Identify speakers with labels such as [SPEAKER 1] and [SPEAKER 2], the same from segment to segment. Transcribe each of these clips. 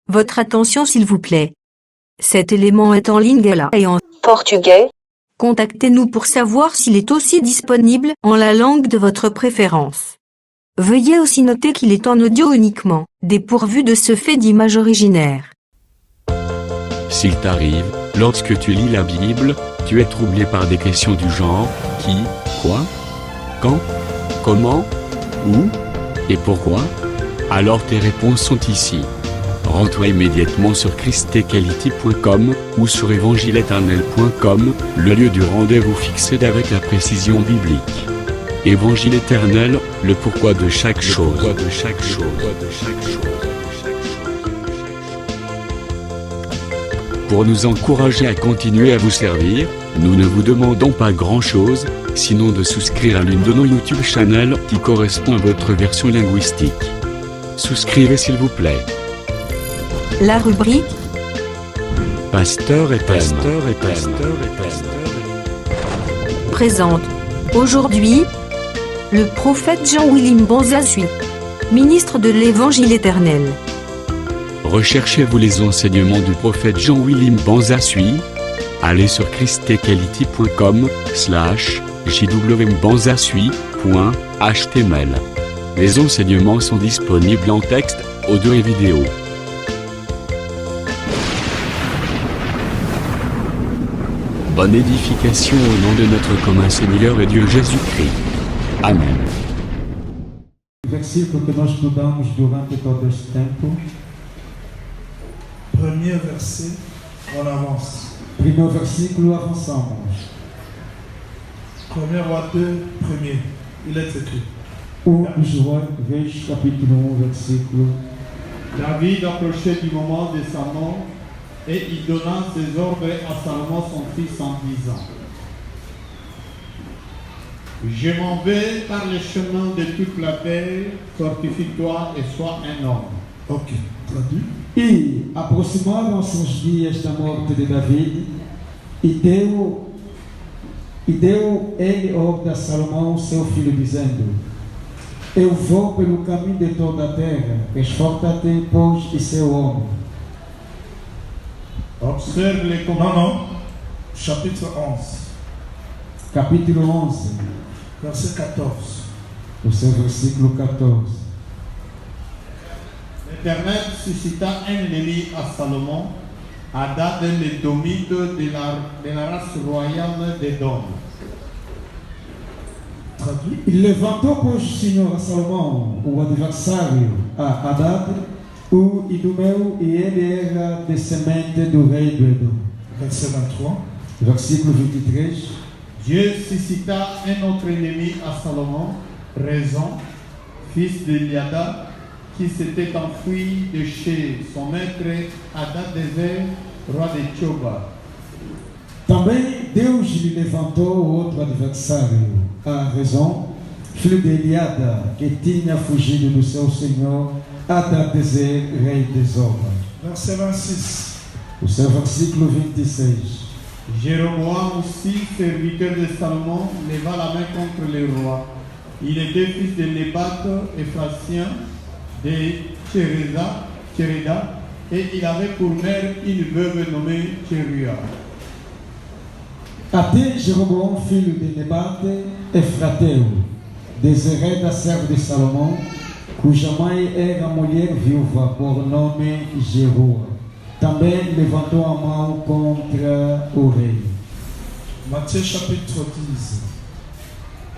[SPEAKER 1] Votre attention s'il vous plaît. Cet élément est en lingala et en
[SPEAKER 2] portugais.
[SPEAKER 1] Contactez-nous pour savoir s'il est aussi disponible en la langue de votre préférence. Veuillez aussi noter qu'il est en audio uniquement, dépourvu de ce fait d'image originaire.
[SPEAKER 3] S'il t'arrive, lorsque tu lis la Bible, tu es troublé par des questions du genre « qui, quoi, quand, comment, où et pourquoi ?» Alors tes réponses sont ici. Rends-toi immédiatement sur christequality.com ou sur évangile-éternel.com, le lieu du rendez-vous fixé avec la précision biblique. Évangile éternel, le pourquoi de chaque chose. Pour nous encourager à continuer à vous servir, nous ne vous demandons pas grand-chose, sinon de souscrire à l'une de nos YouTube channels qui correspond à votre version linguistique. Souscrivez s'il vous plaît.
[SPEAKER 1] La rubrique
[SPEAKER 3] Pasteur et thème.
[SPEAKER 1] présente aujourd'hui le prophète Jean-William Bonzasui, ministre de l'Évangile éternel.
[SPEAKER 3] Recherchez-vous les enseignements du prophète Jean-William Bonzasui? Allez sur christequality.com/jwbanzasui.html. Les enseignements sont disponibles en texte, audio et vidéo. Bonne édification au nom de notre commun Seigneur et Dieu Jésus-Christ. Amen.
[SPEAKER 4] O versículo que nós estudamos durante todo este tempo.
[SPEAKER 5] Premier verset, on avance.
[SPEAKER 4] Primeiro versículo, avançamos.
[SPEAKER 5] 1 Roi 2, premier. Il est écrit.
[SPEAKER 4] 1 Reis, capítulo 1, versículo.
[SPEAKER 6] David approchait du moment de sa mort et il donna ses ordres à Salomon son fils en disant: Je m'en vais par les chemins de toute la terre, fortifie-toi et sois un homme.
[SPEAKER 5] Ok, traduit.
[SPEAKER 4] E aproximaram-se os dias da morte de David, e deu ele ordem a Salomão, seu filho, dizendo: Eu vou pelo caminho de toda a terra, esforça-te, pois, e seu homem.
[SPEAKER 6] Observe les
[SPEAKER 5] Non,
[SPEAKER 6] commandements.
[SPEAKER 5] non. Chapitre 11,
[SPEAKER 4] Capítulo 11,
[SPEAKER 5] verset 14.
[SPEAKER 4] o seu versículo 14.
[SPEAKER 6] L'Éternel suscita un ennemi à Salomon, Hadad le domide de la race royale d'Édom.
[SPEAKER 5] Traduit.
[SPEAKER 4] E levantou, pois, o Senhor a Salomão, o adversário, a Hadad, o Idumeu, e ele era descendente do rei do Edom.
[SPEAKER 5] Verset 23.
[SPEAKER 4] Versículo 23.
[SPEAKER 6] Dieu suscita un autre ennemi à Salomon, Raison, fils de Liada, qui s'était enfui de chez son maître Hadad-Ezer, roi de Tchoba.
[SPEAKER 4] Também Deus lhe levantou outro adversário, a Rezon, filho de Eliada, que tinha fugido do seu senhor Hadadezer, rei de Zoba.
[SPEAKER 5] Verset 26.
[SPEAKER 4] O seu versículo 26.
[SPEAKER 6] Jéroboam aussi, serviteur de Salomon, leva la main contre le roi. Il était fils de Nébat, Ephratien, de Tchéréda, et il avait pour mère une veuve nommée Tchéria.
[SPEAKER 4] Até Jeroboão, filho de Nebate, Efrateu, Desiré da serva de Salomão, cuja mãe era mulher viúva por nome Jerua. Também levantou a mão contra o rei.
[SPEAKER 5] Matthieu chapitre 10.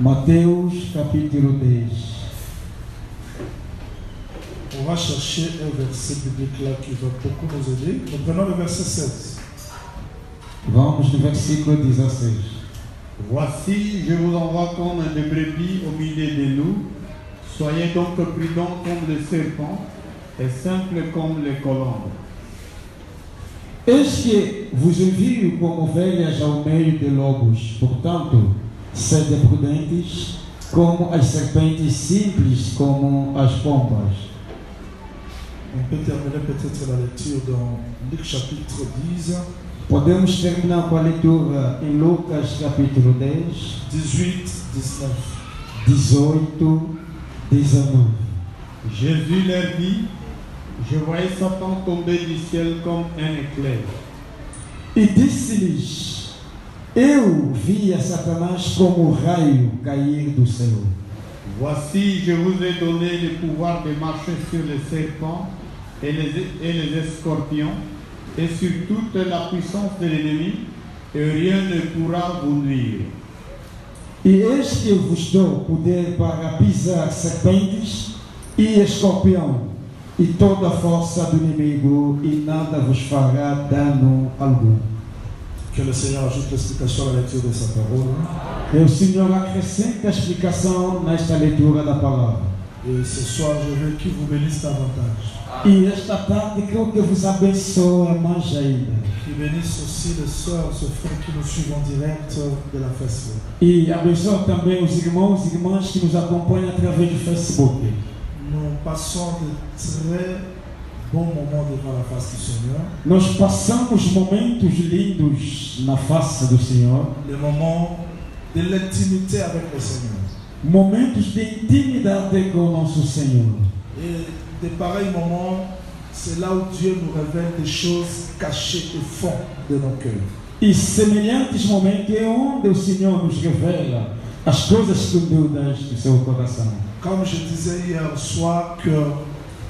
[SPEAKER 4] Mateus capítulo 10.
[SPEAKER 5] On va chercher un verset biblique là qui va beaucoup nous aider. Nous prenons le verset 16.
[SPEAKER 4] Vamos no versículo 16.
[SPEAKER 6] Voici, je vous envoie comme des brebis au milieu des loups. Soyez donc prudents comme les serpents et simples comme les colombes.
[SPEAKER 4] Eis que vos envio como ovelhas ao meio de lobos. Portanto, sede prudentes como as serpentes, simples como as pombas.
[SPEAKER 5] On peut terminer peut-être la lecture dans Luc chapitre 10,
[SPEAKER 4] Podemos terminar com a leitura em Lucas capítulo 10,
[SPEAKER 5] 18, 19.
[SPEAKER 4] 18, 19.
[SPEAKER 6] Jésus leur dit: Je voyais Satan tomber du ciel comme un éclair.
[SPEAKER 4] E disse-lhes: Eu via Satanás como raio cair do céu.
[SPEAKER 6] Voici, je vous ai donné le pouvoir de marcher sur les serpents et les scorpions et sur toute la puissance de l'ennemi, et rien ne pourra vous nuire.
[SPEAKER 4] E eis que eu vos dou poder para pisar serpentes e escorpião, e toda a força do inimigo, e nada vos fará dano algum.
[SPEAKER 5] Que le Seigneur ajoute l'explication à la lecture de sa parole.
[SPEAKER 4] E o Senhor acrescenta a explicação nesta leitura da palavra.
[SPEAKER 5] Et ce soir, je veux qu'il vous bénisse davantage.
[SPEAKER 4] E esta tarde quero que vos abençoe mais ainda.
[SPEAKER 5] Qu'il bénisse aussi les sœurs, ce frère qui nous suivent en direct de la Facebook.
[SPEAKER 4] E abençoe também os irmãos e irmãs que nos acompanham através do Facebook.
[SPEAKER 5] Nous passons de très bons moments devant la face du Seigneur.
[SPEAKER 4] Nós passamos momentos lindos na face do Senhor.
[SPEAKER 5] Les moments de l'intimité avec le Seigneur.
[SPEAKER 4] Momentos de intimidade com o nosso Senhor.
[SPEAKER 5] Et de pareils moments, c'est là où Dieu nous révèle des choses cachées au fond de nos cœurs.
[SPEAKER 4] E semelhantes momentos é onde o Senhor nos revela as coisas escondidas do seu coração.
[SPEAKER 5] Comme je disais hier soir que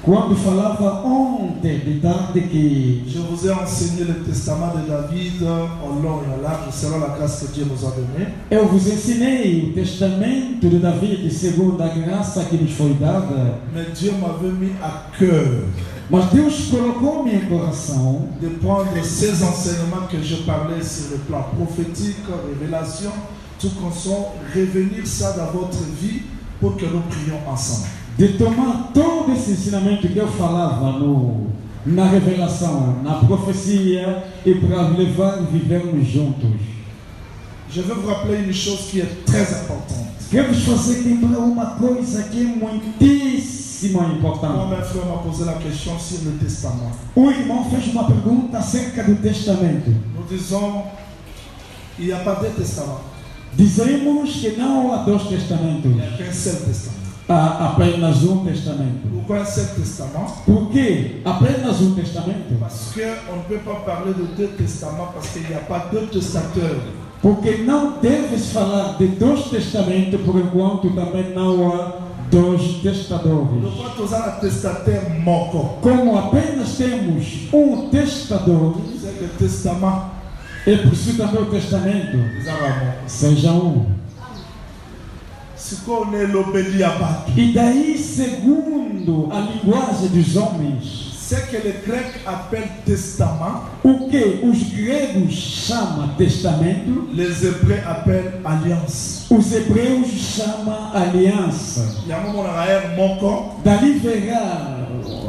[SPEAKER 4] Quando falava ontem de tarde que
[SPEAKER 5] je vous ai enseigné le testament de David en long et en large selon la grâce que Dieu nous a donnée.
[SPEAKER 4] eu vos ensinei o testamento de Davi segundo a graça que nos foi dada,
[SPEAKER 5] Mais Dieu m'avait mis à cœur
[SPEAKER 4] mas Deus colocou em meu coração
[SPEAKER 5] de prendre ces enseignements que je parlais sur le plan prophétique, révélation, tout comme ça, revenir ça dans votre vie pour que nous prions ensemble.
[SPEAKER 4] de tomar todo esse ensinamento que eu falava na revelação, na profecia e para levar e vivermos juntos.
[SPEAKER 5] Je veux vous rappeler une chose qui est très importante.
[SPEAKER 4] Quero vos fazer lembrar uma coisa que é muitíssimo
[SPEAKER 5] Quand
[SPEAKER 4] importante.
[SPEAKER 5] mon frère m'a posé la question sur le testament,
[SPEAKER 4] O irmão fez uma pergunta acerca do testamento.
[SPEAKER 5] nous disons il n'y a pas deux testaments,
[SPEAKER 4] Dizemos que não há dois
[SPEAKER 5] il
[SPEAKER 4] testamentos,
[SPEAKER 5] n'y a qu'un seul testament.
[SPEAKER 4] há apenas um testamento.
[SPEAKER 5] Pourquoi un seul testament?
[SPEAKER 4] Por quê? Apenas um testamento?
[SPEAKER 5] Parce qu'on ne peut pas parler de deux testaments parce qu'il n'y a pas deux testateurs.
[SPEAKER 4] Porque não deves falar de dois testamentos por enquanto também não há dois testadores.
[SPEAKER 5] Nous avons un testateur manquant.
[SPEAKER 4] Como apenas temos um testador,
[SPEAKER 5] C'est le testament
[SPEAKER 4] é preciso também o testamento
[SPEAKER 5] des Arabes.
[SPEAKER 4] seja um.
[SPEAKER 5] Ce qu'on est l'obéli à Pâques,
[SPEAKER 4] E daí, segundo a linguagem dos homens,
[SPEAKER 5] c'est que les Grecs appellent testament,
[SPEAKER 4] o que os gregos chamam testamento,
[SPEAKER 5] les Hébreux appellent alliance.
[SPEAKER 4] os hebreus chamam aliança.
[SPEAKER 5] Il y a un moment en arrière manquant,
[SPEAKER 4] Dali verá,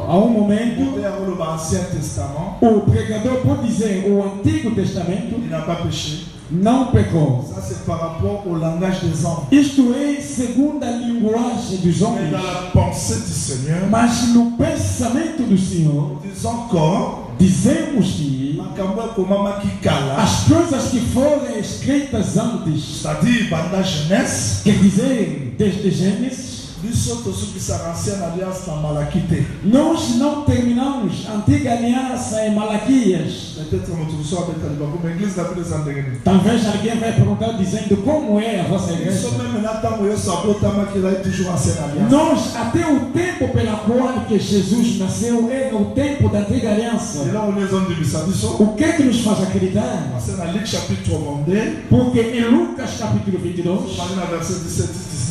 [SPEAKER 4] a um momento,
[SPEAKER 5] on est dans l'Ancien Testament,
[SPEAKER 4] o pregador pode dizer o Antigo Testamento
[SPEAKER 5] il n'a pas péché.
[SPEAKER 4] não pecou.
[SPEAKER 5] Ça c'est par rapport au langage des hommes.
[SPEAKER 4] Isto é segundo a linguagem dos
[SPEAKER 5] Mais
[SPEAKER 4] homens.
[SPEAKER 5] dans la pensée du Seigneur,
[SPEAKER 4] Mas no pensamento do Senhor,
[SPEAKER 5] nous disons encore,
[SPEAKER 4] dizemos que
[SPEAKER 5] Makambo Komama Kikala,
[SPEAKER 4] as coisas que foram escritas antes,
[SPEAKER 5] c'est-à-dire pendant la jeunesse,
[SPEAKER 4] quer dizer, desde Gênesis,
[SPEAKER 5] nous sommes tous ceux qui sont ancienne alliance dans Malachité.
[SPEAKER 4] nós não terminamos a antiga aliança em Malaquias.
[SPEAKER 5] Peut-être que nous sommes avec Kalibako, mais l'église n'a plus des endroits.
[SPEAKER 4] Talvez alguém vai perguntar dizendo como é a vossa
[SPEAKER 5] Nous
[SPEAKER 4] igreja.
[SPEAKER 5] sommes même là, tant que nous sommes qui est toujours ancienne alliance.
[SPEAKER 4] Nós, até o tempo pela qual que Jesus nasceu, era o tempo da antiga aliança.
[SPEAKER 5] Et là, on est en début, ça dit ça.
[SPEAKER 4] O que é que nos faz acreditar?
[SPEAKER 5] C'est dans Luc chapitre 22,
[SPEAKER 4] Porque em Lucas capítulo 22,
[SPEAKER 5] on va lire verset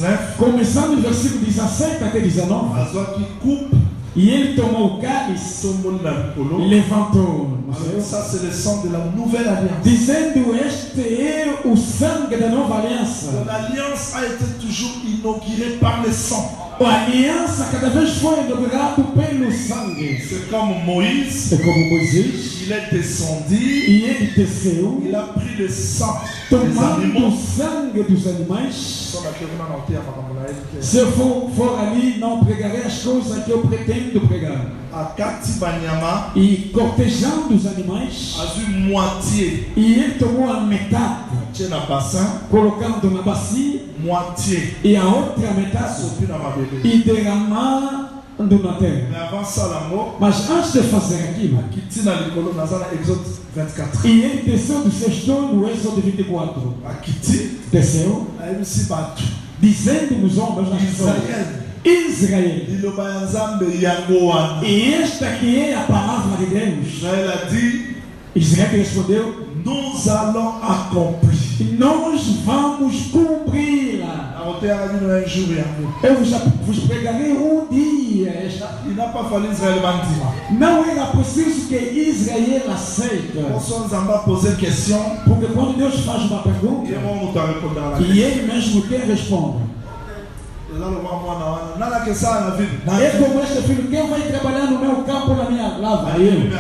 [SPEAKER 5] 17-19,
[SPEAKER 4] começando no versículo 17 até 19,
[SPEAKER 5] à Zoa qui coupe
[SPEAKER 4] e ele tomou o cálice,
[SPEAKER 5] son monde dans le polo.
[SPEAKER 4] levantou,
[SPEAKER 5] Alors, ça, c'est le sang de la nouvelle alliance.
[SPEAKER 4] dizendo: Este é o sangue da nova aliança.
[SPEAKER 5] L'alliance a été toujours inaugurée par le sang.
[SPEAKER 4] A aliança cada vez foi inaugurada pelo sangue.
[SPEAKER 5] C'est comme Moïse,
[SPEAKER 4] É como Moisés,
[SPEAKER 5] il est descendu,
[SPEAKER 4] e ele desceu,
[SPEAKER 5] il a pris le sang des
[SPEAKER 4] tomando
[SPEAKER 5] animaux.
[SPEAKER 4] o sangue dos animais.
[SPEAKER 5] Sur la terre, on a noté à Makamolaï,
[SPEAKER 4] Se eu for ali, não pregarei as coisas que eu pretendo pregar.
[SPEAKER 5] à Kati Banyama,
[SPEAKER 4] E cortejando os animais,
[SPEAKER 5] a vu moitié,
[SPEAKER 4] e ele tomou a metade,
[SPEAKER 5] tiens na bassin,
[SPEAKER 4] colocando na bacia,
[SPEAKER 5] moitié,
[SPEAKER 4] e a outra metade,
[SPEAKER 5] sauté dans ma bébé.
[SPEAKER 4] e derramar na terra.
[SPEAKER 5] Mais avant ça, la mort,
[SPEAKER 4] Mas antes de fazer aquilo,
[SPEAKER 5] qui tient dans l'école, dans Exode 24.
[SPEAKER 4] e ele desceu do seu trono no Êxodo 24.
[SPEAKER 5] A Kiti,
[SPEAKER 4] Desceu,
[SPEAKER 5] a MC Batu,
[SPEAKER 4] dizendo nos homens nas pessoas: Israel.
[SPEAKER 5] il le bayanzambe yangoan.
[SPEAKER 4] E esta que é a palavra de Deus.
[SPEAKER 5] Israël a dit,
[SPEAKER 4] Israel respondeu:
[SPEAKER 5] nous allons accomplir.
[SPEAKER 4] Nós vamos cumpri-la.
[SPEAKER 5] A hauteur a dit un jour yango.
[SPEAKER 4] Eu vos pregarei dia esta.
[SPEAKER 5] Il n'a pas fallu Israël bandima.
[SPEAKER 4] Não era preciso que Israel aceite.
[SPEAKER 5] Quand on a posé question,
[SPEAKER 4] Porque quando Deus faz uma
[SPEAKER 5] il
[SPEAKER 4] pergunta,
[SPEAKER 5] y a un moment où tu as répondu à la
[SPEAKER 4] e Ele mesmo quer responder.
[SPEAKER 5] Et là, le roi, nana que ça na ville.
[SPEAKER 4] É como este filho: quem vai trabalhar no meu campo, na minha lava? Eu.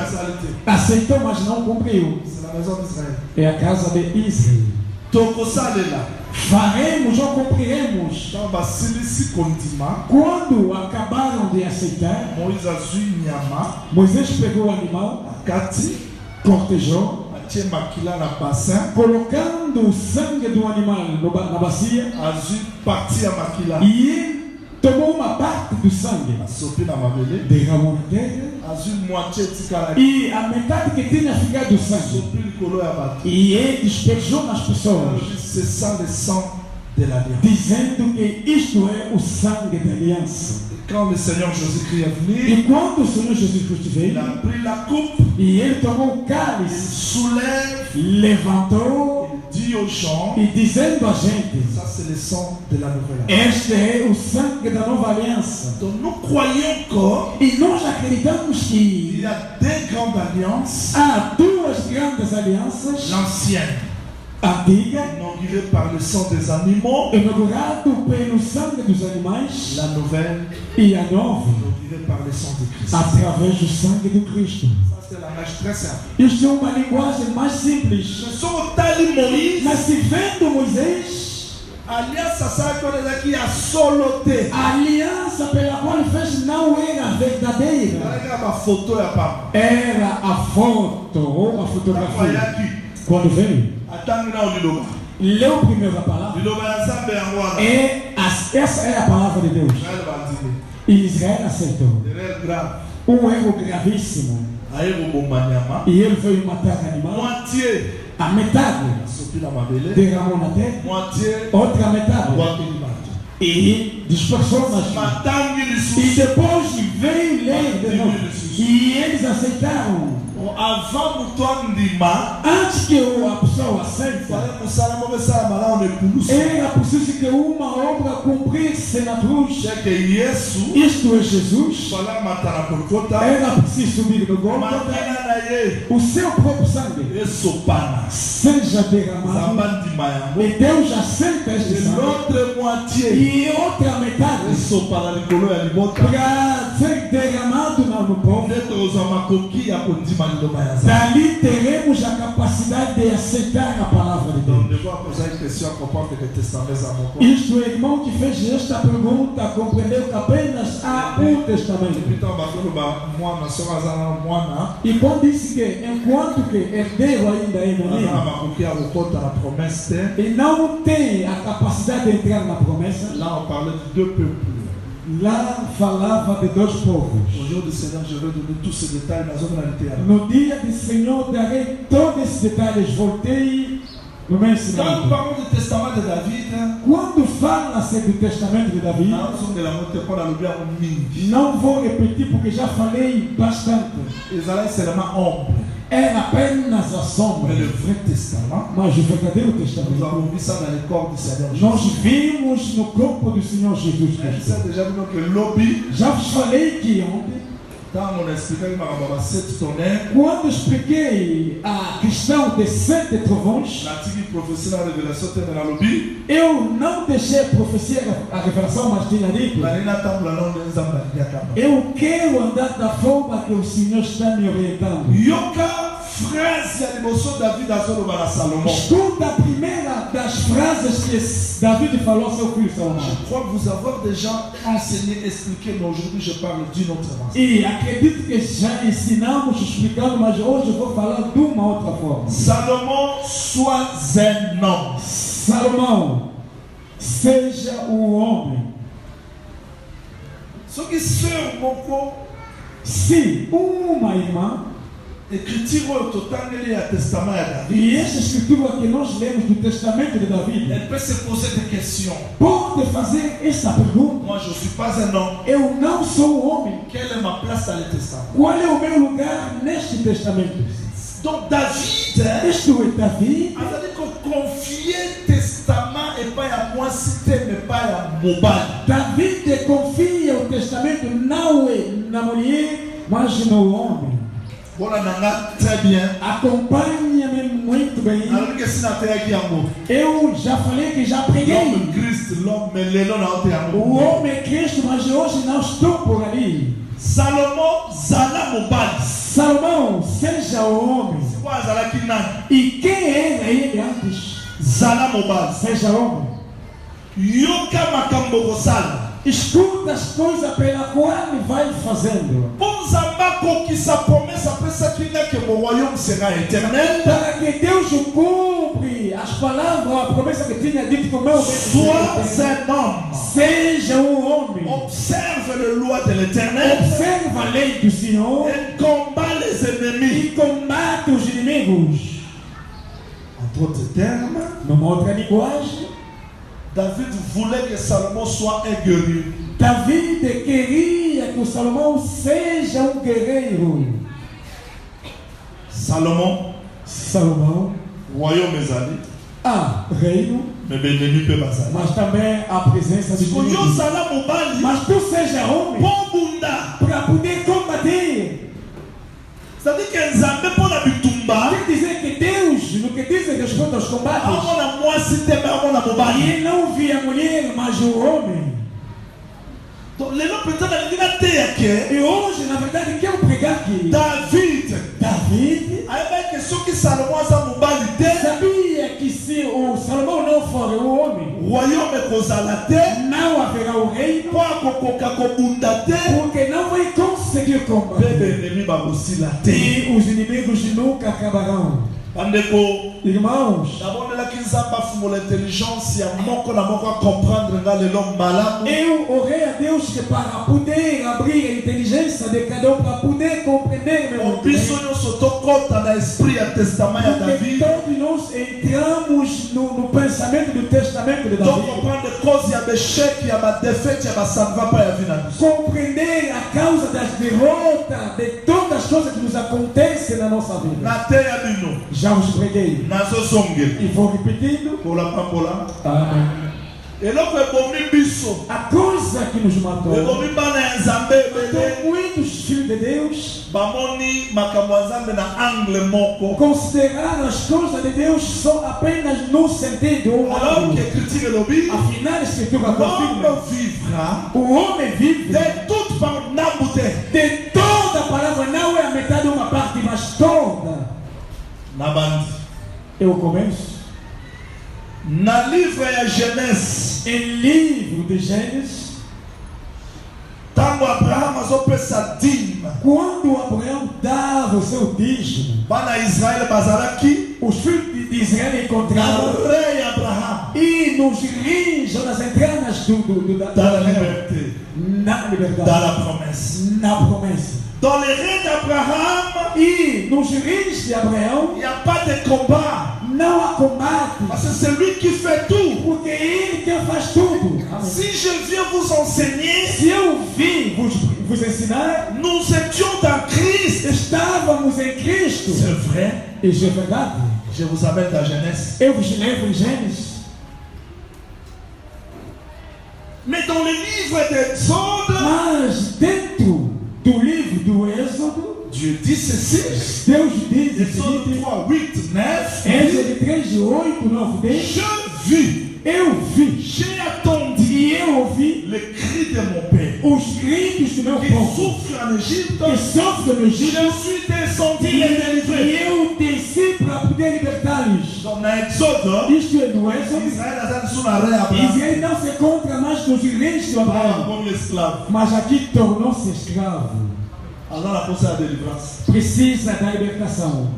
[SPEAKER 4] Aceitou, mas não cumpriu.
[SPEAKER 5] C'est la maison d'Israël.
[SPEAKER 4] É a casa de Israel.
[SPEAKER 5] Toko salela.
[SPEAKER 4] Faremos ou cumpriremos.
[SPEAKER 5] Dans Basilisi Kondima,
[SPEAKER 4] Quando acabaram de aceitar,
[SPEAKER 5] Moïse a vu Nyama,
[SPEAKER 4] Moisés pegou o animal,
[SPEAKER 5] Kati,
[SPEAKER 4] cortejou,
[SPEAKER 5] Atie Makila na bassin,
[SPEAKER 4] colocando o sangue do animal na bacia,
[SPEAKER 5] a vu parti a Makila,
[SPEAKER 4] e ele tomou uma parte do sangue,
[SPEAKER 5] a sopi na Mabele,
[SPEAKER 4] derramou na terra,
[SPEAKER 5] a vu moitié Tikala,
[SPEAKER 4] e a metade que tinha ficado do sangue,
[SPEAKER 5] sopi le colo ya Batu.
[SPEAKER 4] e ele despejou nas pessoas,
[SPEAKER 5] C'est ça le sang de l'alliance.
[SPEAKER 4] dizendo que isto é o sangue da aliança.
[SPEAKER 5] Et quand le Seigneur Jésus-Christ est venu,
[SPEAKER 4] E quando o Senhor Jesus Cristo
[SPEAKER 5] il
[SPEAKER 4] veio,
[SPEAKER 5] a pris la coupe,
[SPEAKER 4] e ele tomou o
[SPEAKER 5] il
[SPEAKER 4] cálice,
[SPEAKER 5] soulève,
[SPEAKER 4] levantou,
[SPEAKER 5] il dit aux gens,
[SPEAKER 4] e dizendo a gente:
[SPEAKER 5] ça c'est le sang de la nouvelle alliance.
[SPEAKER 4] este é o sangue da nova aliança.
[SPEAKER 5] Donc nous croyons que
[SPEAKER 4] E nós acreditamos
[SPEAKER 5] il
[SPEAKER 4] que
[SPEAKER 5] y a deux grandes alliances,
[SPEAKER 4] há duas grandes alianças:
[SPEAKER 5] l'ancienne,
[SPEAKER 4] antiga,
[SPEAKER 5] inaugurée par le sang des animaux,
[SPEAKER 4] inaugurado pelo sangue dos animais,
[SPEAKER 5] la nouvelle,
[SPEAKER 4] e a nova,
[SPEAKER 5] inaugurée par le sang de Christ.
[SPEAKER 4] através do sangue do Cristo.
[SPEAKER 5] Ça c'est la langage très simple.
[SPEAKER 4] Isto é uma linguagem mais simples.
[SPEAKER 5] Ce sont Tali Moïse,
[SPEAKER 4] Mas se vendo Moisés,
[SPEAKER 5] alliance à ça qu'on est qui a soloté.
[SPEAKER 4] a aliança pela qual fez não era verdadeira.
[SPEAKER 5] Regarde ma photo ya papa.
[SPEAKER 4] Era a foto ou a fotografia.
[SPEAKER 5] Akwayaki,
[SPEAKER 4] Quando veio,
[SPEAKER 5] atangi na oliloba.
[SPEAKER 4] leu primeiro a palavra.
[SPEAKER 5] Liloba ya Nzambe yango wana.
[SPEAKER 4] Essa é a palavra de Deus.
[SPEAKER 5] Israël bandimi.
[SPEAKER 4] E Israel aceitou.
[SPEAKER 5] Erreur grave.
[SPEAKER 4] Erro gravíssimo.
[SPEAKER 5] Aye koboma nyama.
[SPEAKER 4] E ele veio matar animal.
[SPEAKER 5] Moitié
[SPEAKER 4] A metade
[SPEAKER 5] asopi na mabele.
[SPEAKER 4] derramou na terra,
[SPEAKER 5] Moitié
[SPEAKER 4] outra metade.
[SPEAKER 5] awakeli bato.
[SPEAKER 4] E dispersou nas mãos.
[SPEAKER 5] Matangi
[SPEAKER 4] E
[SPEAKER 5] lisusu.
[SPEAKER 4] depois veio ler de novo. E eles aceitaram.
[SPEAKER 5] Avant mutu andima,
[SPEAKER 4] Antes que a pessoa aceite,
[SPEAKER 5] fale musala mobesala malamu ekulusu.
[SPEAKER 4] era preciso que uma obra cumprisse na cruz.
[SPEAKER 5] C'est que Yesu
[SPEAKER 4] Isto é Jesus.
[SPEAKER 5] fala matana kolkota.
[SPEAKER 4] Era preciso subir no Gólgota.
[SPEAKER 5] Matana na ye
[SPEAKER 4] O seu próprio sangue
[SPEAKER 5] esopana.
[SPEAKER 4] seja derramado.
[SPEAKER 5] Zamba ndima yango.
[SPEAKER 4] E Deus aceita este
[SPEAKER 5] Et
[SPEAKER 4] sangue.
[SPEAKER 5] l'autre moitié
[SPEAKER 4] E outra metade
[SPEAKER 5] esopana likolo ya libota.
[SPEAKER 4] para ser derramado no povo.
[SPEAKER 5] Nde tozwa makoki ya kondima liloba ya Nzambe.
[SPEAKER 4] Dali teremos a capacidade de aceitar a palavra de
[SPEAKER 5] Donc,
[SPEAKER 4] Deus.
[SPEAKER 5] je vais poser une question à comprendre que le testament est à mon corps.
[SPEAKER 4] Isto é, irmão que fez esta pergunta compreendeu que apenas há um testamento.
[SPEAKER 5] Depuis tant bakoloba mwana soki aza na mwana
[SPEAKER 4] E quando disse que enquanto que herdeiro ainda é
[SPEAKER 5] aza na
[SPEAKER 4] menino
[SPEAKER 5] makoki ya kokota na promesse te.
[SPEAKER 4] e não tem a capacidade de entrar na promessa,
[SPEAKER 5] Là, on parlait de deux peuples.
[SPEAKER 4] lá falava de dois povos.
[SPEAKER 5] Au jour du Seigneur, je vais donner tous ces détails, mais on a été à
[SPEAKER 4] No dia do Senhor darei todos esses detalhes. Voltei no meu
[SPEAKER 5] Quand nous
[SPEAKER 4] ensinamento.
[SPEAKER 5] parlons du testament de David,
[SPEAKER 4] Quando fala-se do testamento de Davi,
[SPEAKER 5] nous de la montée pour la lubia au mingi.
[SPEAKER 4] não vou repetir porque já falei bastante.
[SPEAKER 5] Israël, c'est vraiment ombre.
[SPEAKER 4] Era apenas a sombra.
[SPEAKER 5] Mais le vrai testament,
[SPEAKER 4] Mas o verdadeiro
[SPEAKER 5] nous
[SPEAKER 4] testamento,
[SPEAKER 5] avons vu ça dans les corps du Seigneur
[SPEAKER 4] nós
[SPEAKER 5] Jésus.
[SPEAKER 4] vimos no corpo do Senhor Jesus
[SPEAKER 5] Elle
[SPEAKER 4] Cristo.
[SPEAKER 5] sait déjà vu que lobby,
[SPEAKER 4] Já vos falei que ontem,
[SPEAKER 5] quand on expliquait que 7 tonnerres,
[SPEAKER 4] quando expliquei a questão de 7 trovões,
[SPEAKER 5] l'antique prophétie, la révélation, était dans la lobby.
[SPEAKER 4] eu não deixei a profecia, a revelação, mas tinha dito:
[SPEAKER 5] La nina table, la longue des âmes, la diacre.
[SPEAKER 4] eu quero andar da forma que o Senhor está me orientando.
[SPEAKER 5] Yoka, phrase, il y a l'émotion de David à Solomon à Salomon.
[SPEAKER 4] Escuta a primeira das frases que David falou ao seu filho Salomão.
[SPEAKER 5] Je crois vous avoir déjà enseigné, expliqué, mais aujourd'hui je parle d'une autre façon.
[SPEAKER 4] E acredito que já ensinamos, explicando, mas hoje eu vou falar de uma outra forma.
[SPEAKER 5] Salomon, sois un homme.
[SPEAKER 4] Salomão, seja um homem.
[SPEAKER 5] Ce qui sert beaucoup,
[SPEAKER 4] Se uma irmã,
[SPEAKER 5] écriture au total il y a testament à David,
[SPEAKER 4] e essa escritura que nós lemos do Testamento de Davi,
[SPEAKER 5] elle peut se poser des questions.
[SPEAKER 4] pode fazer essa pergunta.
[SPEAKER 5] Moi, je ne suis pas un homme.
[SPEAKER 4] Eu não sou um homem.
[SPEAKER 5] Quelle est ma place dans le testament?
[SPEAKER 4] Qual é o meu lugar neste testamento?
[SPEAKER 5] Donc, David,
[SPEAKER 4] Isto é Davi.
[SPEAKER 5] avait dit que confier testament et pas à moi, c'était mais pas à Mobile.
[SPEAKER 4] Davi confia o testamento não é na mulher, mas no homem.
[SPEAKER 5] Voilà, nanga, très bien.
[SPEAKER 4] Acompanha-me muito bem.
[SPEAKER 5] Alors que si tu es amour,
[SPEAKER 4] Eu já falei que já
[SPEAKER 5] l'homme
[SPEAKER 4] preguei.
[SPEAKER 5] Christ, l'homme, mais les noms n'ont pas
[SPEAKER 4] O
[SPEAKER 5] amour.
[SPEAKER 4] homem é Cristo, mas hoje não estou por ali.
[SPEAKER 5] Salomon, Zala Mobile.
[SPEAKER 4] Salomão, seja o homem.
[SPEAKER 5] C'est quoi Zala qui n'a?
[SPEAKER 4] E quem era ele antes?
[SPEAKER 5] Zala Mobile.
[SPEAKER 4] Seja homem.
[SPEAKER 5] Yoka Makambo Rosal.
[SPEAKER 4] Escuta as coisas pela qual ele vai fazendo.
[SPEAKER 5] Bon Zambako qui sa promesse après ça qui n'a que mon royaume sera éternel.
[SPEAKER 4] Para que Deus cumpre as palavras, a promessa que tinha dito que o meu
[SPEAKER 5] Sois un homme.
[SPEAKER 4] seja homem.
[SPEAKER 5] Observe les lois de l'éternel.
[SPEAKER 4] Observa a lei do Senhor
[SPEAKER 5] Et combat les ennemis.
[SPEAKER 4] e combate os inimigos.
[SPEAKER 5] En d'autres termes,
[SPEAKER 4] Numa outra linguagem,
[SPEAKER 5] David voulait que Salomon soit un guerrier.
[SPEAKER 4] Davi queria que o Salomão seja guerreiro.
[SPEAKER 5] Salomon,
[SPEAKER 4] Salomão,
[SPEAKER 5] royaume ezali,
[SPEAKER 4] reino,
[SPEAKER 5] mais l'ennemi peut pas ça.
[SPEAKER 4] mas também a presença de
[SPEAKER 5] Quand yo
[SPEAKER 4] Deus.
[SPEAKER 5] zala mobali,
[SPEAKER 4] Mas tu seja homem
[SPEAKER 5] bon bunda.
[SPEAKER 4] para poder combater.
[SPEAKER 5] C'est-à-dire que Nzambe pour la bitumba,
[SPEAKER 4] Quer dizer que Deus, no que diz respeito aos combates,
[SPEAKER 5] amon a moi si te mais amon a mobali.
[SPEAKER 4] ele não via a mulher, mas o homem.
[SPEAKER 5] Donc les gens peut-être dans l'idée que
[SPEAKER 4] E hoje, na verdade, quero pregar aqui.
[SPEAKER 5] David,
[SPEAKER 4] David
[SPEAKER 5] avec que ceux qui Salomon a mobali,
[SPEAKER 4] sabia que se o Salomão não for o homem,
[SPEAKER 5] royaume kozala te,
[SPEAKER 4] não haverá o reino,
[SPEAKER 5] kwa kokoka kobunda te,
[SPEAKER 4] porque não vai conseguir combater.
[SPEAKER 5] bebe ennemi bakosila te.
[SPEAKER 4] E os inimigos nunca acabarão.
[SPEAKER 5] Bandeko,
[SPEAKER 4] Irmãos,
[SPEAKER 5] nabondelaki nzambe afungola intelligence ya moko na moko acomprendre nga lelo malamu.
[SPEAKER 4] eu orei a Deus que para poder abrir a inteligência de cada um, para poder compreender meu
[SPEAKER 5] Biso nyonso tokota na esprit ya testament ya
[SPEAKER 4] porque
[SPEAKER 5] David.
[SPEAKER 4] todos nós entramos no pensamento do testamento de Davi.
[SPEAKER 5] Tocomprendre cause ya beshek ya badefete ya basanva pa ya vie na biso.
[SPEAKER 4] Compreender a causa das derrotas, de todas as coisas que nos acontecem na nossa vida.
[SPEAKER 5] Na te ya bino
[SPEAKER 4] Já os preguei
[SPEAKER 5] nazozongela
[SPEAKER 4] e vou repetindo.
[SPEAKER 5] mpola pambola.
[SPEAKER 4] Amém.
[SPEAKER 5] Eloko ebomi biso,
[SPEAKER 4] A coisa que nos matou,
[SPEAKER 5] ebomi bana ya nzambe ebele
[SPEAKER 4] matou muitos filhos de Deus.
[SPEAKER 5] bamoni makambo ya nzambe na angle moko.
[SPEAKER 4] Considerar as coisas de Deus só apenas no sentido
[SPEAKER 5] Alors que critique elobi,
[SPEAKER 4] afinal a escritura confirma
[SPEAKER 5] l'homme vivra
[SPEAKER 4] o homem vive
[SPEAKER 5] de toute par nambute.
[SPEAKER 4] de toda a palavra, não é a metade de uma parte, mas toda.
[SPEAKER 5] Na bandi.
[SPEAKER 4] Eu começo
[SPEAKER 5] Na livre ya Genèse,
[SPEAKER 4] em livro de Gênesis,
[SPEAKER 5] tango Abraham azopesa dîme,
[SPEAKER 4] quando Abraão dava o seu dízimo,
[SPEAKER 5] bana Israel bazalaki
[SPEAKER 4] os filhos de Israel
[SPEAKER 5] na
[SPEAKER 4] encontraram
[SPEAKER 5] rei Abraham
[SPEAKER 4] e nos rins, ou nas entranas
[SPEAKER 5] dans la liberté,
[SPEAKER 4] na liberdade,
[SPEAKER 5] dans la promesse.
[SPEAKER 4] na promessa.
[SPEAKER 5] Dans les reins d'Abraham,
[SPEAKER 4] E nos rins de Abraão
[SPEAKER 5] il n'y a pas de combat,
[SPEAKER 4] não há combate,
[SPEAKER 5] parce que c'est lui qui fait tout.
[SPEAKER 4] porque ele que faz tudo.
[SPEAKER 5] Si je viens vous enseigner,
[SPEAKER 4] Se eu vim vos ensinar,
[SPEAKER 5] nous étions dans Christ.
[SPEAKER 4] estávamos em Cristo.
[SPEAKER 5] C'est vrai.
[SPEAKER 4] E isso é verdade.
[SPEAKER 5] Je vous amène dans Genèse.
[SPEAKER 4] Eu vos levo em Gênesis.
[SPEAKER 5] Mais dans le livre d'Exode,
[SPEAKER 4] Mas dentro do livro do Êxodo,
[SPEAKER 5] Dieu dit ceci.
[SPEAKER 4] Deus diz o
[SPEAKER 5] Exode
[SPEAKER 4] seguinte,
[SPEAKER 5] 3, 8, 9.
[SPEAKER 4] Êxodo 3, 8, 9, 10.
[SPEAKER 5] Je vis,
[SPEAKER 4] Eu vi
[SPEAKER 5] j'ai attendu
[SPEAKER 4] e eu ouvi
[SPEAKER 5] le cri de mon père
[SPEAKER 4] os gritos do meu
[SPEAKER 5] qui
[SPEAKER 4] povo
[SPEAKER 5] souffre en Égypte.
[SPEAKER 4] que sofre no
[SPEAKER 5] Je
[SPEAKER 4] Egito
[SPEAKER 5] suis descendu
[SPEAKER 4] e
[SPEAKER 5] les délivrer.
[SPEAKER 4] eu desci para poder libertá-los.
[SPEAKER 5] Dans l'Exode,
[SPEAKER 4] Isto é no Êxodo.
[SPEAKER 5] Israël a dit sous la reine Abraham.
[SPEAKER 4] Israel não se encontra mais nos reis de Abraão,
[SPEAKER 5] Comme l'esclave.
[SPEAKER 4] mas aqui tornou-se escravo.
[SPEAKER 5] Alors la pensée à la délivrance.
[SPEAKER 4] Precisa da libertação.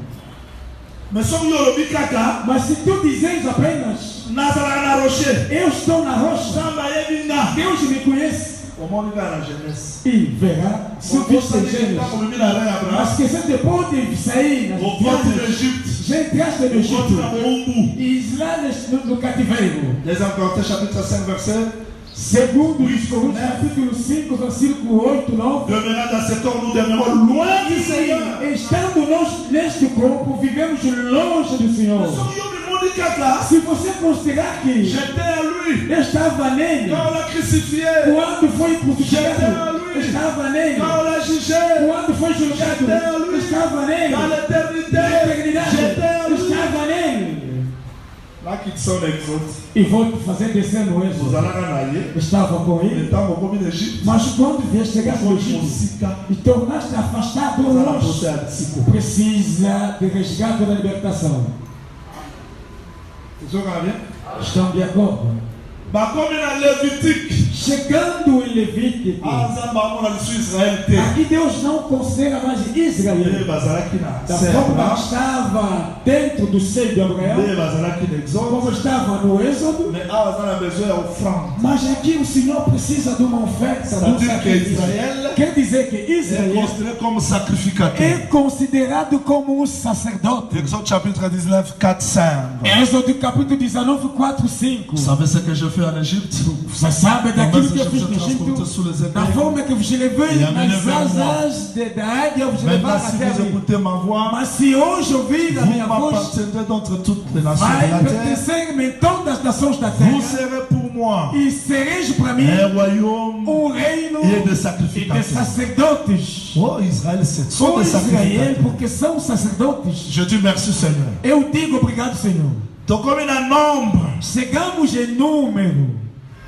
[SPEAKER 5] Mais son yolobi kaka,
[SPEAKER 4] Mas se tu dizes apenas,
[SPEAKER 5] nazala na rocher.
[SPEAKER 4] eu estou na rocha,
[SPEAKER 5] Samba yebinga.
[SPEAKER 4] Deus me conhece,
[SPEAKER 5] Comment on y va à la jeunesse?
[SPEAKER 4] Il verra ce
[SPEAKER 5] Au
[SPEAKER 4] fils de Jésus.
[SPEAKER 5] Abraham.
[SPEAKER 4] Parce que c'est des bons d'Isaïe.
[SPEAKER 5] Au port de l'Égypte.
[SPEAKER 4] J'ai trace de l'Égypte. Israël no cativeiro.
[SPEAKER 5] Les Corinthiens chapitre 5 verset.
[SPEAKER 4] Segundo os Coríntios, capítulo 5, versículo 8, 9.
[SPEAKER 5] Demeurant dans ce corps, nous demeurons loin du Seigneur.
[SPEAKER 4] Estando nós neste corpo, vivemos longe do Senhor. Se você considerar que
[SPEAKER 5] j'étais à lui,
[SPEAKER 4] eu estava nele,
[SPEAKER 5] quand on l'a crucifié,
[SPEAKER 4] quando foi crucificado,
[SPEAKER 5] j'étais à lui,
[SPEAKER 4] eu estava nele,
[SPEAKER 5] quand on l'a jugé,
[SPEAKER 4] quando foi julgado,
[SPEAKER 5] j'étais à lui,
[SPEAKER 4] eu estava nele,
[SPEAKER 5] dans l'éternité,
[SPEAKER 4] na eternidade,
[SPEAKER 5] j'étais à
[SPEAKER 4] eu
[SPEAKER 5] lui.
[SPEAKER 4] estava nele.
[SPEAKER 5] Lá que são exotes.
[SPEAKER 4] E vou fazer descer no
[SPEAKER 5] Vous
[SPEAKER 4] êxodo.
[SPEAKER 5] allez en aller.
[SPEAKER 4] Estava com ele,
[SPEAKER 5] Então, como l'Égypte,
[SPEAKER 4] mas quando vieste chegar no Egito
[SPEAKER 5] Mossica,
[SPEAKER 4] e tornaste afastado
[SPEAKER 5] vous allez
[SPEAKER 4] longe,
[SPEAKER 5] pousser à disciple.
[SPEAKER 4] precisa de resgate da libertação.
[SPEAKER 5] Vous comprenez?
[SPEAKER 4] Estão de acordo?
[SPEAKER 5] Bah, comme dans Lévitique,
[SPEAKER 4] Chegando em Levítico, aqui Deus não considera mais Israel da forma que estava dentro do seio de Abraão, como estava no Êxodo, mas aqui o Senhor precisa de uma oferta, de um sacrifício. Quer dizer que Israel é considerado como um sacerdote.
[SPEAKER 5] Exode chapitre 19, 4, 5.
[SPEAKER 4] Êxodo capítulo 19, 4, 5.
[SPEAKER 5] Vous savez ce que je fais en Égypte?
[SPEAKER 4] Você sabe daquilo que eu fiz no Egito, da forma que eu vos levei nas asas da águia, eu vos levar até
[SPEAKER 5] si vous écoutez ma voix,
[SPEAKER 4] mas se hoje ouvir a minha
[SPEAKER 5] vous
[SPEAKER 4] voz,
[SPEAKER 5] m'appartiendrez d'entre toutes les nations
[SPEAKER 4] vai
[SPEAKER 5] de la terre.
[SPEAKER 4] pertencer-me em todas as nações da
[SPEAKER 5] Vous
[SPEAKER 4] terra,
[SPEAKER 5] serez pour moi
[SPEAKER 4] e sereis para mim
[SPEAKER 5] un royaume
[SPEAKER 4] reino
[SPEAKER 5] et de
[SPEAKER 4] e de
[SPEAKER 5] sacrificateurs.
[SPEAKER 4] sacerdotes.
[SPEAKER 5] Oh Israël, ce sont
[SPEAKER 4] Ou
[SPEAKER 5] des
[SPEAKER 4] Israel,
[SPEAKER 5] sacrificateurs.
[SPEAKER 4] porque são sacerdotes.
[SPEAKER 5] Je dis merci Seigneur.
[SPEAKER 4] Eu digo obrigado, Senhor.
[SPEAKER 5] Donc comme il a nombre,
[SPEAKER 4] Chegamos em número,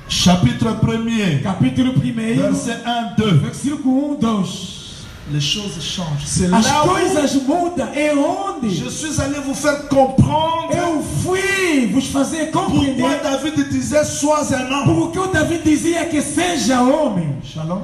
[SPEAKER 5] chapitre 1er,
[SPEAKER 4] capítulo 1,
[SPEAKER 5] verset 1, 2.
[SPEAKER 4] versículo 1, 2.
[SPEAKER 5] Les choses changent. C'est
[SPEAKER 4] As
[SPEAKER 5] là où
[SPEAKER 4] coisas mudam. É onde
[SPEAKER 5] je suis allé vous faire comprendre
[SPEAKER 4] eu fui vos fazer
[SPEAKER 5] pourquoi
[SPEAKER 4] compreender
[SPEAKER 5] David disait sois un homme.
[SPEAKER 4] porque o Davi dizia que seja homem.
[SPEAKER 5] Shalom.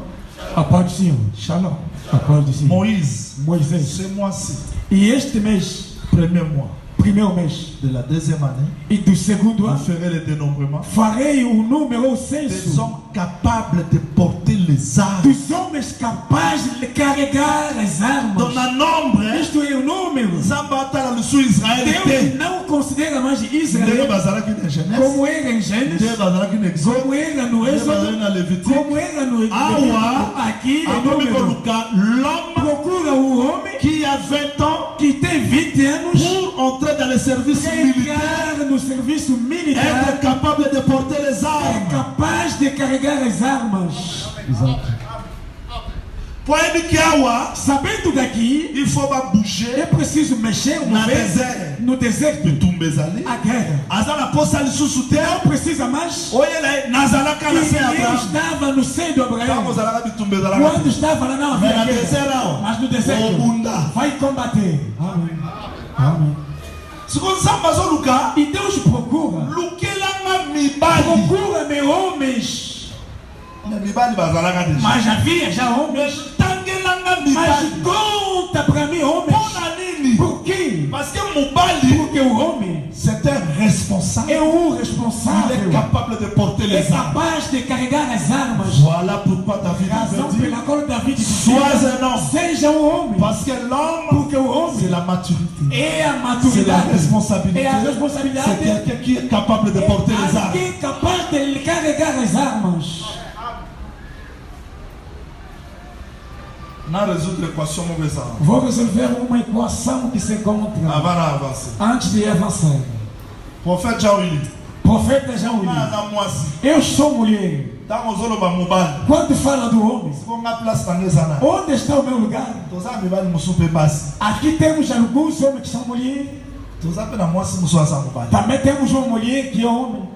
[SPEAKER 4] A paz do Senhor.
[SPEAKER 5] Shalom.
[SPEAKER 4] A paz do Senhor.
[SPEAKER 5] Moïse,
[SPEAKER 4] Moisés.
[SPEAKER 5] ce mois-ci,
[SPEAKER 4] E este mês,
[SPEAKER 5] premier mois
[SPEAKER 4] primeiro mês,
[SPEAKER 5] de la deuxième année,
[SPEAKER 4] e do segundo
[SPEAKER 5] vous
[SPEAKER 4] ano,
[SPEAKER 5] ferez le dénombrement
[SPEAKER 4] farei o número, o
[SPEAKER 5] des
[SPEAKER 4] censo
[SPEAKER 5] hommes capables de porter les armes.
[SPEAKER 4] dos homens capazes de carregar as armas.
[SPEAKER 5] Dans un nombre,
[SPEAKER 4] Isto é o número.
[SPEAKER 5] Zambatala le sous Israël
[SPEAKER 4] Deus
[SPEAKER 5] était.
[SPEAKER 4] não considera mais
[SPEAKER 5] Ndenge
[SPEAKER 4] Israel
[SPEAKER 5] bazalaki na Genèse,
[SPEAKER 4] como era em Gênesis,
[SPEAKER 5] ndenge bazalaki na Exode,
[SPEAKER 4] como era no
[SPEAKER 5] ndenge bazalaki
[SPEAKER 4] Êxodo,
[SPEAKER 5] na Lévitique.
[SPEAKER 4] como era no
[SPEAKER 5] Awa,
[SPEAKER 4] aqui é
[SPEAKER 5] akomi
[SPEAKER 4] número.
[SPEAKER 5] koluka l'homme
[SPEAKER 4] Procura o homem
[SPEAKER 5] qui a 20 ans
[SPEAKER 4] que tem 20 anos
[SPEAKER 5] pour entrer dans le service militaire,
[SPEAKER 4] entrar no serviço militar,
[SPEAKER 5] être capable de porter les
[SPEAKER 4] é
[SPEAKER 5] armes.
[SPEAKER 4] capaz de carregar as armas.
[SPEAKER 5] Poème que awa,
[SPEAKER 4] Sabendo daqui,
[SPEAKER 5] il faut pas
[SPEAKER 4] é
[SPEAKER 5] bouger
[SPEAKER 4] preciso mexer uma
[SPEAKER 5] na
[SPEAKER 4] vez
[SPEAKER 5] désert.
[SPEAKER 4] no deserto.
[SPEAKER 5] Tumbezali.
[SPEAKER 4] A guerra.
[SPEAKER 5] Azala posa lisusu te.
[SPEAKER 4] Não precisa mais.
[SPEAKER 5] Oyela nazalaka na se
[SPEAKER 4] Eu
[SPEAKER 5] Abraham.
[SPEAKER 4] estava no seio do Abraão.
[SPEAKER 5] Tango zalaka bitumbezala.
[SPEAKER 4] Quando estava lá não
[SPEAKER 5] Mais
[SPEAKER 4] havia
[SPEAKER 5] na
[SPEAKER 4] guerra.
[SPEAKER 5] désert là.
[SPEAKER 4] Mas no deserto,
[SPEAKER 5] Obunda.
[SPEAKER 4] vai combater. Amém. Amém.
[SPEAKER 5] Siko nzamba zoluka.
[SPEAKER 4] E Deus procura.
[SPEAKER 5] Lukelanga mibali.
[SPEAKER 4] Procura-me homens.
[SPEAKER 5] Na mibali bazalaka déjà.
[SPEAKER 4] Mas havia já homens.
[SPEAKER 5] Tangelanga
[SPEAKER 4] Mas
[SPEAKER 5] mibali.
[SPEAKER 4] conta para mim homens.
[SPEAKER 5] Pona nini?
[SPEAKER 4] Por quê?
[SPEAKER 5] Parce que mobali,
[SPEAKER 4] Porque o homem
[SPEAKER 5] c'est un responsable.
[SPEAKER 4] é um
[SPEAKER 5] Il est
[SPEAKER 4] responsável.
[SPEAKER 5] capable de porter
[SPEAKER 4] É
[SPEAKER 5] les armes.
[SPEAKER 4] capaz de carregar as armas.
[SPEAKER 5] Voilà pourquoi David
[SPEAKER 4] Razão
[SPEAKER 5] avait dit
[SPEAKER 4] pela qual Davi disse:
[SPEAKER 5] sois un homme.
[SPEAKER 4] seja um homem.
[SPEAKER 5] Parce que l'homme,
[SPEAKER 4] Porque o homem
[SPEAKER 5] c'est la maturité.
[SPEAKER 4] é a
[SPEAKER 5] C'est la
[SPEAKER 4] maturidade.
[SPEAKER 5] responsabilité.
[SPEAKER 4] É a
[SPEAKER 5] C'est
[SPEAKER 4] responsabilidade.
[SPEAKER 5] quelqu'un qui est capable de porter les armes.
[SPEAKER 4] Alguém capaz de carregar as armas.
[SPEAKER 5] N'a résoudre l'équation mauvaise.
[SPEAKER 4] Vou resolver uma equação que se encontra
[SPEAKER 5] Avant d'avancer.
[SPEAKER 4] antes de avançar.
[SPEAKER 5] Prophète Jaouli.
[SPEAKER 4] Profeta Jaúli,
[SPEAKER 5] Na moisi.
[SPEAKER 4] eu sou mulher.
[SPEAKER 5] Tango zoloba mobali.
[SPEAKER 4] Quando fala do homem,
[SPEAKER 5] Siko nga place tangezana.
[SPEAKER 4] onde está o meu lugar?
[SPEAKER 5] Toza mibali musupe basi.
[SPEAKER 4] Aqui temos alguns homens que são mulheres.
[SPEAKER 5] Toza pe na moisi musu asa mobali.
[SPEAKER 4] Também temos uma mulher que é homem.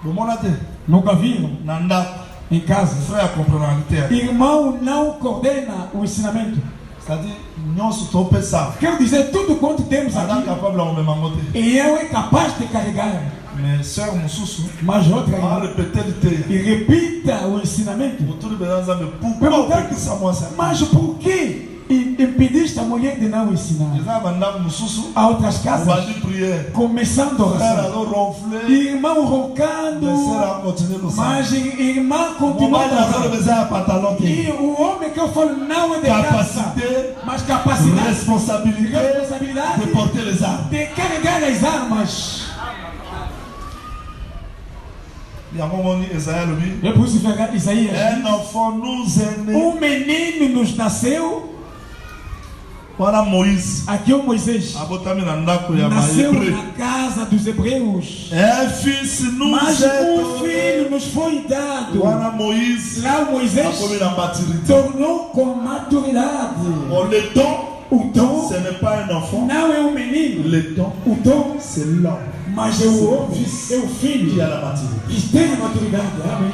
[SPEAKER 5] Bomona te.
[SPEAKER 4] Nunca viram
[SPEAKER 5] Na ndako.
[SPEAKER 4] em casa.
[SPEAKER 5] Frère complémentaire.
[SPEAKER 4] Irmão não coordena o ensinamento.
[SPEAKER 5] C'est-à-dire, nyonso topesa.
[SPEAKER 4] Quero dizer, tudo quanto temos
[SPEAKER 5] Ada
[SPEAKER 4] aqui,
[SPEAKER 5] capable on memangote.
[SPEAKER 4] e eu é capaz de carregar.
[SPEAKER 5] Mais sœur mususu.
[SPEAKER 4] Mas outra
[SPEAKER 5] A
[SPEAKER 4] ainda.
[SPEAKER 5] répéter le te.
[SPEAKER 4] E repita o ensinamento.
[SPEAKER 5] Autour de Belanza me pourquoi on fait que ça moi ça.
[SPEAKER 4] Mas por que impediste a mulher de não ensinar.
[SPEAKER 5] Ils ont bandam mususu.
[SPEAKER 4] A outras
[SPEAKER 5] On
[SPEAKER 4] casas,
[SPEAKER 5] va dire prière.
[SPEAKER 4] começando a
[SPEAKER 5] Frère
[SPEAKER 4] oração.
[SPEAKER 5] alors ronfler.
[SPEAKER 4] Irmão roncando,
[SPEAKER 5] Les sœurs a continué le sang.
[SPEAKER 4] mas irmã
[SPEAKER 5] Mon
[SPEAKER 4] continua
[SPEAKER 5] mari a fait le
[SPEAKER 4] orando.
[SPEAKER 5] besoin à pantalon.
[SPEAKER 4] E o homem que eu falo não é de graça,
[SPEAKER 5] Capacité,
[SPEAKER 4] mas capacidade,
[SPEAKER 5] responsabilité de
[SPEAKER 4] responsabilidade
[SPEAKER 5] porter les armes.
[SPEAKER 4] de carregar as armas.
[SPEAKER 5] Il y a un moment où Esaïe le dit.
[SPEAKER 4] É por isso que Isaías
[SPEAKER 5] Un
[SPEAKER 4] diz,
[SPEAKER 5] enfant nous est né.
[SPEAKER 4] menino nos nasceu.
[SPEAKER 5] Voilà Moïse.
[SPEAKER 4] Aqui é o Moisés.
[SPEAKER 5] Abotami na ndako ya
[SPEAKER 4] Nasceu
[SPEAKER 5] Hébreu.
[SPEAKER 4] na casa dos hebreus.
[SPEAKER 5] Un fils nous
[SPEAKER 4] Mas
[SPEAKER 5] est
[SPEAKER 4] filho nos foi dado.
[SPEAKER 5] Voilà Moïse.
[SPEAKER 4] Lá o Moisés
[SPEAKER 5] A la maturité.
[SPEAKER 4] tornou com maturidade.
[SPEAKER 5] Oh, le don,
[SPEAKER 4] O dom
[SPEAKER 5] ce n'est pas un enfant.
[SPEAKER 4] não é um menino.
[SPEAKER 5] Le don,
[SPEAKER 4] O dom,
[SPEAKER 5] c'est l'homme
[SPEAKER 4] mas é o homem, é o filho
[SPEAKER 5] qui a la maturité.
[SPEAKER 4] que tem a maturidade. Amém.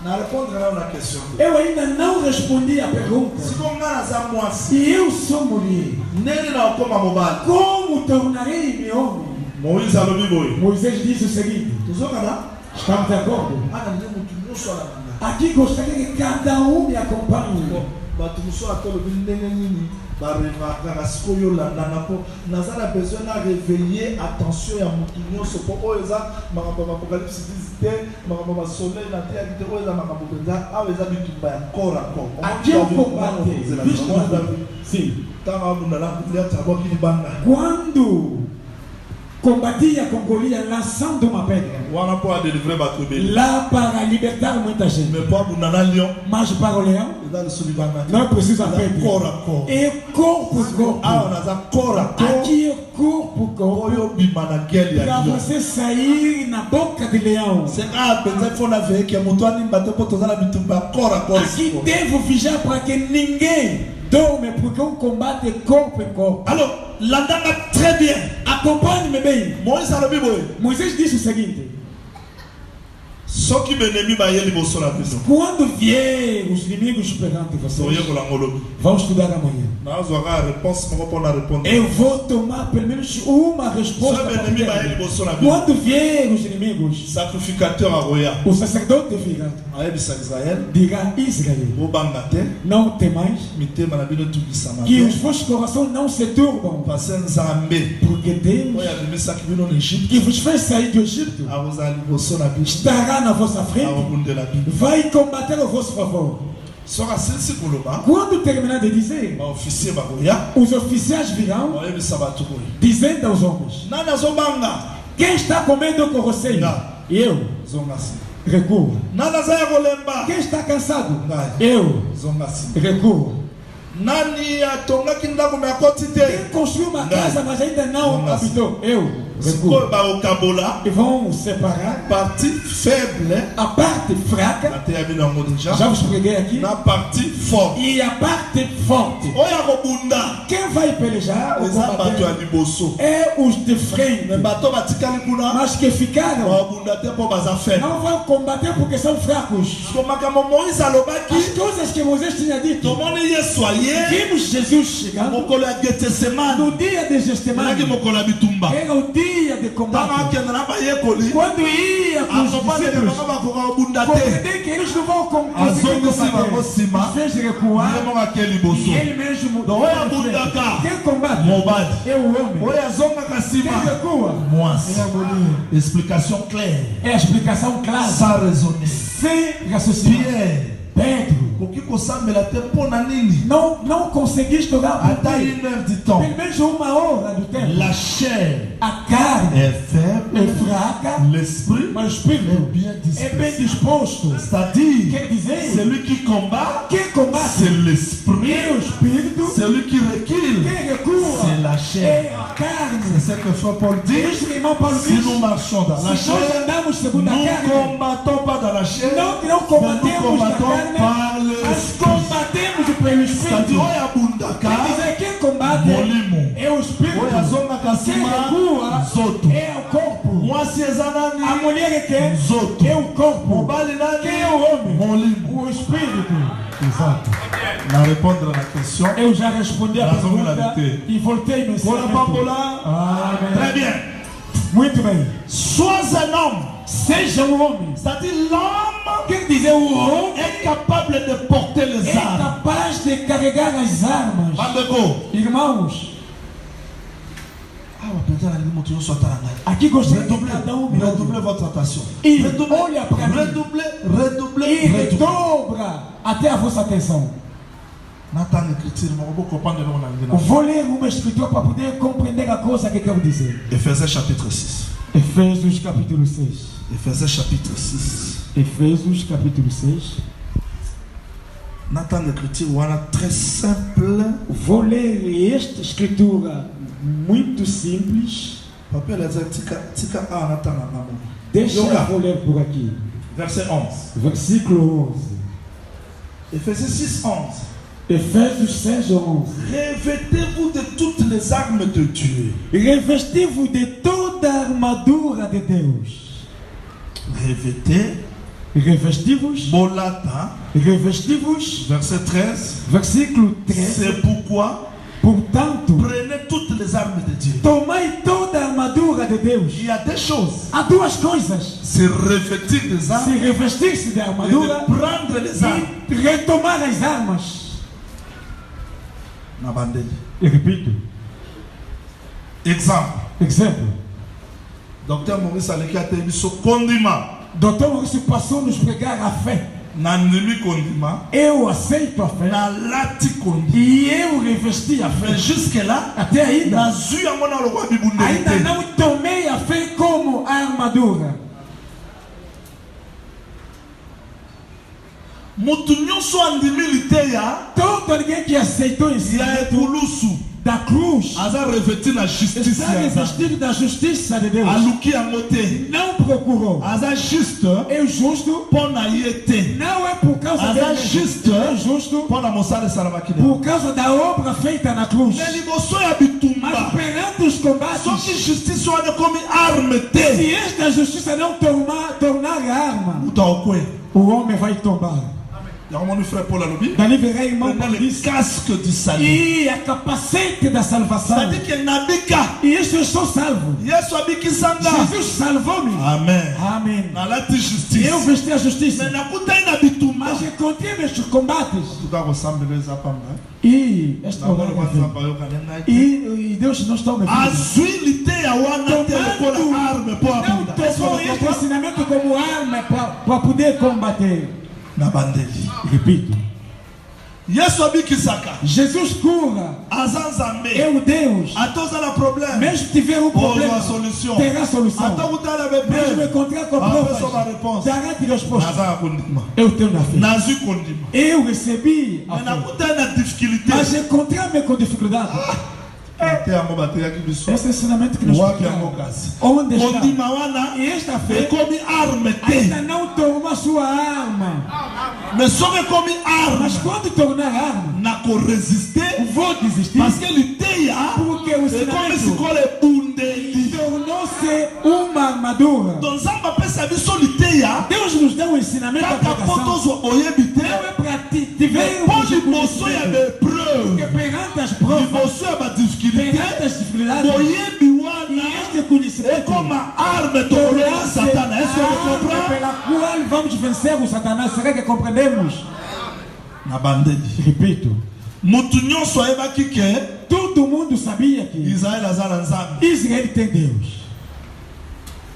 [SPEAKER 5] Na répondre à la question.
[SPEAKER 4] Eu ainda não respondi a pergunta.
[SPEAKER 5] Si on a la moi,
[SPEAKER 4] Se eu sou mulher,
[SPEAKER 5] nele na okoma mobile.
[SPEAKER 4] como tornarei-me homem?
[SPEAKER 5] Moïse a le biboy.
[SPEAKER 4] Moisés disse o seguinte: estamos de acordo? Aqui gostaria que cada me acompanhe.
[SPEAKER 5] bato mosusu atolobi ndenge nini barevaka sikoyo olandana mpo naza na besoin na réveiller attention ya motu nyonso mpo oyo eza makambo ya apocalypse 10 te makambo ya basoleil na te yaki te oyo eza makambo mpenza awa eza bitumba ya corps à corps ntango abundana liati abwaki libanga
[SPEAKER 4] quando combatia com Golias lançando uma pedra
[SPEAKER 5] wana mpo adélivrer bato ebele
[SPEAKER 4] lá para libertar muita gente,
[SPEAKER 5] mais mpo abundana lion
[SPEAKER 4] mas para o leão
[SPEAKER 5] eza lisusu libanga te
[SPEAKER 4] não precisa
[SPEAKER 5] eza
[SPEAKER 4] pedra,
[SPEAKER 5] corps à corps
[SPEAKER 4] é corpo a corpo.
[SPEAKER 5] awa naza corps à corps
[SPEAKER 4] Aqui é corpo a corpo
[SPEAKER 5] oyo obima na guele ya
[SPEAKER 4] para
[SPEAKER 5] lion
[SPEAKER 4] você sair na boca de leão.
[SPEAKER 5] seka mpenza ifo na veye ke moto animba te mpo toza na bitumba ya corps à corps
[SPEAKER 4] Aqui devo vigiar para que ninguém dorme, porque um combate é corpo em corpo.
[SPEAKER 5] alors landanga très bien
[SPEAKER 4] Acompanhe-me bem.
[SPEAKER 5] moïse alobi boye
[SPEAKER 4] Moisés disse o seguinte:
[SPEAKER 5] soki benemi baye liboso na biso
[SPEAKER 4] quando vier os inimigos perante vocês,
[SPEAKER 5] toyekola ngolobi
[SPEAKER 4] vão estudar amanhã.
[SPEAKER 5] nazwaka réponse moko mpona répondre
[SPEAKER 4] Eu vou tomar pelo menos uma resposta.
[SPEAKER 5] so
[SPEAKER 4] para
[SPEAKER 5] benemi baye
[SPEAKER 4] ter.
[SPEAKER 5] liboso na biso
[SPEAKER 4] Quando vier os inimigos,
[SPEAKER 5] sacrificateur akoya
[SPEAKER 4] o sacerdote virá,
[SPEAKER 5] ayebisa israel
[SPEAKER 4] dirá: Israel,
[SPEAKER 5] bobanga te
[SPEAKER 4] não temais,
[SPEAKER 5] mitema na bino etukisama
[SPEAKER 4] que
[SPEAKER 5] te
[SPEAKER 4] os vossos corações não se turbam,
[SPEAKER 5] pase nzambe
[SPEAKER 4] porque Deus
[SPEAKER 5] oyo abimisaki bino na egypte
[SPEAKER 4] que vos fez sair do Egito
[SPEAKER 5] akozala liboso na biso
[SPEAKER 4] estará na vossa frente,
[SPEAKER 5] akobundela bino
[SPEAKER 4] vai combater a vosso favor.
[SPEAKER 5] soki asilisi koloba
[SPEAKER 4] Quando terminar de dizer,
[SPEAKER 5] baofficier bakoya
[SPEAKER 4] os oficiais virão
[SPEAKER 5] bayebisa bato boye
[SPEAKER 4] dizendo aos homens:
[SPEAKER 5] nani azobanga
[SPEAKER 4] quem está com medo com vocês?
[SPEAKER 5] Não.
[SPEAKER 4] Eu.
[SPEAKER 5] zonga nsima
[SPEAKER 4] Recua.
[SPEAKER 5] nani aza ya kolemba
[SPEAKER 4] Quem está cansado?
[SPEAKER 5] Ngai.
[SPEAKER 4] Eu.
[SPEAKER 5] zonga nsima
[SPEAKER 4] Recua.
[SPEAKER 5] nani atongaki ndako me akoti te
[SPEAKER 4] Quem construiu uma casa, mas ainda não
[SPEAKER 5] Não.
[SPEAKER 4] habitou? Eu.
[SPEAKER 5] sikoyo
[SPEAKER 4] Recua.
[SPEAKER 5] bakokabola
[SPEAKER 4] E vão separar
[SPEAKER 5] partie faible
[SPEAKER 4] a parte fraca,
[SPEAKER 5] nateya bino yango
[SPEAKER 4] já
[SPEAKER 5] deja
[SPEAKER 4] vos preguei aqui,
[SPEAKER 5] na partie forte
[SPEAKER 4] e a parte forte.
[SPEAKER 5] oyo akobunda
[SPEAKER 4] Quem vai pelejar ou
[SPEAKER 5] eza bato ya
[SPEAKER 4] combater
[SPEAKER 5] liboso
[SPEAKER 4] é os de frente,
[SPEAKER 5] me bato batikali kuna
[SPEAKER 4] mas que ficaram
[SPEAKER 5] babunda te mpo baza faible
[SPEAKER 4] não vão combater porque são fracos.
[SPEAKER 5] so makambo moïse alobaki
[SPEAKER 4] As coisas que Moisés tinha dito,
[SPEAKER 5] tomoni yesu aye
[SPEAKER 4] vimos Jesus chegando
[SPEAKER 5] mokolo ya getsemane
[SPEAKER 4] no dia de
[SPEAKER 5] elaki
[SPEAKER 4] Gestemane.
[SPEAKER 5] mokolo ya bitumba
[SPEAKER 4] Era o dia de
[SPEAKER 5] ntango
[SPEAKER 4] combate.
[SPEAKER 5] akende na bayekoli
[SPEAKER 4] Quando ia com os
[SPEAKER 5] akopandeke
[SPEAKER 4] discípulos,
[SPEAKER 5] bango bakoka kobunda te
[SPEAKER 4] compreender que eles não vão conseguir
[SPEAKER 5] azongisi bango
[SPEAKER 4] combater.
[SPEAKER 5] nsima
[SPEAKER 4] Fez
[SPEAKER 5] ye
[SPEAKER 4] recuar
[SPEAKER 5] moko ake
[SPEAKER 4] e
[SPEAKER 5] liboso
[SPEAKER 4] ele mesmo.
[SPEAKER 5] Donc, oyo abundaka
[SPEAKER 4] Quem combate
[SPEAKER 5] mobali
[SPEAKER 4] é o homem.
[SPEAKER 5] oyo azongaka
[SPEAKER 4] Quem
[SPEAKER 5] nsima
[SPEAKER 4] recua
[SPEAKER 5] mwasi
[SPEAKER 4] é a mulher.
[SPEAKER 5] explication claire
[SPEAKER 4] É a explicação clara,
[SPEAKER 5] sans raisonner
[SPEAKER 4] sem raciocínio.
[SPEAKER 5] pierre
[SPEAKER 4] Pedro,
[SPEAKER 5] koki kosambela te mpo na nini
[SPEAKER 4] não conseguiste orar por
[SPEAKER 5] ata
[SPEAKER 4] Deus.
[SPEAKER 5] 1 heure du temps
[SPEAKER 4] Pelo menos uma hora do tempo.
[SPEAKER 5] la chair
[SPEAKER 4] A carne
[SPEAKER 5] est faible
[SPEAKER 4] é fraca,
[SPEAKER 5] l'esprit
[SPEAKER 4] mas o espírito
[SPEAKER 5] est bien
[SPEAKER 4] é bem
[SPEAKER 5] disposé
[SPEAKER 4] disposto.
[SPEAKER 5] c'est-à-dire
[SPEAKER 4] Quer dizer,
[SPEAKER 5] celui qui combat
[SPEAKER 4] quem combate
[SPEAKER 5] c'est l'esprit
[SPEAKER 4] é o espírito,
[SPEAKER 5] celui qui recule
[SPEAKER 4] quem recua
[SPEAKER 5] c'est la chair
[SPEAKER 4] é a carne.
[SPEAKER 5] c'est ce que frère Paul dit
[SPEAKER 4] Isso que irmão Paulo
[SPEAKER 5] si
[SPEAKER 4] diz.
[SPEAKER 5] nous marchons dans la
[SPEAKER 4] Se nós
[SPEAKER 5] chair
[SPEAKER 4] andamos segundo a
[SPEAKER 5] nous
[SPEAKER 4] carne,
[SPEAKER 5] combattons pas dans la chair
[SPEAKER 4] não
[SPEAKER 5] mais nous
[SPEAKER 4] combatemos na
[SPEAKER 5] combattons
[SPEAKER 4] carne,
[SPEAKER 5] par
[SPEAKER 4] mas
[SPEAKER 5] l'esprit
[SPEAKER 4] combatemos pelo
[SPEAKER 5] c'est-à-dire
[SPEAKER 4] espírito.
[SPEAKER 5] oyo abundaka
[SPEAKER 4] Quer dizer, quem combate
[SPEAKER 5] molimo
[SPEAKER 4] é o espírito,
[SPEAKER 5] oyo azongaka
[SPEAKER 4] quem
[SPEAKER 5] nsima
[SPEAKER 4] recua
[SPEAKER 5] nzoto
[SPEAKER 4] é o corpo.
[SPEAKER 5] mwasi eza
[SPEAKER 4] A
[SPEAKER 5] nani
[SPEAKER 4] mulher é quem?
[SPEAKER 5] nzoto
[SPEAKER 4] É o corpo.
[SPEAKER 5] mobali
[SPEAKER 4] Quem é
[SPEAKER 5] nani
[SPEAKER 4] o homem?
[SPEAKER 5] molimo
[SPEAKER 4] O espírito.
[SPEAKER 5] exato na répondre na question
[SPEAKER 4] Eu já respondi a
[SPEAKER 5] Nós vamos
[SPEAKER 4] pergunta
[SPEAKER 5] lá ter.
[SPEAKER 4] e voltei no
[SPEAKER 5] Bora
[SPEAKER 4] ensinamento.
[SPEAKER 5] pambola très
[SPEAKER 4] Amém.
[SPEAKER 5] bien
[SPEAKER 4] Muito bem.
[SPEAKER 5] sois un homme
[SPEAKER 4] Seja um homem.
[SPEAKER 5] c'est-à-dire l'homme
[SPEAKER 4] Quer dizer o homem
[SPEAKER 5] est capable de porter les
[SPEAKER 4] é
[SPEAKER 5] armes.
[SPEAKER 4] capaz de carregar as armas.
[SPEAKER 5] Bandeko.
[SPEAKER 4] Irmãos, aqui gostaria que cada um
[SPEAKER 5] Redoublez votre attention.
[SPEAKER 4] e
[SPEAKER 5] Redoublez,
[SPEAKER 4] olha para mim
[SPEAKER 5] redoublez, redoublez,
[SPEAKER 4] e
[SPEAKER 5] redoublez.
[SPEAKER 4] redobra até a vossa atenção.
[SPEAKER 5] Nathan écriture, mais on peut comprendre le nom
[SPEAKER 4] Eu
[SPEAKER 5] en anglais.
[SPEAKER 4] vou ler uma escritura para poder compreender a coisa que quero dizer.
[SPEAKER 5] Éphésiens chapitre 6.
[SPEAKER 4] Efésios capítulo 6.
[SPEAKER 5] Éphésiens chapitre 6.
[SPEAKER 4] Efésios capítulo 6.
[SPEAKER 5] Nathan écriture, voilà très simple.
[SPEAKER 4] Vou ler esta escritura muito simples.
[SPEAKER 5] Papa, il a dit, tika a Nathan en amour.
[SPEAKER 4] Deixa eu vou ler por aqui.
[SPEAKER 5] Verset 11.
[SPEAKER 4] Versículo 11.
[SPEAKER 5] Éphésiens 6, 11.
[SPEAKER 4] Efésios 6, 11.
[SPEAKER 5] Revêtez-vous de toutes les armes de Dieu.
[SPEAKER 4] Revesti-vos de toda a armadura de Deus. Revesti-vos.
[SPEAKER 5] Bolata.
[SPEAKER 4] Revesti-vos.
[SPEAKER 5] Verset 13.
[SPEAKER 4] Versículo 13.
[SPEAKER 5] C'est pourquoi
[SPEAKER 4] Portanto,
[SPEAKER 5] prenez toutes les armes de Dieu.
[SPEAKER 4] tomai toda a armadura de Deus.
[SPEAKER 5] Il y a des choses.
[SPEAKER 4] Há duas coisas.
[SPEAKER 5] C'est revêtir des
[SPEAKER 4] Se
[SPEAKER 5] armes
[SPEAKER 4] revestir-se de
[SPEAKER 5] et
[SPEAKER 4] armadura
[SPEAKER 5] de prendre les armes.
[SPEAKER 4] e retomar as armas.
[SPEAKER 5] Na bandele.
[SPEAKER 4] Eu repito.
[SPEAKER 5] Exemple.
[SPEAKER 4] Exemplo.
[SPEAKER 5] Docteur Maurice Aleki a dit biso condiment.
[SPEAKER 4] Doutor Maurício passou a nos pregar a fé.
[SPEAKER 5] Na nemi condiment.
[SPEAKER 4] Eu aceito a fé.
[SPEAKER 5] Na lati condiment.
[SPEAKER 4] E eu revesti a
[SPEAKER 5] Mais
[SPEAKER 4] fé.
[SPEAKER 5] jusque là,
[SPEAKER 4] Até ainda.
[SPEAKER 5] na zu yango na lokwa bibundeli
[SPEAKER 4] Ainda
[SPEAKER 5] te.
[SPEAKER 4] não tomei a fé como a armadura.
[SPEAKER 5] Mutu nyonso andimi liteya
[SPEAKER 4] Todo alguém que aceitou o
[SPEAKER 5] ya
[SPEAKER 4] ensinamento
[SPEAKER 5] ekulusu
[SPEAKER 4] da cruz
[SPEAKER 5] aza revêti na justice
[SPEAKER 4] está
[SPEAKER 5] ya Nzambe.
[SPEAKER 4] revestido da justiça de Deus.
[SPEAKER 5] Aluki yango te.
[SPEAKER 4] Não procurou.
[SPEAKER 5] Aza juste
[SPEAKER 4] É justo.
[SPEAKER 5] mpo na ye te.
[SPEAKER 4] Não é por causa
[SPEAKER 5] Aza
[SPEAKER 4] dele.
[SPEAKER 5] juste
[SPEAKER 4] É justo
[SPEAKER 5] mpo na mosala esalamaki na
[SPEAKER 4] por causa da obra feita na cruz.
[SPEAKER 5] me liboso ya
[SPEAKER 4] Mas
[SPEAKER 5] bitumba
[SPEAKER 4] perante os combates,
[SPEAKER 5] soki justice wana ekomi arme te
[SPEAKER 4] se esta justiça não tornar arma,
[SPEAKER 5] moto akokweya
[SPEAKER 4] o homem vai tombar.
[SPEAKER 5] yango moni frère paul alobi
[SPEAKER 4] Dali verrei irmão
[SPEAKER 5] prenez
[SPEAKER 4] Paulo
[SPEAKER 5] le
[SPEAKER 4] disse.
[SPEAKER 5] casque du salut.
[SPEAKER 4] E a capacete da salvação.
[SPEAKER 5] C'est-à-dire que nabika
[SPEAKER 4] E isso eu sou salvo.
[SPEAKER 5] yesu abikisanga.
[SPEAKER 4] Jesus salvou-me.
[SPEAKER 5] Amen.
[SPEAKER 4] Amém.
[SPEAKER 5] nalati justice
[SPEAKER 4] Eu vesti a justiça.
[SPEAKER 5] me nakutai na bitumba
[SPEAKER 4] Mas encontrei meus combates.
[SPEAKER 5] tuka kosambela eza pamba
[SPEAKER 4] E esta
[SPEAKER 5] namoni
[SPEAKER 4] hora
[SPEAKER 5] kwanzamba oyokani ngai te.
[SPEAKER 4] e Deus não está me vendo.
[SPEAKER 5] azwi liteya wana te lokola arme mpo
[SPEAKER 4] Não
[SPEAKER 5] abunda
[SPEAKER 4] tomou este ensinamento como arma para poder combater.
[SPEAKER 5] na bandeli
[SPEAKER 4] Repito.
[SPEAKER 5] yesu abikisaka
[SPEAKER 4] Jesus cura.
[SPEAKER 5] aza nzambe
[SPEAKER 4] É o Deus.
[SPEAKER 5] ata ozala problème
[SPEAKER 4] Mesmo que tiver um problema,
[SPEAKER 5] ozwa solution
[SPEAKER 4] terá solução.
[SPEAKER 5] ata kutala
[SPEAKER 4] Mesmo
[SPEAKER 5] bebreve
[SPEAKER 4] encontrar com
[SPEAKER 5] apesa
[SPEAKER 4] provas,
[SPEAKER 5] baréponse
[SPEAKER 4] dará-te resposta.
[SPEAKER 5] naza na kondima
[SPEAKER 4] Eu tenho na fé.
[SPEAKER 5] nazwi kondima
[SPEAKER 4] Eu recebi a
[SPEAKER 5] me
[SPEAKER 4] fé.
[SPEAKER 5] nakutani na difficulté
[SPEAKER 4] Mas encontrei-me com dificuldade.
[SPEAKER 5] te yango bateyaki biso
[SPEAKER 4] Esse ensinamento que nos
[SPEAKER 5] wapi yango
[SPEAKER 4] pregaram.
[SPEAKER 5] kasi
[SPEAKER 4] Onde está?
[SPEAKER 5] kondima wana
[SPEAKER 4] E esta fé
[SPEAKER 5] ekomi arme te
[SPEAKER 4] ainda não tornou sua arma.
[SPEAKER 5] mais soki ekomi arme
[SPEAKER 4] Mas quando tornar arma,
[SPEAKER 5] nakoresiste
[SPEAKER 4] vou desistir.
[SPEAKER 5] parce que liteya
[SPEAKER 4] Porque o
[SPEAKER 5] ekomi
[SPEAKER 4] ensinamento
[SPEAKER 5] sikola ebundeli
[SPEAKER 4] tornou-se uma armadura.
[SPEAKER 5] donc nzambe apesa biso liteya
[SPEAKER 4] Deus nos dá um ensinamento da
[SPEAKER 5] kaka mpo
[SPEAKER 4] pregação.
[SPEAKER 5] tozwa boyebi te
[SPEAKER 4] Não é para tiver
[SPEAKER 5] mpo liboso ya bepreuve
[SPEAKER 4] Porque perante as provas,
[SPEAKER 5] liboso ya badifficulté
[SPEAKER 4] perante as dificuldades,
[SPEAKER 5] boyebi
[SPEAKER 4] e
[SPEAKER 5] wana
[SPEAKER 4] este conhecimento
[SPEAKER 5] ekoma arme tokolela satana est-ce que vous
[SPEAKER 4] arma
[SPEAKER 5] comprenez
[SPEAKER 4] pela qual vamos vencer o Satanás. Será que compreendemos?
[SPEAKER 5] na bandeli
[SPEAKER 4] Repito.
[SPEAKER 5] mutu nyonso ayebaki ke
[SPEAKER 4] Todo mundo sabia que
[SPEAKER 5] israele aza na nzambe
[SPEAKER 4] Israel tem Deus.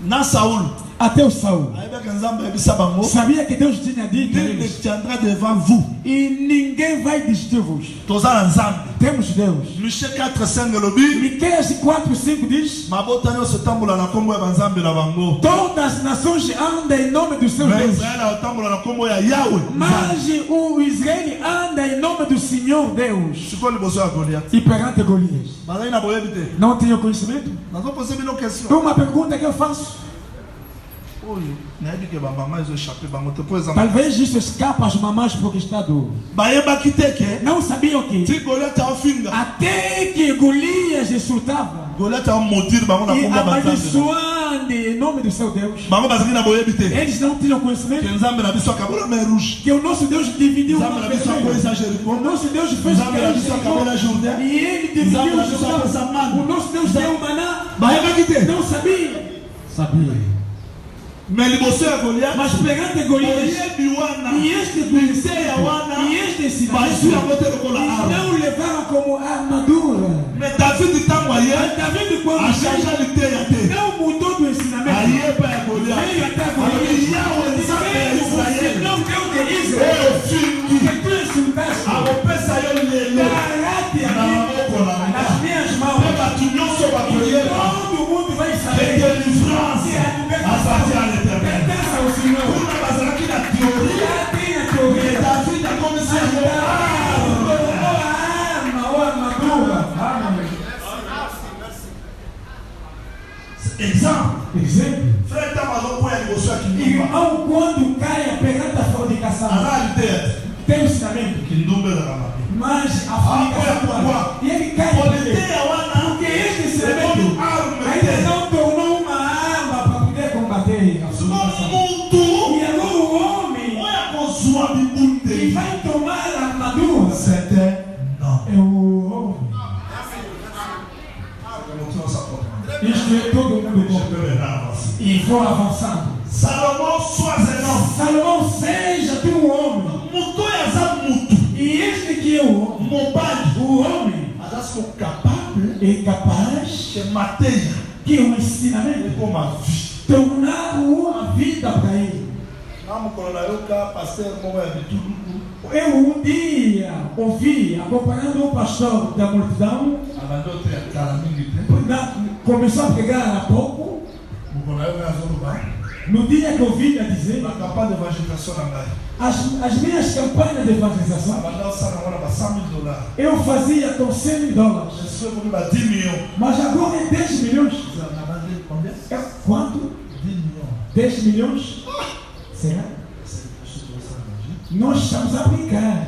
[SPEAKER 5] na saulo
[SPEAKER 4] Até o Saul
[SPEAKER 5] ayebaki nzambe ayebisa bango
[SPEAKER 4] sabia que Deus tinha dito a
[SPEAKER 5] nul ne
[SPEAKER 4] eles,
[SPEAKER 5] tiendra devant vous
[SPEAKER 4] e ninguém vai desistir-vos.
[SPEAKER 5] toza na nzambe
[SPEAKER 4] Temos Deus.
[SPEAKER 5] miche 4:5 elobi
[SPEAKER 4] Miqueias 4:5 diz:
[SPEAKER 5] mabota nyonso etambola na nkombo ya banzambe na bango
[SPEAKER 4] todas as nações andam em nome dos seus
[SPEAKER 5] me
[SPEAKER 4] deuses,
[SPEAKER 5] israele aotambola na nkombo ya yawe
[SPEAKER 4] mas o Israel anda em nome do Senhor Deus.
[SPEAKER 5] sikoyo liboso ya goliath
[SPEAKER 4] E perante Golias,
[SPEAKER 5] bazali na boyebi te
[SPEAKER 4] não tinha conhecimento?
[SPEAKER 5] nazopose bino question
[SPEAKER 4] Uma pergunta que eu faço:
[SPEAKER 5] oyo nayebi ke bamama ezoéchappe bango te mpo eza
[SPEAKER 4] talvez isso escapa às mamães porque está duro.
[SPEAKER 5] bayebaki te ke
[SPEAKER 4] Não sabiam que
[SPEAKER 5] ti goliath aofinga
[SPEAKER 4] até que Golias insultava
[SPEAKER 5] goliath aomodire bango na
[SPEAKER 4] e
[SPEAKER 5] nkombo ya banzambe
[SPEAKER 4] amaldiçoando em nome do seu Deus,
[SPEAKER 5] bango bazalaki na boyebi te
[SPEAKER 4] eles não tinham
[SPEAKER 5] ke
[SPEAKER 4] conhecimento
[SPEAKER 5] nzambe na biso akabola mer rouge
[SPEAKER 4] que o nosso Deus dividiu
[SPEAKER 5] nzambe
[SPEAKER 4] uma
[SPEAKER 5] na biso
[SPEAKER 4] vermelha.
[SPEAKER 5] akoyisa
[SPEAKER 4] O
[SPEAKER 5] jeriko
[SPEAKER 4] nosso Deus fez
[SPEAKER 5] nzambe na biso akabola jourdain
[SPEAKER 4] e ele dividiu o Jordão. O nosso Deus deu o maná.
[SPEAKER 5] bayebaki te
[SPEAKER 4] Não sabia. Sabia.
[SPEAKER 5] Mais les bosseurs à Goliath,
[SPEAKER 2] Mas perante Golias, e este conhecia e este ensinamento, não o levaram como armadura.
[SPEAKER 5] mais David
[SPEAKER 2] David, quando
[SPEAKER 5] a changé
[SPEAKER 2] não mudou do ensinamento, veio até Golias. Você não deu de Israel, que tu insultaste, garante nas minhas mãos. E todo mundo vai saber que a libertação pertence ao Senhor. Já tem a teoria.
[SPEAKER 5] David a começado
[SPEAKER 2] Exemplo.
[SPEAKER 5] Frère Tamalon põe a negociar aqui no
[SPEAKER 2] Irmão, quando cai perante a fornicação, tem um ensinamento, mas a fornicação, e ele cai porque este ensinamento ainda não tornou uma arma para poder combater a fornicação. E agora o homem que vai tomar a armadura é o homem. Isto é todo mundo bom. E vou avançando. Salomão seja tu um homem. E este que é o homem é capaz que o ensinamento tornar uma vida para ele. Eu um dia ouvi, acompanhando um pastor da multidão, começou a pregar há pouco. No dia que eu ouvi a dizer, as minhas campanhas de evangelização, eu fazia com $100. Mas agora é 10 milhões. Quanto? 10 milhões? Será? Nós estamos a brincar.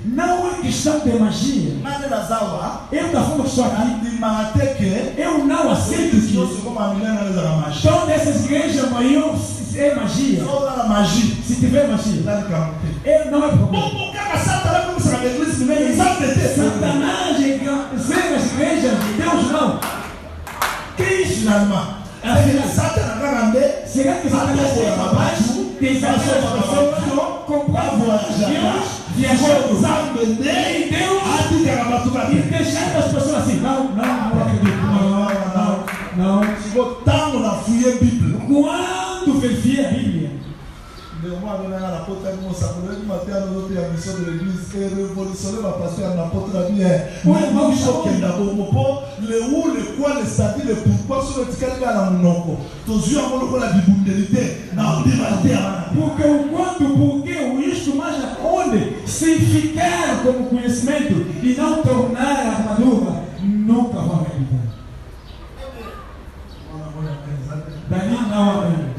[SPEAKER 2] Não é questão de magia. Eu da forma que estou aqui, eu não aceito que todas essas igrejas maiores é magia. Se tiver magia, não é problema. Satanás zera as igrejas de Deus não. Cristo. Será que Satanás é capaz de exaltar as pessoas, comprar viajando e deixar as pessoas assim? Não acredito. Não. Quando verifica a Bíblia, porque isto mais onde se ficar como conhecimento e não tornar a armadura, nunca vai acreditar. Dali não.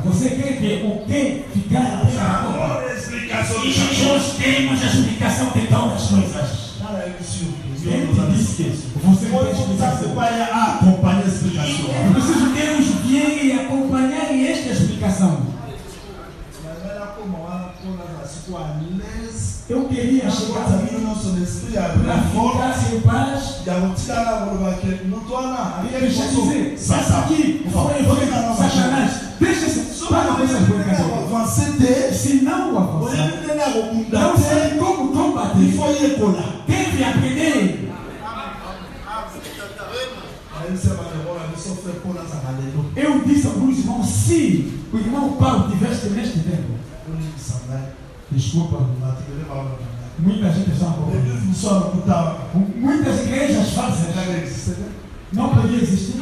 [SPEAKER 2] Você quer que o que ficar e nós temos a explicação de todas as coisas. Ele te disse que você tem explicação.
[SPEAKER 5] Acompanhar a explicação.
[SPEAKER 2] Eu preciso ter uns bem e acompanhar esta explicação. Eu queria chegar para ficar sem paz. Deixa eu dizer, essa aqui foi Satanás. Deixa eu para com essa explicação. Se não avançar, não sei como combater. Deve aprender. Eu disse a alguns irmãos, se o irmão Paulo tivesse neste tempo, desculpa, muita gente muitas igrejas fazem, não podia existir.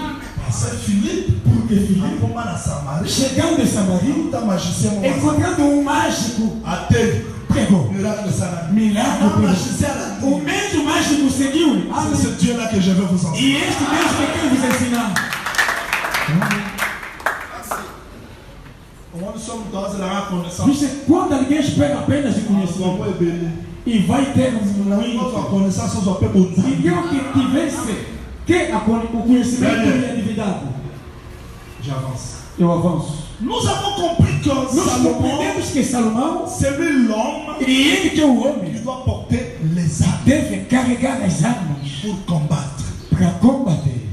[SPEAKER 2] Porque Filipe, chegando em Samaria, encontrando um mágico, pregou. Milagre. O mesmo mágico seguiu.
[SPEAKER 5] C'est ce Dieu-là que je veux vous enseigner.
[SPEAKER 2] E este Deus que eu quero vos ensinar. Você, quando alguém espera apenas de conhecimento e vai ter muito, e eu que tivesse o conhecimento e a divindade, eu avanço.
[SPEAKER 5] Nous avons compris que
[SPEAKER 2] Nós compreendemos que Salomão,
[SPEAKER 5] c'est lui l'homme
[SPEAKER 2] e ele que é o homem,
[SPEAKER 5] qui doit porter les armes
[SPEAKER 2] deve carregar as armas
[SPEAKER 5] pour combattre.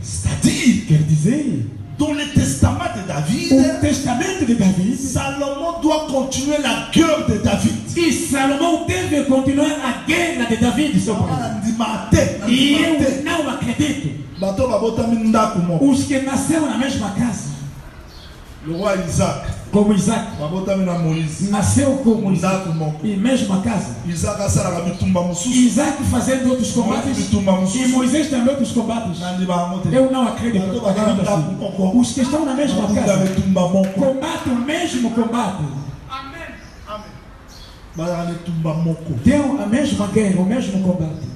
[SPEAKER 5] C'est-à-dire,
[SPEAKER 2] Quer dizer,
[SPEAKER 5] dans le testament de David,
[SPEAKER 2] o testamento de Davi,
[SPEAKER 5] Salomon doit continuer la guerre de David.
[SPEAKER 2] e Salomão deve continuar a guerra de Davi sobre ele. E eu não acredito.
[SPEAKER 5] Bato babotami ndako moko.
[SPEAKER 2] Os que nasceram na mesma casa,
[SPEAKER 5] Le roi Isaac,
[SPEAKER 2] como Isaac,
[SPEAKER 5] babotami na Moïse.
[SPEAKER 2] nasceu como Isaac,
[SPEAKER 5] Ndako moko.
[SPEAKER 2] e mesma casa.
[SPEAKER 5] Isaac asalaka bitumba mosusu.
[SPEAKER 2] Isaac fazendo outros combates, e Moisés também outros combates.
[SPEAKER 5] Nandi bango te.
[SPEAKER 2] Eu não acredito assim. Os que estão na mesma casa
[SPEAKER 5] bitumba moko.
[SPEAKER 2] combatem o mesmo combate.
[SPEAKER 5] Bazala bitumba moko.
[SPEAKER 2] Tem a mesma guerra, o mesmo combate.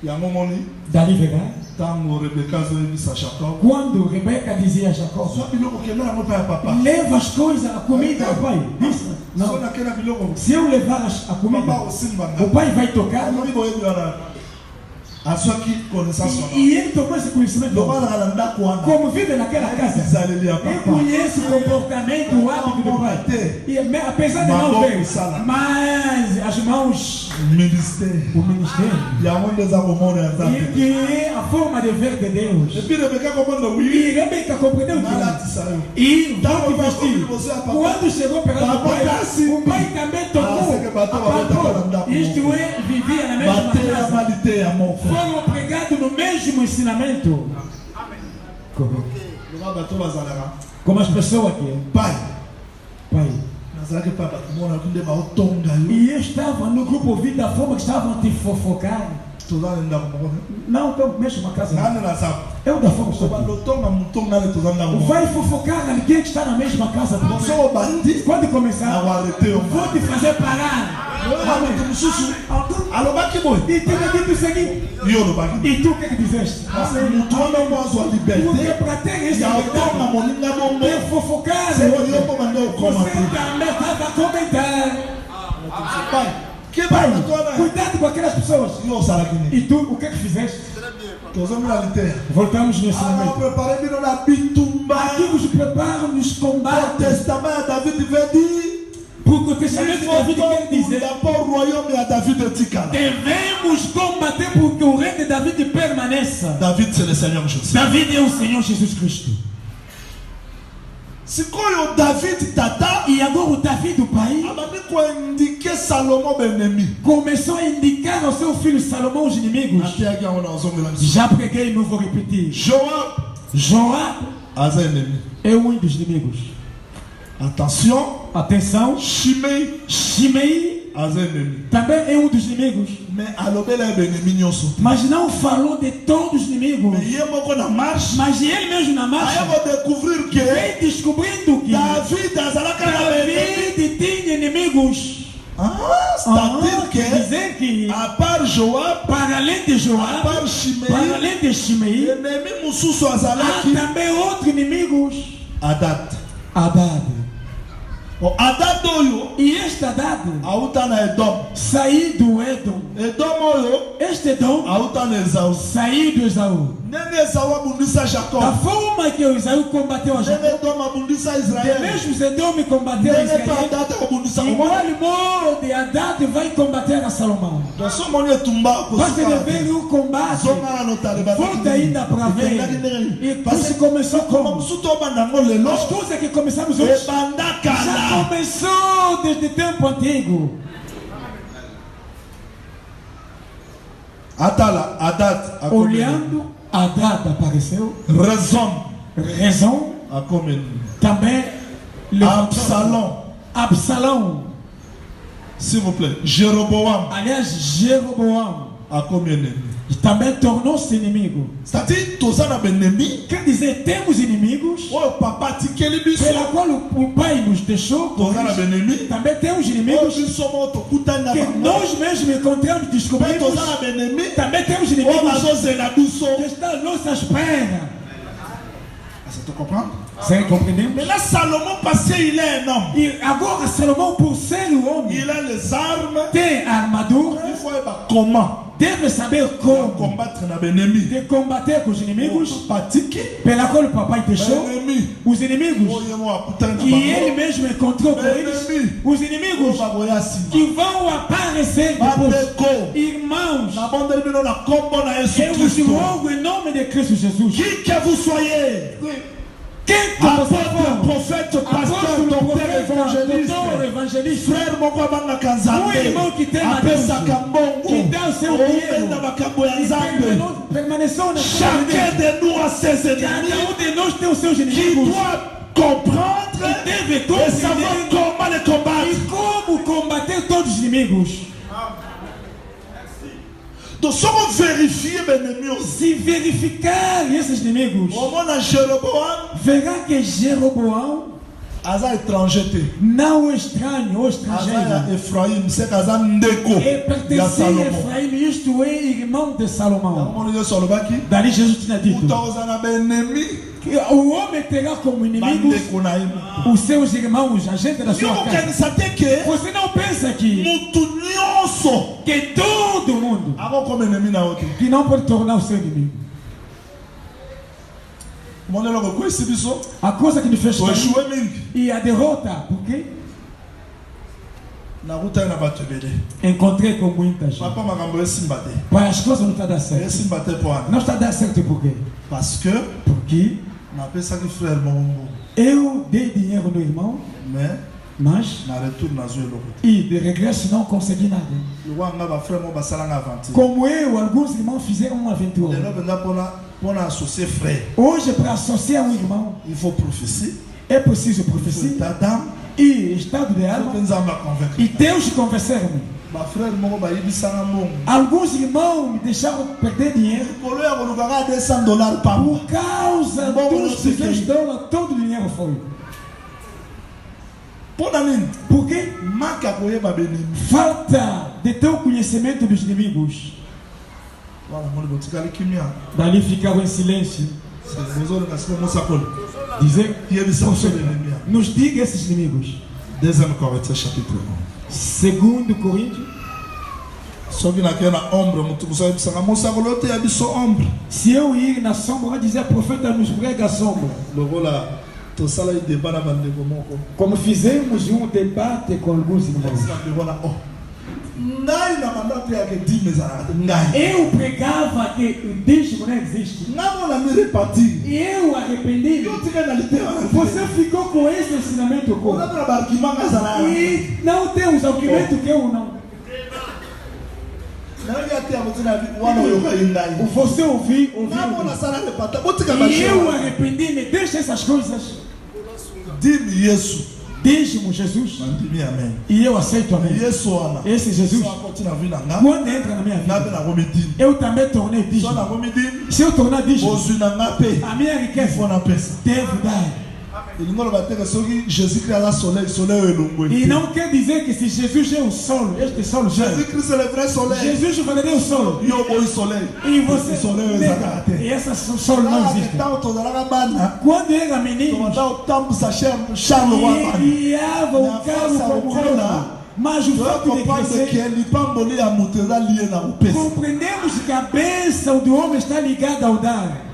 [SPEAKER 5] Yango moni.
[SPEAKER 2] Dali verá,
[SPEAKER 5] Tango Rebecca zoyebisa Jacob.
[SPEAKER 2] quando Rebeca dizia a Jacó,
[SPEAKER 5] Soa biloko kenda yango mpe ya papa.
[SPEAKER 2] leva as coisas, a comida ao pai. Disse,
[SPEAKER 5] So
[SPEAKER 2] não,
[SPEAKER 5] nakenda biloko.
[SPEAKER 2] se eu levar a
[SPEAKER 5] Papa
[SPEAKER 2] comida,
[SPEAKER 5] osimba
[SPEAKER 2] o
[SPEAKER 5] nga.
[SPEAKER 2] pai vai tocar.
[SPEAKER 5] Alobi boyebi wana. Azwaki connaissance wana.
[SPEAKER 2] E ele tomou esse conhecimento.
[SPEAKER 5] Lobana na ndako wana.
[SPEAKER 2] Como vive naquela casa,
[SPEAKER 5] Bizaleli ya
[SPEAKER 2] ele
[SPEAKER 5] papa.
[SPEAKER 2] conhece o comportamento, o hábito do pai. E, apesar de não ver, mas as mãos,
[SPEAKER 5] Ministère.
[SPEAKER 2] o ministério,
[SPEAKER 5] Yango nde eza komona ya
[SPEAKER 2] e
[SPEAKER 5] Nzambe.
[SPEAKER 2] que é a forma de ver de Deus.
[SPEAKER 5] Et puis Rebecca komona oui.
[SPEAKER 2] E Rebeca compreendeu que
[SPEAKER 5] Nalatisa yo.
[SPEAKER 2] e vai investir. Quando chegou perto do pai, o pai também tocou. Isto é, vivia na mesma
[SPEAKER 5] Bate ya
[SPEAKER 2] casa.
[SPEAKER 5] malite ya moko.
[SPEAKER 2] Foram pregados no mesmo ensinamento.
[SPEAKER 5] Loba bato bazalaka.
[SPEAKER 2] Como as pessoas aqui.
[SPEAKER 5] Pai.
[SPEAKER 2] Pai.
[SPEAKER 5] Nazalaki pa bato mona kunde baotonga yo.
[SPEAKER 2] E eu estava no grupo ouvindo da forma que estavam a te fofocar.
[SPEAKER 5] Toza na ndako moko.
[SPEAKER 2] Não, então mexe uma casa.
[SPEAKER 5] Nani na sapo.
[SPEAKER 2] Eu da forma que estou
[SPEAKER 5] Soba
[SPEAKER 2] aqui.
[SPEAKER 5] lotonga mutonga nani toza ndako moko.
[SPEAKER 2] Vai fofocar alguém que está na mesma casa.
[SPEAKER 5] So bandi.
[SPEAKER 2] Quando começar,
[SPEAKER 5] Awarete yo.
[SPEAKER 2] vou te fazer parar.
[SPEAKER 5] Moto mosusu. Alobaki boye.
[SPEAKER 2] E tenho dito o seguinte.
[SPEAKER 5] Yo olobaki.
[SPEAKER 2] E tu o que é que dizeste?
[SPEAKER 5] Mutu wana omo azwa
[SPEAKER 2] Porque
[SPEAKER 5] liberté.
[SPEAKER 2] para ter esse
[SPEAKER 5] Ya otonga moninga bongo.
[SPEAKER 2] é fofocar.
[SPEAKER 5] Se yo koma nde okoma
[SPEAKER 2] Você
[SPEAKER 5] te.
[SPEAKER 2] também estava a comentar.
[SPEAKER 5] Pai. Que
[SPEAKER 2] Pai,
[SPEAKER 5] pai toda.
[SPEAKER 2] cuidado com aquelas pessoas.
[SPEAKER 5] Yo osalaki nini.
[SPEAKER 2] E tu, o que é que fizeste?
[SPEAKER 5] Tozomela liteya.
[SPEAKER 2] Voltamos no
[SPEAKER 5] Ah,
[SPEAKER 2] ensinamento.
[SPEAKER 5] prepare bino na bitumba.
[SPEAKER 2] Aqui nos preparam nos
[SPEAKER 5] O
[SPEAKER 2] combates.
[SPEAKER 5] testament ya David veut dire.
[SPEAKER 2] Porque o testamento de Davi quer dizer:
[SPEAKER 5] D'abord royaume ya David etikala.
[SPEAKER 2] devemos combater porque o rei de Davi permaneça.
[SPEAKER 5] David c'est le Seigneur Jésus.
[SPEAKER 2] Davi é o Senhor Jesus Cristo.
[SPEAKER 5] Sikoyo David tata.
[SPEAKER 2] E agora o Davi do pai
[SPEAKER 5] Abandi koindike Salomon benemi.
[SPEAKER 2] começou a indicar ao seu filho Salomão os inimigos.
[SPEAKER 5] Atiaki yango na ozongela biso.
[SPEAKER 2] Já preguei e não vou repetir.
[SPEAKER 5] Joab
[SPEAKER 2] Joab
[SPEAKER 5] aza ennemi.
[SPEAKER 2] é um dos inimigos.
[SPEAKER 5] Attention.
[SPEAKER 2] Atenção,
[SPEAKER 5] Shimei
[SPEAKER 2] Shimei
[SPEAKER 5] aza ennemi.
[SPEAKER 2] também é um dos inimigos.
[SPEAKER 5] Mais alobela ya benemi nyonso.
[SPEAKER 2] Mas não falou de todos os inimigos.
[SPEAKER 5] Mais ye moko na marche.
[SPEAKER 2] Mas ele mesmo na marcha
[SPEAKER 5] Aya découvrir que
[SPEAKER 2] vem descobrindo que
[SPEAKER 5] David azalaka na benemi.
[SPEAKER 2] David tinha inimigos.
[SPEAKER 5] C'est-à-dire
[SPEAKER 2] Quer
[SPEAKER 5] que
[SPEAKER 2] dizer que
[SPEAKER 5] à part Joab,
[SPEAKER 2] para além de
[SPEAKER 5] à
[SPEAKER 2] Joab,
[SPEAKER 5] part Shimei,
[SPEAKER 2] para além de Shimei,
[SPEAKER 5] ennemi mususu
[SPEAKER 2] há
[SPEAKER 5] azalaki
[SPEAKER 2] também outros inimigos.
[SPEAKER 5] Hadad.
[SPEAKER 2] Hadad.
[SPEAKER 5] O Hadad oyo
[SPEAKER 2] E este Hadad
[SPEAKER 5] auta na Edom.
[SPEAKER 2] saiu do Edom.
[SPEAKER 5] Edom oyo
[SPEAKER 2] Este Edom
[SPEAKER 5] auta na Esaú.
[SPEAKER 2] saiu do Esaú.
[SPEAKER 5] Ndenge Esaú abundisa
[SPEAKER 2] Da
[SPEAKER 5] Jacob.
[SPEAKER 2] forma que o Esaú combateu a
[SPEAKER 5] Ndenge
[SPEAKER 2] Jacó,
[SPEAKER 5] Edom abundisa
[SPEAKER 2] de
[SPEAKER 5] Israel.
[SPEAKER 2] mesmo Edom combateu a
[SPEAKER 5] Ndenge pa
[SPEAKER 2] Israel,
[SPEAKER 5] Hadad abundisa
[SPEAKER 2] igual
[SPEAKER 5] Moab.
[SPEAKER 2] modo de Hadad vai combater a Salomão.
[SPEAKER 5] Dans son moni etumba
[SPEAKER 2] Basta
[SPEAKER 5] kosuka.
[SPEAKER 2] de ver um combate.
[SPEAKER 5] Zonga na notale ba.
[SPEAKER 2] Volta ainda para ver. E
[SPEAKER 5] Parce
[SPEAKER 2] isso
[SPEAKER 5] que
[SPEAKER 2] começou
[SPEAKER 5] como
[SPEAKER 2] como?
[SPEAKER 5] musuto bandango lelo.
[SPEAKER 2] As coisas que começamos hoje
[SPEAKER 5] Ebanda
[SPEAKER 2] já
[SPEAKER 5] kala.
[SPEAKER 2] começou desde tempo antigo.
[SPEAKER 5] Atala Hadad akomeni.
[SPEAKER 2] Olhando, Hadad apareceu.
[SPEAKER 5] Raison
[SPEAKER 2] Raison
[SPEAKER 5] akomeni.
[SPEAKER 2] também levantou.
[SPEAKER 5] Absalom.
[SPEAKER 2] Absalão.
[SPEAKER 5] S'il vous plaît. Jéroboam
[SPEAKER 2] Aliás, Jeroboam
[SPEAKER 5] akomeni.
[SPEAKER 2] também tornou-se inimigo.
[SPEAKER 5] C'est-à-dire tozana benemi.
[SPEAKER 2] Quer dizer, temos inimigos
[SPEAKER 5] Oyo papa tikeli biso.
[SPEAKER 2] pela qual o pai nos deixou.
[SPEAKER 5] Tozana benemi.
[SPEAKER 2] Também temos
[SPEAKER 5] Oyo
[SPEAKER 2] inimigos
[SPEAKER 5] biso mo tokutani na
[SPEAKER 2] que
[SPEAKER 5] bango.
[SPEAKER 2] nós mesmos encontramos,
[SPEAKER 5] Mpe
[SPEAKER 2] descobrimos.
[SPEAKER 5] tozana benemi.
[SPEAKER 2] Também temos
[SPEAKER 5] Oyo
[SPEAKER 2] inimigos
[SPEAKER 5] bazozela biso.
[SPEAKER 2] que estão à nossa espera.
[SPEAKER 5] Est-ce que tu comprends?
[SPEAKER 2] Você compreendeu?
[SPEAKER 5] Mais là, Salomon, parce qu'il est un homme,
[SPEAKER 2] E agora Salomão, por ser o homem,
[SPEAKER 5] il a les armes.
[SPEAKER 2] tem a armadura,
[SPEAKER 5] Il faut être comment.
[SPEAKER 2] deve saber como
[SPEAKER 5] combattre na benemi.
[SPEAKER 2] de combater com os inimigos.
[SPEAKER 5] Patiki.
[SPEAKER 2] Pela qual o papai deixou
[SPEAKER 5] Benemi.
[SPEAKER 2] os inimigos
[SPEAKER 5] Oyemo akutana na
[SPEAKER 2] que
[SPEAKER 5] bango.
[SPEAKER 2] ele mesmo encontrou com eles. Os inimigos
[SPEAKER 5] Baboya sima.
[SPEAKER 2] que vão aparecer depois.
[SPEAKER 5] Bandeko.
[SPEAKER 2] Irmãos,
[SPEAKER 5] Na bande bino na kombo na Yesu
[SPEAKER 2] eu vos
[SPEAKER 5] Kristo.
[SPEAKER 2] rogo em nome de Cristo Jesus.
[SPEAKER 5] Qui que vous soyez.
[SPEAKER 2] Quem que você
[SPEAKER 5] Apôtre,
[SPEAKER 2] for?
[SPEAKER 5] prophète, pasteur,
[SPEAKER 2] Apóstolo,
[SPEAKER 5] docteur,
[SPEAKER 2] profeta,
[SPEAKER 5] évangéliste.
[SPEAKER 2] doutor, evangelista.
[SPEAKER 5] Frère moko abanga kanzambe.
[SPEAKER 2] irmão que tem
[SPEAKER 5] apesaka mbongo.
[SPEAKER 2] que dá o seu dinheiro.
[SPEAKER 5] Obenda makambo ya nzambe.
[SPEAKER 2] Permaneceu na
[SPEAKER 5] Chacun de nous a ses ennemis.
[SPEAKER 2] Cada de nós tem os seus
[SPEAKER 5] Qui
[SPEAKER 2] inimigos.
[SPEAKER 5] doit comprendre
[SPEAKER 2] Deve
[SPEAKER 5] et savoir
[SPEAKER 2] compreender
[SPEAKER 5] comment les combattre.
[SPEAKER 2] e como combater todos os inimigos.
[SPEAKER 5] Donc, si on vérifie mes ennemis,
[SPEAKER 2] Se verificar esses inimigos,
[SPEAKER 5] on a Jéroboam,
[SPEAKER 2] verá que Jeroboão
[SPEAKER 5] Aza étranger.
[SPEAKER 2] não é estranho ou
[SPEAKER 5] Aza
[SPEAKER 2] estrangeiro.
[SPEAKER 5] Ephraim, c'est Aza Ndeko.
[SPEAKER 2] É
[SPEAKER 5] Ya
[SPEAKER 2] pertencia a
[SPEAKER 5] Salomon.
[SPEAKER 2] Efraim, isto é irmão de Salomão.
[SPEAKER 5] On est sur le baki.
[SPEAKER 2] Dali Jesus tinha dito:
[SPEAKER 5] Utaozana benemi.
[SPEAKER 2] o homem terá como inimigos
[SPEAKER 5] Bandeko na imo.
[SPEAKER 2] os seus irmãos, a gente da
[SPEAKER 5] Yo
[SPEAKER 2] sua casa.
[SPEAKER 5] kanisa teke.
[SPEAKER 2] Você não pensa que
[SPEAKER 5] Mutu nyonso.
[SPEAKER 2] todo mundo
[SPEAKER 5] Avant comme ennemi na ote.
[SPEAKER 2] que não pode tornar o seu inimigo.
[SPEAKER 5] Mon eloko ko isi biso.
[SPEAKER 2] A coisa que me fez
[SPEAKER 5] To
[SPEAKER 2] cair
[SPEAKER 5] échouer mingi.
[SPEAKER 2] e a derrota, porque
[SPEAKER 5] Na ruta na bato ebele.
[SPEAKER 2] encontrei com muita gente.
[SPEAKER 5] Papa makambo esimba te.
[SPEAKER 2] Para as coisas não estão dando certo.
[SPEAKER 5] Esimba te po ana.
[SPEAKER 2] Não está dando certo por quê?
[SPEAKER 5] Parce que
[SPEAKER 2] Porque
[SPEAKER 5] napesaki frère mongo.
[SPEAKER 2] eu dei dinheiro no irmão,
[SPEAKER 5] Mais
[SPEAKER 2] mas
[SPEAKER 5] na retour na zo eloko.
[SPEAKER 2] e de regresso não consegui nada.
[SPEAKER 5] Luwa nga ba frère mo basala nga aventure.
[SPEAKER 2] Como eu, alguns irmãos fizeram uma aventura.
[SPEAKER 5] Lelo benda pona associer frère.
[SPEAKER 2] Hoje, para associar um irmão,
[SPEAKER 5] Il faut prophétie.
[SPEAKER 2] é preciso
[SPEAKER 5] Il faut
[SPEAKER 2] profecia
[SPEAKER 5] état d'âme.
[SPEAKER 2] e estado de
[SPEAKER 5] Il faut
[SPEAKER 2] alma
[SPEAKER 5] que nzamba convaincre.
[SPEAKER 2] e Deus convencer-me.
[SPEAKER 5] Ba frère moko ba yibisanga mongo.
[SPEAKER 2] Alguns irmãos me deixaram perder dinheiro
[SPEAKER 5] Kolo ya kolukanga $200 par mois.
[SPEAKER 2] por causa
[SPEAKER 5] Bom,
[SPEAKER 2] dos
[SPEAKER 5] você quer-
[SPEAKER 2] $200, todo o dinheiro foi.
[SPEAKER 5] Pona nini?
[SPEAKER 2] Porque
[SPEAKER 5] Maka koyeba benemi.
[SPEAKER 2] falta de ter o conhecimento dos inimigos.
[SPEAKER 5] Wana moni botikali kimia.
[SPEAKER 2] Dali ficaram em silêncio.
[SPEAKER 5] Bozolinga siko mosakoli.
[SPEAKER 2] Dizer,
[SPEAKER 5] Yebisa biso benemi.
[SPEAKER 2] nos diga esses inimigos.
[SPEAKER 5] 2 Corinthiens chapitre 1.
[SPEAKER 2] Segundo Coríntios,
[SPEAKER 5] Soki nakei na ombre mutu kosayebisanga mosakoli oyo te ya biso ombre.
[SPEAKER 2] se eu ir na sombra, vai dizer, profeta nos prega a sombra.
[SPEAKER 5] Lokola tosala ye débat na bandeko moko.
[SPEAKER 2] Como fizemos um debate com alguns irmãos.
[SPEAKER 5] Bandeko na o. Ngai na mandato yake 10 ezalaka te ngai.
[SPEAKER 2] Eu pregava que o dízimo não existe.
[SPEAKER 5] Nga mona mi repartir.
[SPEAKER 2] E eu arrependi.
[SPEAKER 5] Yo tika na litera.
[SPEAKER 2] Você ficou com esse ensinamento como?
[SPEAKER 5] Oza na barkima nga zala.
[SPEAKER 2] E não tem os argumentos que eu não.
[SPEAKER 5] Nayebi ate ya botina wana oyoka ye ngai.
[SPEAKER 2] Você ouviu.
[SPEAKER 5] Nga mona sala repartir. Botika
[SPEAKER 2] E eu
[SPEAKER 5] bashema.
[SPEAKER 2] arrependi, me deixa essas coisas.
[SPEAKER 5] Dimi Yesu.
[SPEAKER 2] Dízimo Jesus.
[SPEAKER 5] Mandimi amen.
[SPEAKER 2] E eu aceito amém.
[SPEAKER 5] Yesu wana.
[SPEAKER 2] Esse Jesus,
[SPEAKER 5] So akoti na vi na nga.
[SPEAKER 2] quando entra na minha
[SPEAKER 5] Nga
[SPEAKER 2] vida,
[SPEAKER 5] pe nakomi dimi.
[SPEAKER 2] eu também tornei
[SPEAKER 5] So
[SPEAKER 2] dízimo.
[SPEAKER 5] nakomi dimi.
[SPEAKER 2] Se eu tornar dízimo,
[SPEAKER 5] Bozwi na nga pe.
[SPEAKER 2] a minha riqueza
[SPEAKER 5] Ifo napesa.
[SPEAKER 2] devo dar.
[SPEAKER 5] elingo loba teke soki Jésus-Christ aza soleil, soleil oyo elongwe
[SPEAKER 2] E
[SPEAKER 5] te.
[SPEAKER 2] não quer dizer que se Jesus é o sol, este sol já.
[SPEAKER 5] Jésus-Christ c'est le vrai soleil.
[SPEAKER 2] Jesus valeria o sol.
[SPEAKER 5] Yo boyi soleil.
[SPEAKER 2] E você.
[SPEAKER 5] Soleil oyo ezalaka te.
[SPEAKER 2] E essa sol não
[SPEAKER 5] Kaka
[SPEAKER 2] existe.
[SPEAKER 5] ntango tozalaka bana
[SPEAKER 2] Quando era menino,
[SPEAKER 5] tobanda kotambusa Charles wa bana
[SPEAKER 2] e guiava o carro como roda. Mas o fato de
[SPEAKER 5] tokomprendre
[SPEAKER 2] crescer,
[SPEAKER 5] ke lipamboli ya moto eza lie na kopesa.
[SPEAKER 2] compreendemos que a bênção do homem está ligada ao dar.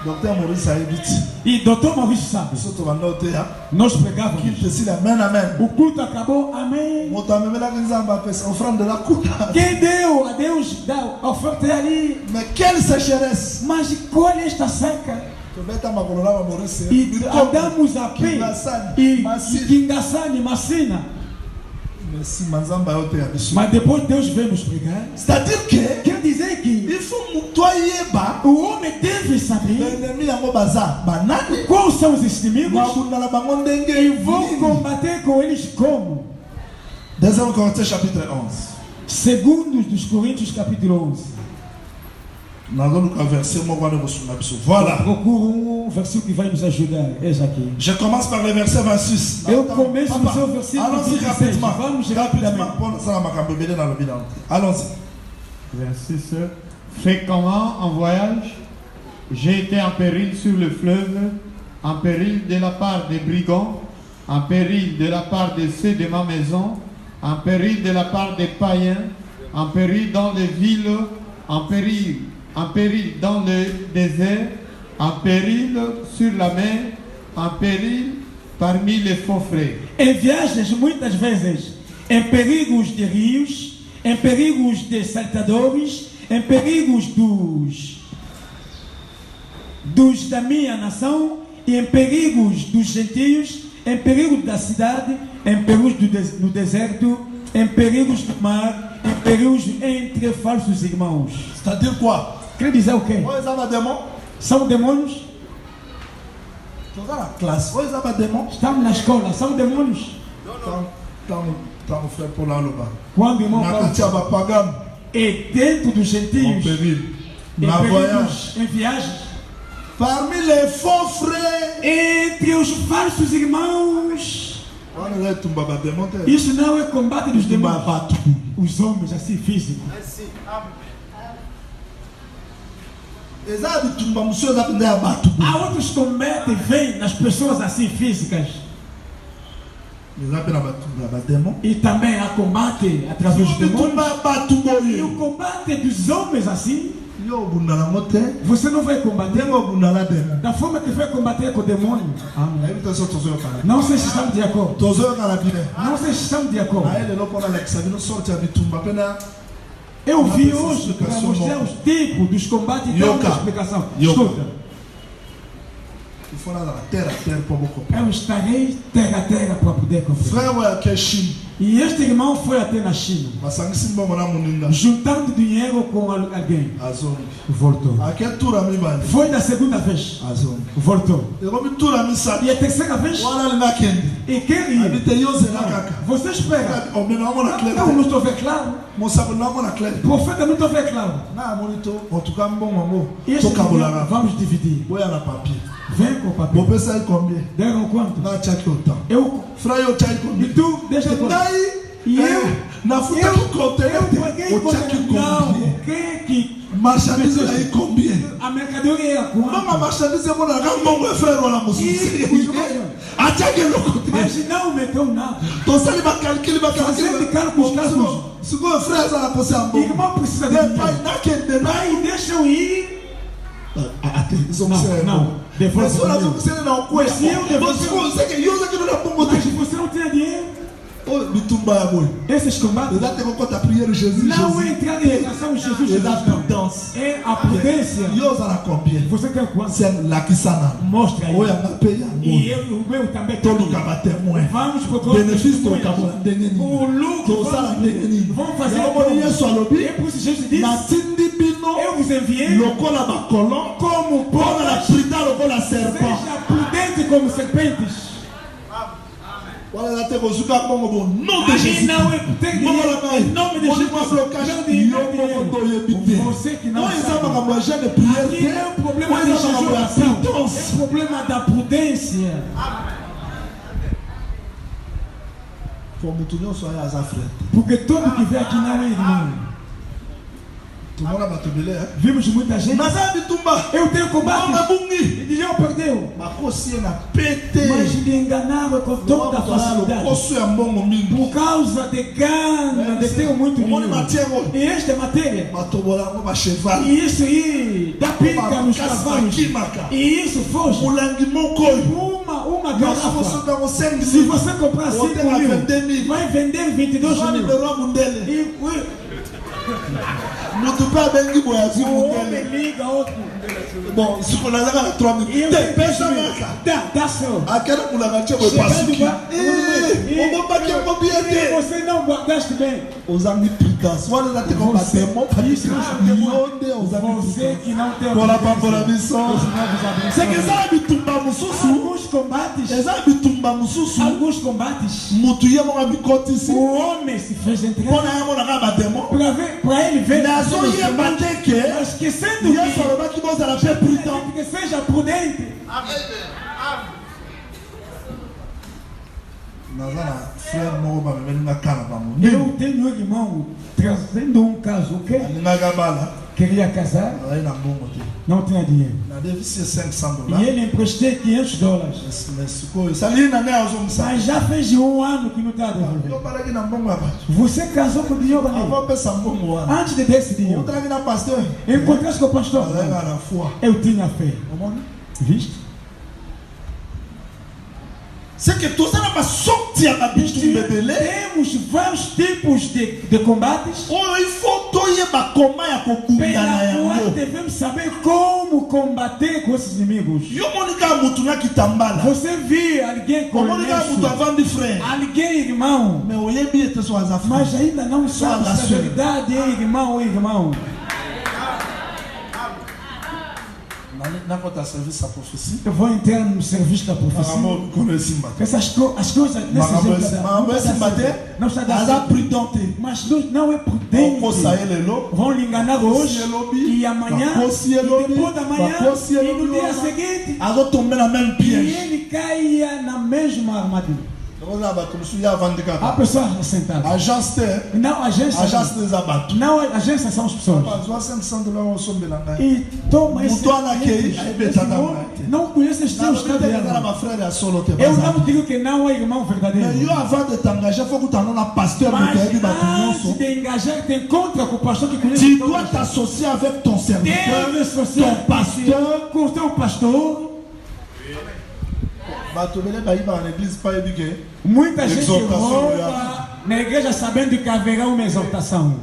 [SPEAKER 5] Docteur Maurice ayebi ti
[SPEAKER 2] E Dr. Maurício sabe,
[SPEAKER 5] biso tobanda oteya
[SPEAKER 2] nós pregávamos.
[SPEAKER 5] kite esili amen amen.
[SPEAKER 2] O culto acabou, amém.
[SPEAKER 5] moto amemelaki nzambe apesa offrande la kuta.
[SPEAKER 2] Quem deu a Deus dá a oferta é ali.
[SPEAKER 5] Mais quelle sécheresse.
[SPEAKER 2] Mas colhe esta seca.
[SPEAKER 5] tobeta makolo na ba Maurice
[SPEAKER 2] E andamos a pé. E
[SPEAKER 5] Masina.
[SPEAKER 2] Kingasani, Massina.
[SPEAKER 5] mais nsima nzambe ayoteya biso.
[SPEAKER 2] Mas depois Deus veio nos pregar.
[SPEAKER 5] c'est-à-dire que
[SPEAKER 2] Quer dizer que
[SPEAKER 5] il faut moto ayeba
[SPEAKER 2] o homem deve saber
[SPEAKER 5] baennemi yango baza banani
[SPEAKER 2] quais são os inimigos
[SPEAKER 5] mabundala bango ndenge
[SPEAKER 2] e vão combater com eles como.
[SPEAKER 5] 2 Corinthiens chapitre 11.
[SPEAKER 2] Segundos dos Coríntios capítulo 11.
[SPEAKER 5] nazoluka verset moko wana kosunga biso. Voilà.
[SPEAKER 2] Procura versículo que vai nos ajudar. Eis aqui.
[SPEAKER 5] Je commence par le verset 26.
[SPEAKER 2] Eu começo no seu versículo
[SPEAKER 5] Allons-y
[SPEAKER 2] 26.
[SPEAKER 5] rapidement.
[SPEAKER 2] Vamos
[SPEAKER 5] Rapidement.
[SPEAKER 2] rapidamente.
[SPEAKER 5] Pour ça, makambo ebele na lobi na ote. Allons-y.
[SPEAKER 6] Verset 6. Fréquemment en voyage, j'ai été en péril sur le fleuve, en péril de la part des brigands, en péril de la part de ceux de ma maison, en péril de la part des païens, en péril dans les villes, en péril dans le désert, en péril sur la mer, en péril parmi les faux frères.
[SPEAKER 2] Em viagens, muitas vezes, em perigos de rios, em perigos de saltadores, em perigos dos da minha nação e em perigos dos gentios, em perigos da cidade, em perigos no deserto, em perigos do mar, em perigos entre falsos irmãos.
[SPEAKER 5] C'est-à-dire quoi?
[SPEAKER 2] Quer dizer o quê?
[SPEAKER 5] Oi, Zaba Démon.
[SPEAKER 2] São demônios?
[SPEAKER 5] Estamos na classe. Oi, Zaba Démon.
[SPEAKER 2] Estamos na escola, são demônios?
[SPEAKER 5] Estamos frère pour l'Aloba.
[SPEAKER 2] Quando o irmão
[SPEAKER 5] Na
[SPEAKER 2] Paulo
[SPEAKER 5] Katia Bapagam.
[SPEAKER 2] é dentro dos
[SPEAKER 5] En
[SPEAKER 2] gentios,
[SPEAKER 5] péril.
[SPEAKER 2] em
[SPEAKER 5] Na
[SPEAKER 2] perigos,
[SPEAKER 5] voyage.
[SPEAKER 2] em viagens,
[SPEAKER 5] Parmi les faux frères.
[SPEAKER 2] entre os falsos irmãos.
[SPEAKER 5] On est tombé à Démon.
[SPEAKER 2] Isso não é combate dos demônios.
[SPEAKER 5] Babato.
[SPEAKER 2] Os homens assim físicos.
[SPEAKER 5] Exato, tumba museu da pendea batu.
[SPEAKER 2] Há outros combates vêm nas pessoas assim físicas.
[SPEAKER 5] Exato, na batu da Démon.
[SPEAKER 2] E também há combate através dos demônios.
[SPEAKER 5] Tumba batu
[SPEAKER 2] E o
[SPEAKER 5] boy.
[SPEAKER 2] combate dos homens assim,
[SPEAKER 5] Yo bundala mote.
[SPEAKER 2] você não vai combater
[SPEAKER 5] Dengo bundala Démon.
[SPEAKER 2] da forma que vai combater com o demônio.
[SPEAKER 5] Aí então só tozo para.
[SPEAKER 2] Não sei se estamos de acordo.
[SPEAKER 5] Tozo na bine.
[SPEAKER 2] Não sei se estamos de acordo.
[SPEAKER 5] Aí ele não pode Alexa, não sorte a bitumba pena.
[SPEAKER 2] Eu vi hoje para mostrar os tipos dos combates e dar uma explicação. Escuta,
[SPEAKER 5] Il faut aller à terre pour beaucoup.
[SPEAKER 2] eu estarei terra a terra para poder compreender.
[SPEAKER 5] Frère ouais que Chine.
[SPEAKER 2] E este irmão foi até na China,
[SPEAKER 5] Masangi simba mona muninda.
[SPEAKER 2] juntando dinheiro com alguém.
[SPEAKER 5] Azongi.
[SPEAKER 2] Voltou.
[SPEAKER 5] A que tour ami bani.
[SPEAKER 2] Foi da segunda vez.
[SPEAKER 5] Azongi.
[SPEAKER 2] Voltou.
[SPEAKER 5] E como tour ami sa.
[SPEAKER 2] E a terceira vez.
[SPEAKER 5] Wala lina kendi.
[SPEAKER 2] E quer ir.
[SPEAKER 5] Habite yose na kaka.
[SPEAKER 2] Você espera.
[SPEAKER 5] O mena mona clair.
[SPEAKER 2] Não estou vendo claro.
[SPEAKER 5] Mosa na mona clair.
[SPEAKER 2] Profeta não estou vendo claro.
[SPEAKER 5] Na monito en tout cas bon mambo.
[SPEAKER 2] E este
[SPEAKER 5] To kabolara.
[SPEAKER 2] vamos dividir.
[SPEAKER 5] Boya na papier.
[SPEAKER 2] Vem com o papel.
[SPEAKER 5] Bo pesa combien?
[SPEAKER 2] Deram quanto?
[SPEAKER 5] Na chaki autant.
[SPEAKER 2] Eu.
[SPEAKER 5] Frère yo chaki
[SPEAKER 2] E
[SPEAKER 5] combien?
[SPEAKER 2] tu, deixa eu contar.
[SPEAKER 5] Dai.
[SPEAKER 2] E eu.
[SPEAKER 5] Na futa que conter.
[SPEAKER 2] Eu paguei
[SPEAKER 5] O chaki
[SPEAKER 2] não,
[SPEAKER 5] combien?
[SPEAKER 2] o que
[SPEAKER 5] Marchandise aí combien?
[SPEAKER 2] a mercadoria era quanto?
[SPEAKER 5] Mama marchandise mona na mbongo frère wala mususi. Achake lokote.
[SPEAKER 2] Mas não meteu nada.
[SPEAKER 5] Tosali ba calcul ba
[SPEAKER 2] Fazendo cálculos.
[SPEAKER 5] Sugo frère za posa mbongo.
[SPEAKER 2] Irmão precisa de
[SPEAKER 5] De
[SPEAKER 2] dinheiro.
[SPEAKER 5] pai na kende na.
[SPEAKER 2] Pai, deixa eu ir.
[SPEAKER 5] Atenção,
[SPEAKER 2] Não, depois
[SPEAKER 5] você não você não conhece.
[SPEAKER 2] Se eu depois
[SPEAKER 5] Você que usa que não dá bom
[SPEAKER 2] Mas você não tem dinheiro.
[SPEAKER 5] Oh, bitumba ya boy.
[SPEAKER 2] Esses combates
[SPEAKER 5] Exato, eu conta a prière Jesus.
[SPEAKER 2] não é entrar em relação a Jesus.
[SPEAKER 5] Exato,
[SPEAKER 2] não.
[SPEAKER 5] danse.
[SPEAKER 2] É a prudência.
[SPEAKER 5] Yosa na combien?
[SPEAKER 2] Você quer quanto?
[SPEAKER 5] C'est la kisana.
[SPEAKER 2] Mostra aí.
[SPEAKER 5] Oya na peya.
[SPEAKER 2] E eu, o meu também.
[SPEAKER 5] Todo kaba témoin.
[SPEAKER 2] Vamos pro
[SPEAKER 5] Benefício do cabo ndengeni.
[SPEAKER 2] O lucro.
[SPEAKER 5] To sala ndengeni.
[SPEAKER 2] Vamos fazer
[SPEAKER 5] o boni Yesu alobi.
[SPEAKER 2] É por isso Jesus disse.
[SPEAKER 5] Na tindi bino.
[SPEAKER 2] Eu vos enviei.
[SPEAKER 5] Lokola ba kolon.
[SPEAKER 2] Como
[SPEAKER 5] Pona la
[SPEAKER 2] porcas.
[SPEAKER 5] prida lokola serpent.
[SPEAKER 2] Seja prudente como serpentes.
[SPEAKER 5] Wala la te kozuka bongo bon. Non de
[SPEAKER 2] Aí
[SPEAKER 5] Jésus.
[SPEAKER 2] não é ter dinheiro. Em nome de Jesus. Você que não sabe. Aqui não é um problema de jejuação. É problema da prudência. Porque todo que vem aqui não é irmão. Vimos muita gente. Eu tenho combate. E eu perdeu. Mas me enganaram com toda a facilidade. Por causa de gana, de ter muito dinheiro. E esta é matéria. E isso aí dá pica nos cavalos. E isso foge. Uma garrafa. Se você comprar 5 mil, vai vender 22 mil. O homem liga outro.
[SPEAKER 5] Bon, se on a la 3 minutes,
[SPEAKER 2] Dá seu.
[SPEAKER 5] aquela mulher tinha foi passando.
[SPEAKER 2] Você não guardaste bem.
[SPEAKER 5] Os amigos prudence, olha lá tem como bater mão para isso.
[SPEAKER 2] Você que não tem
[SPEAKER 5] Bora para a missão. Você que sabe tumbar mususu.
[SPEAKER 2] alguns combates.
[SPEAKER 5] Sabe tumbar mususu.
[SPEAKER 2] Alguns combates.
[SPEAKER 5] Mutu ia mão bicote
[SPEAKER 2] O
[SPEAKER 5] ici.
[SPEAKER 2] homem se fez entrar.
[SPEAKER 5] Quando a mão na bater mão.
[SPEAKER 2] Para ele ver.
[SPEAKER 5] Na zona ia bater que.
[SPEAKER 2] Esquecendo
[SPEAKER 5] Ia falar que você era bem prudent.
[SPEAKER 2] que seja prudente.
[SPEAKER 5] Nazana frère moko bamemeli nga kana bango.
[SPEAKER 2] Eu tenho um irmão trazendo um caso, ok?
[SPEAKER 5] Alinga gabala.
[SPEAKER 2] queria casar, não tinha dinheiro. E ele emprestou $500. Mas já fez 1 ano que não está devolvendo. Você casou com dinheiro antes de desse dinheiro. Encontraste com o pastor? Eu tinha fé. Viste?
[SPEAKER 5] C'est que tout ça n'a pas sorti à ma biche de bébé.
[SPEAKER 2] Temos vários tipos de combates.
[SPEAKER 5] Oh, il faut toyer ma comment ya kokundana
[SPEAKER 2] yango. Devemos saber como combater com esses inimigos.
[SPEAKER 5] Yo monika mutuna kitambala.
[SPEAKER 2] Você viu alguém com
[SPEAKER 5] monika mutu avant de frère.
[SPEAKER 2] Alguém irmão.
[SPEAKER 5] Mais oyebi ete so azafra.
[SPEAKER 2] Mas ainda não sabe a verdade, irmão ou irmão. Eu vou entrar no serviço da profecia. Essas coisas nesse jeito não está dando. Mas não é prudente. Vão lhe enganar hoje e amanhã e depois da manhã e no dia seguinte e ele caia na mesma armadilha. A pessoa sentada. Não, agência. Não, agência são as pessoas. E toma esse. Não conhece esse teu estado. Eu não digo que não é irmão verdadeiro. Mas antes de engajar, tem contra com o pastor que conhece.
[SPEAKER 5] Tu dois t'associer avec ton serviteur, ton pasteur,
[SPEAKER 2] com o teu pastor. Muita gente rouba na igreja sabendo que haverá uma exaltação.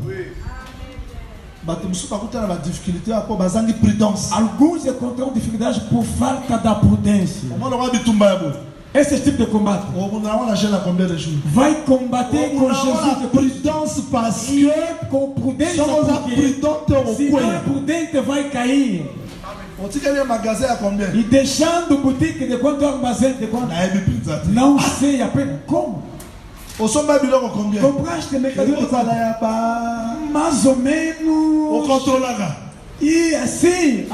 [SPEAKER 2] Alguns encontram dificuldades por falta da prudência. Esse tipo de combate vai combater com Jesus
[SPEAKER 5] parce que
[SPEAKER 2] com prudência, porque se não é prudente vai cair. E deixando o boutique de quanto armazém de quanto? Não sei apenas como. Compraste mercadoria de quanto? Mais ou menos. E assim,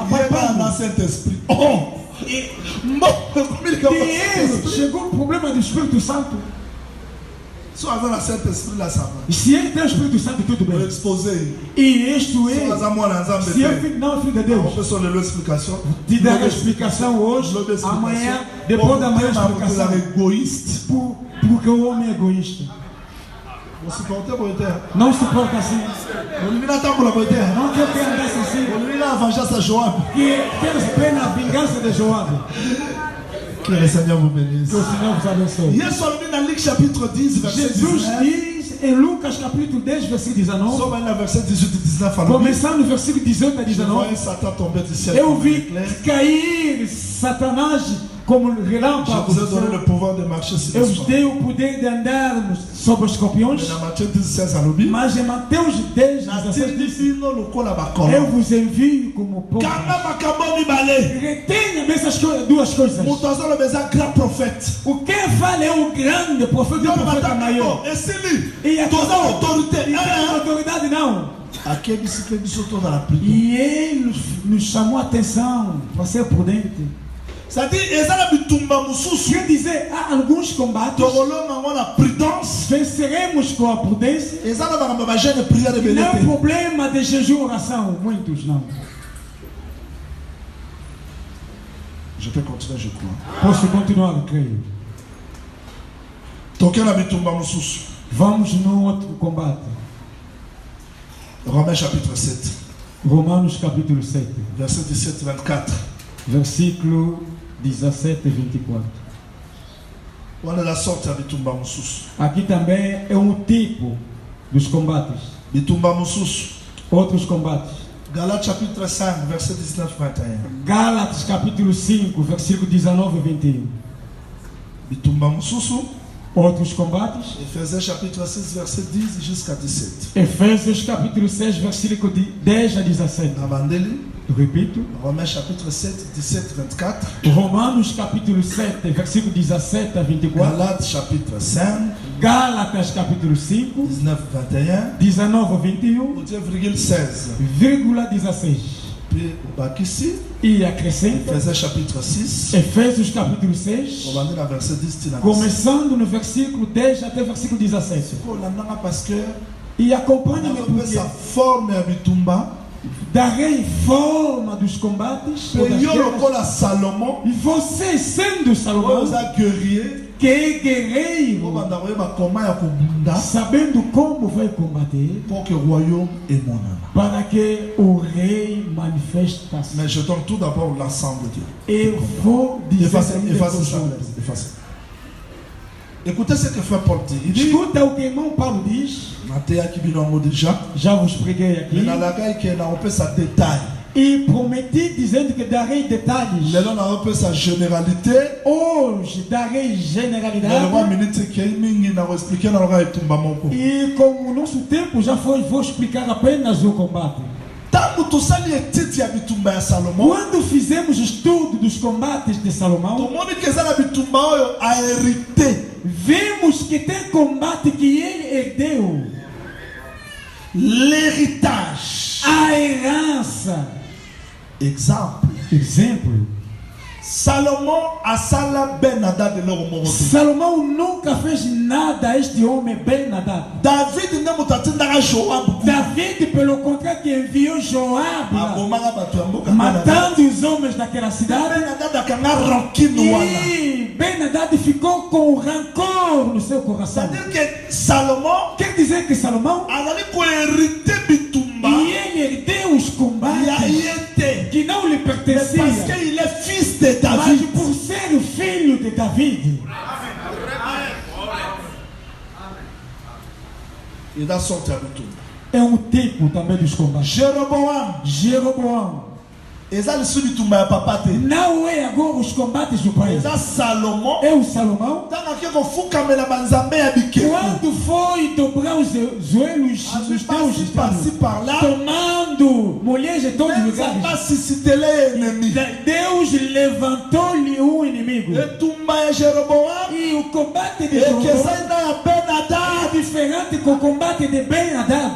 [SPEAKER 2] chegou o problema do Espírito Santo. Se ele tem o Espírito Santo, tudo bem. E isto é. Se ele não é filho de Deus, te dar a explicação hoje, amanhã, depois da manhã, a explicação. Porque o homem é egoísta. Não suporta assim. Não quer que andasse assim. Que quer pena a vingança de Joab.
[SPEAKER 5] Que le Seigneur vous bénisse.
[SPEAKER 2] Que o Senhor vos abençoe. Jesus diz em Lucas capítulo 10, versículo 19. Começando no versículo 18 a 19. Eu vi cair Satanás como relâmpago. Eu vos dei o poder de andar sobre os escorpiões. Mas em Mateus 10, 16 diz: eu vos envio como pombas. Retenha essas duas coisas. O que fala é o grande profeta, o profeta maior. E a autoridade não. E ele nos chamou a atenção para ser prudente. Quer dizer, há alguns combates venceremos com a prudência. Não é problema de jejum e oração. Muitos não.
[SPEAKER 5] Je peux continuer, je crois.
[SPEAKER 2] Posso continuar, eu creio. Vamos no outro combate.
[SPEAKER 5] Romains chapitre 7.
[SPEAKER 2] Romanos capítulo 7.
[SPEAKER 5] Verset 17 24.
[SPEAKER 2] Versículo 17 e 24.
[SPEAKER 5] Olha a sorte
[SPEAKER 2] aqui também é um tipo dos combates. Outros combates.
[SPEAKER 5] Galates chapitre 5, verset 19 21.
[SPEAKER 2] Gálatas capítulo 5, versículo 19 e 21. Outros combates.
[SPEAKER 5] Efésios chapitre 6, verset 10 jusqu'à 17.
[SPEAKER 2] Efésios capítulo 6, versículo 10 a 17. Repito.
[SPEAKER 5] Romains chapitre 7, 17, 24.
[SPEAKER 2] Romanos capítulo 7, versículo 17 a 24.
[SPEAKER 5] Galates chapitre 5.
[SPEAKER 2] Gálatas capítulo 5.
[SPEAKER 5] 19, 21.
[SPEAKER 2] 19, 21.
[SPEAKER 5] 16.
[SPEAKER 2] Vírgula 16. E acrescenta.
[SPEAKER 5] Efésios chapitre 6.
[SPEAKER 2] Efésios capítulo 6. Começando no versículo 10 até o versículo 17. E acompanhe-me porque darem forma dos combates.
[SPEAKER 5] Salomon,
[SPEAKER 2] E você, sendo Salomão,
[SPEAKER 5] guerrier,
[SPEAKER 2] que é guerreiro, sabendo como vai combater,
[SPEAKER 5] pour que le royaume est mon âme.
[SPEAKER 2] para que o rei manifeste-se.
[SPEAKER 5] Mais je donne tout d'abord l'ensemble de Dieu.
[SPEAKER 2] Eu vou dizer
[SPEAKER 5] Effacez. Écoutez ce que fait Paul dit. Il dit,
[SPEAKER 2] escuta o que irmão Paulo diz,
[SPEAKER 5] já
[SPEAKER 2] vos preguei aqui,
[SPEAKER 5] on peut sa détail.
[SPEAKER 2] e prometi dizendo que darei detalhes.
[SPEAKER 5] Là, on peut sa généralité.
[SPEAKER 2] Hoje darei generalidade. E como o nosso tempo já foi, vou explicar apenas o combate. Quando fizemos o estudo dos combates de Salomão, vimos que tem combate que ele herdeu.
[SPEAKER 5] L'héritage.
[SPEAKER 2] A herança. Exemplo.
[SPEAKER 5] Salomon a sala Ben-Hadad de l'homme.
[SPEAKER 2] Salomão nunca fez nada a este homem Ben-Hadad.
[SPEAKER 5] David não mutatinda Joab.
[SPEAKER 2] David, pelo contrário, que enviou Joab matando os homens daquela cidade. E Ben-Hadad ficou com rancor no seu coração.
[SPEAKER 5] Salomão
[SPEAKER 2] Quer dizer que Salomão e ele herdeu os combates que não lhe pertenciam.
[SPEAKER 5] parce qu'il est fils de
[SPEAKER 2] Mas
[SPEAKER 5] David.
[SPEAKER 2] por ser o filho de David,
[SPEAKER 5] Il a sorti avec tout.
[SPEAKER 2] é um tipo também dos combates.
[SPEAKER 5] Jéroboam. Eza lisuli tumba ya papa te.
[SPEAKER 2] Não é agora os combates do pai.
[SPEAKER 5] Eza Salomon.
[SPEAKER 2] É o Salomão.
[SPEAKER 5] Tanga ke kofukamela banzambe ya bikeko.
[SPEAKER 2] Quando foi dobrar os joelhos nos deuses,
[SPEAKER 5] Par-ci par-là.
[SPEAKER 2] tomando mulheres de todos os lugares,
[SPEAKER 5] Nzamba suscitele ennemi.
[SPEAKER 2] Deus levantou-lhe um inimigo.
[SPEAKER 5] Etumba ya Jéroboam.
[SPEAKER 2] E o combate de
[SPEAKER 5] Ekeza
[SPEAKER 2] Jeroboão
[SPEAKER 5] ina ya Ben-Hadad.
[SPEAKER 2] é diferente com o combate de Ben-Hadad.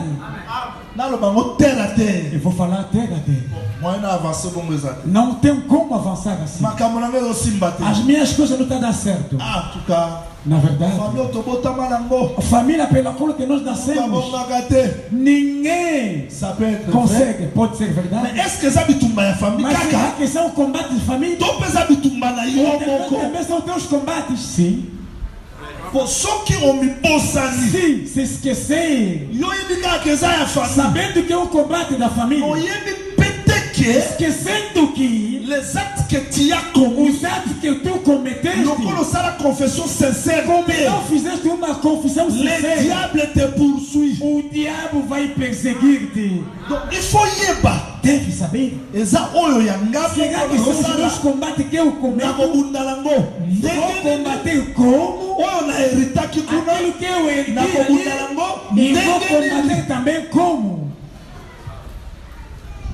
[SPEAKER 5] Naloba ngo terre à terre.
[SPEAKER 2] Eu vou falar terra a terra.
[SPEAKER 5] Moi na avancer bongo ezati.
[SPEAKER 2] Não tem como avançar assim.
[SPEAKER 5] Makambo na ngezo simba te.
[SPEAKER 2] As minhas coisas não estão dando certo.
[SPEAKER 5] Ah, en tout cas.
[SPEAKER 2] Na verdade,
[SPEAKER 5] Famille tobotama nango.
[SPEAKER 2] a família pela qual que nós nascemos,
[SPEAKER 5] Kabongaka te.
[SPEAKER 2] ninguém
[SPEAKER 5] Ça peut être vrai.
[SPEAKER 2] consegue. Pode ser
[SPEAKER 5] Mais
[SPEAKER 2] verdade.
[SPEAKER 5] est-ce que ça bitumba ya famille
[SPEAKER 2] Mas será
[SPEAKER 5] kaka?
[SPEAKER 2] que são combates de família?
[SPEAKER 5] To pesa bitumba na yo moko.
[SPEAKER 2] Também são teus combates. Sim.
[SPEAKER 5] Pour ceux qui ont mis bosani.
[SPEAKER 2] Sim, se esquecer.
[SPEAKER 5] Yo ibika keza ya famille.
[SPEAKER 2] Sabendo que é um combate da família.
[SPEAKER 5] Oyebi pete que
[SPEAKER 2] Esquecendo que
[SPEAKER 5] les actes que tu as commis.
[SPEAKER 2] os atos que tu cometeste,
[SPEAKER 5] Lokolo sala confession sincère.
[SPEAKER 2] como não fizeste uma confissão
[SPEAKER 5] Le
[SPEAKER 2] sincera,
[SPEAKER 5] diable te poursuit.
[SPEAKER 2] o diabo vai perseguir-te.
[SPEAKER 5] Donc il faut yeba.
[SPEAKER 2] Deve saber.
[SPEAKER 5] Eza oyo ya ngapi
[SPEAKER 2] Será que são os
[SPEAKER 5] kosala.
[SPEAKER 2] meus combates que eu
[SPEAKER 5] Na
[SPEAKER 2] cometo?
[SPEAKER 5] kobunda nango.
[SPEAKER 2] Vou
[SPEAKER 5] Ndenge
[SPEAKER 2] combater como
[SPEAKER 5] oyo na heritaki kuna.
[SPEAKER 2] aquilo que eu herdei
[SPEAKER 5] Na kobunda nango.
[SPEAKER 2] ali, e vou
[SPEAKER 5] Ndenge
[SPEAKER 2] combater também como.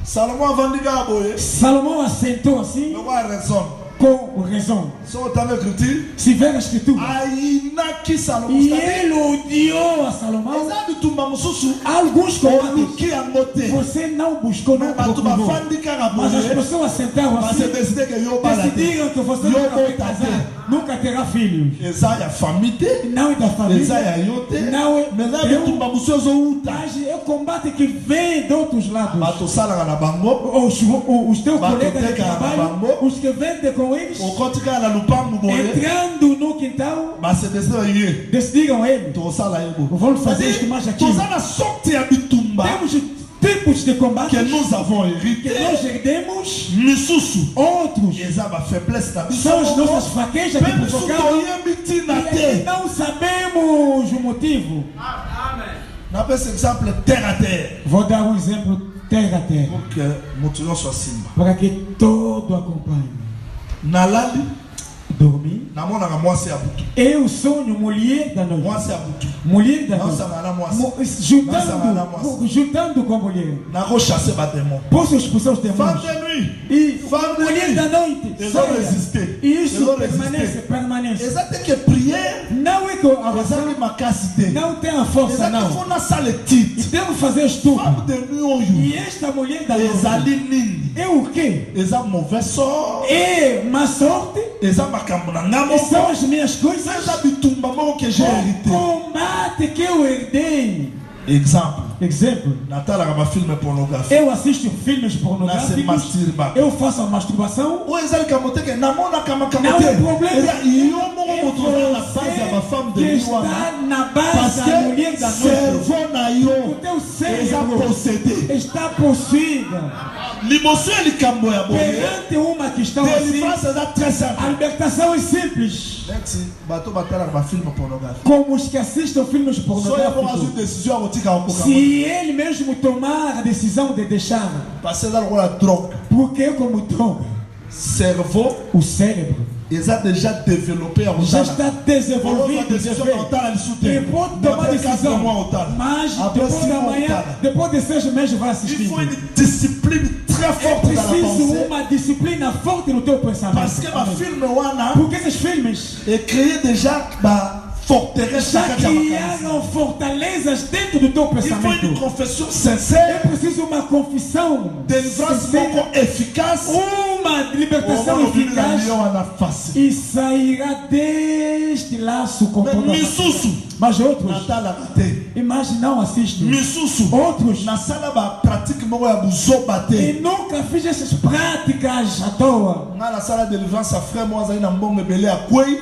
[SPEAKER 5] Salomon avandika boye.
[SPEAKER 2] Salomão assentou assim,
[SPEAKER 5] Loko a raison.
[SPEAKER 2] com razão.
[SPEAKER 5] So otanga écriture.
[SPEAKER 2] Se ver a escritura.
[SPEAKER 5] Ainaki Salomon.
[SPEAKER 2] E
[SPEAKER 5] C'est-à-dire,
[SPEAKER 2] ele odiou a Salomão.
[SPEAKER 5] eza bitumba mosusu.
[SPEAKER 2] Alguns combates
[SPEAKER 5] Oluki yango te.
[SPEAKER 2] você não buscou, não
[SPEAKER 5] Bato
[SPEAKER 2] procurou.
[SPEAKER 5] bafandi kaka
[SPEAKER 2] Mas as
[SPEAKER 5] boye.
[SPEAKER 2] pessoas sentaram
[SPEAKER 5] Base
[SPEAKER 2] assim,
[SPEAKER 5] décidé que yo bala te.
[SPEAKER 2] decidiram que você
[SPEAKER 5] Yo
[SPEAKER 2] nunca vai
[SPEAKER 5] bota
[SPEAKER 2] casar,
[SPEAKER 5] te.
[SPEAKER 2] nunca terá filhos.
[SPEAKER 5] Eza ya famille te.
[SPEAKER 2] Não é da
[SPEAKER 5] Eza
[SPEAKER 2] família,
[SPEAKER 5] ya yo te.
[SPEAKER 2] não é
[SPEAKER 5] Mais eza
[SPEAKER 2] teu,
[SPEAKER 5] bitumba mosusu ezouta.
[SPEAKER 2] mas é o combate que vem de outros lados.
[SPEAKER 5] Bato osalaka na bango.
[SPEAKER 2] Os teus
[SPEAKER 5] Bato
[SPEAKER 2] colegas de
[SPEAKER 5] teka na
[SPEAKER 2] trabalho,
[SPEAKER 5] bango.
[SPEAKER 2] os que vendem com eles,
[SPEAKER 5] Okoti kaka na lupango boye.
[SPEAKER 2] entrando no quintal,
[SPEAKER 5] Base décidé ye.
[SPEAKER 2] decidiram ele.
[SPEAKER 5] Tosala yebo.
[SPEAKER 2] Vamos fazer isto mais aquilo.
[SPEAKER 5] Toza na sorte ya bitumba
[SPEAKER 2] Temos tipos de combate
[SPEAKER 5] que nous avons
[SPEAKER 2] que
[SPEAKER 5] hérité.
[SPEAKER 2] nós herdemos,
[SPEAKER 5] Misusu.
[SPEAKER 2] outros
[SPEAKER 5] Eza ba faiblesse na biso.
[SPEAKER 2] são as nossas fraquezas que
[SPEAKER 5] Pe misusu
[SPEAKER 2] provocamos
[SPEAKER 5] toyebi tina
[SPEAKER 2] e
[SPEAKER 5] te.
[SPEAKER 2] não sabemos o motivo.
[SPEAKER 5] Napesa exemple terre à terre.
[SPEAKER 2] Vou dar um exemplo terra a terra,
[SPEAKER 5] Pour que moto nyonso asimba.
[SPEAKER 2] para que todo acompanhe.
[SPEAKER 5] Nalali
[SPEAKER 2] Dormir.
[SPEAKER 5] namonaka mwasi ya butu.
[SPEAKER 2] Eu sonho mulher da noite.
[SPEAKER 5] Mwasi ya butu.
[SPEAKER 2] Mulher da
[SPEAKER 5] Naosanga na mwasi.
[SPEAKER 2] noite. Juntando com a mulher.
[SPEAKER 5] Nakochasse bademon.
[SPEAKER 2] Posso expulsar os demônios.
[SPEAKER 5] Femme de nuit.
[SPEAKER 2] E
[SPEAKER 5] Femme de
[SPEAKER 2] mulher
[SPEAKER 5] nuit.
[SPEAKER 2] da noite.
[SPEAKER 5] Eles
[SPEAKER 2] sonha.
[SPEAKER 5] vão resistir.
[SPEAKER 2] E isso
[SPEAKER 5] Eles vão
[SPEAKER 2] permanece,
[SPEAKER 5] resistir.
[SPEAKER 2] permanece.
[SPEAKER 5] Eza te que prière.
[SPEAKER 2] Não é que a
[SPEAKER 5] Eza
[SPEAKER 2] oração
[SPEAKER 5] te makasi te.
[SPEAKER 2] não tem a força,
[SPEAKER 5] Eza te
[SPEAKER 2] não.
[SPEAKER 5] fo nasala etite.
[SPEAKER 2] Temos que fazer estudo.
[SPEAKER 5] Femme de nuit oyo.
[SPEAKER 2] E esta mulher da noite
[SPEAKER 5] Ezali nini.
[SPEAKER 2] é o quê?
[SPEAKER 5] Eza mauvais sort.
[SPEAKER 2] É má sorte.
[SPEAKER 5] Eza makambo na nga
[SPEAKER 2] E são
[SPEAKER 5] moko.
[SPEAKER 2] as minhas coisas.
[SPEAKER 5] Eza bitumba moko que j'ai
[SPEAKER 2] O
[SPEAKER 5] hérité.
[SPEAKER 2] combate que eu herdei.
[SPEAKER 5] Exemple.
[SPEAKER 2] Exemplo,
[SPEAKER 5] natalaka bafilme pornographique
[SPEAKER 2] eu assisto filmes
[SPEAKER 5] nase
[SPEAKER 2] pornográficos,
[SPEAKER 5] masturba
[SPEAKER 2] eu faço a masturbação.
[SPEAKER 5] oyo eza likambo te ke namonaka makambo
[SPEAKER 2] Não,
[SPEAKER 5] te
[SPEAKER 2] o problema
[SPEAKER 5] eza yo moko
[SPEAKER 2] é
[SPEAKER 5] moto oza na base ya bafemme de
[SPEAKER 2] que
[SPEAKER 5] nuit wana
[SPEAKER 2] está na base da mulher
[SPEAKER 5] parce
[SPEAKER 2] da
[SPEAKER 5] que
[SPEAKER 2] noite.
[SPEAKER 5] cerveau na
[SPEAKER 2] O
[SPEAKER 5] yo
[SPEAKER 2] teu
[SPEAKER 5] eza
[SPEAKER 2] cérebro
[SPEAKER 5] possédé
[SPEAKER 2] está possuído
[SPEAKER 5] liboso ya likambo ya boye
[SPEAKER 2] perante uma questão assim.
[SPEAKER 5] délivrance eza très
[SPEAKER 2] A
[SPEAKER 5] simple
[SPEAKER 2] libertação é simples.
[SPEAKER 5] neti bato batalaka bafilme pornographique
[SPEAKER 2] Como os que assistem filmes
[SPEAKER 5] so ye moko azwi
[SPEAKER 2] pornográficos.
[SPEAKER 5] décision ya kotika kokoka
[SPEAKER 2] Se ele mesmo tomar a decisão de deixar,
[SPEAKER 5] parce que eza lokola drogue
[SPEAKER 2] porque como droga,
[SPEAKER 5] cerveau
[SPEAKER 2] o cérebro
[SPEAKER 5] eza déjà développé ya
[SPEAKER 2] já
[SPEAKER 5] kotala
[SPEAKER 2] está desenvolvido de
[SPEAKER 5] décision
[SPEAKER 2] ver.
[SPEAKER 5] ya kotala lisu te
[SPEAKER 2] E pode tomar
[SPEAKER 5] après 4
[SPEAKER 2] decisão,
[SPEAKER 5] mois otala
[SPEAKER 2] mas
[SPEAKER 5] après
[SPEAKER 2] depois
[SPEAKER 5] 6
[SPEAKER 2] da
[SPEAKER 5] mois
[SPEAKER 2] manhã,
[SPEAKER 5] otala
[SPEAKER 2] depois de 6 meses vai
[SPEAKER 5] il
[SPEAKER 2] assistir.
[SPEAKER 5] faut une discipline très
[SPEAKER 2] É
[SPEAKER 5] forte dans la
[SPEAKER 2] preciso
[SPEAKER 5] pensée
[SPEAKER 2] uma disciplina forte no teu pensamento.
[SPEAKER 5] parce que bafilme wana
[SPEAKER 2] Porque esses filmes
[SPEAKER 5] ecréé déjà baforteresse
[SPEAKER 2] já
[SPEAKER 5] na kati ya makanisi
[SPEAKER 2] criaram fortalezas dentro do teu
[SPEAKER 5] il faut une
[SPEAKER 2] pensamento.
[SPEAKER 5] confession
[SPEAKER 2] É
[SPEAKER 5] sincère
[SPEAKER 2] preciso uma confissão
[SPEAKER 5] délivrance
[SPEAKER 2] sincera,
[SPEAKER 5] moko efficace
[SPEAKER 2] uma libertação eficaz
[SPEAKER 5] lion wana face
[SPEAKER 2] e sairá deste laço com toda a
[SPEAKER 5] misusu
[SPEAKER 2] Mas outros,
[SPEAKER 5] natalaka te
[SPEAKER 2] mas não assistem.
[SPEAKER 5] misusu
[SPEAKER 2] Outros,
[SPEAKER 5] nasala bapratique moko ya buzoba te
[SPEAKER 2] e nunca fiz essas práticas à toa.
[SPEAKER 5] nga nasala délivrance ya frère moko azali na mbongo ebele akwei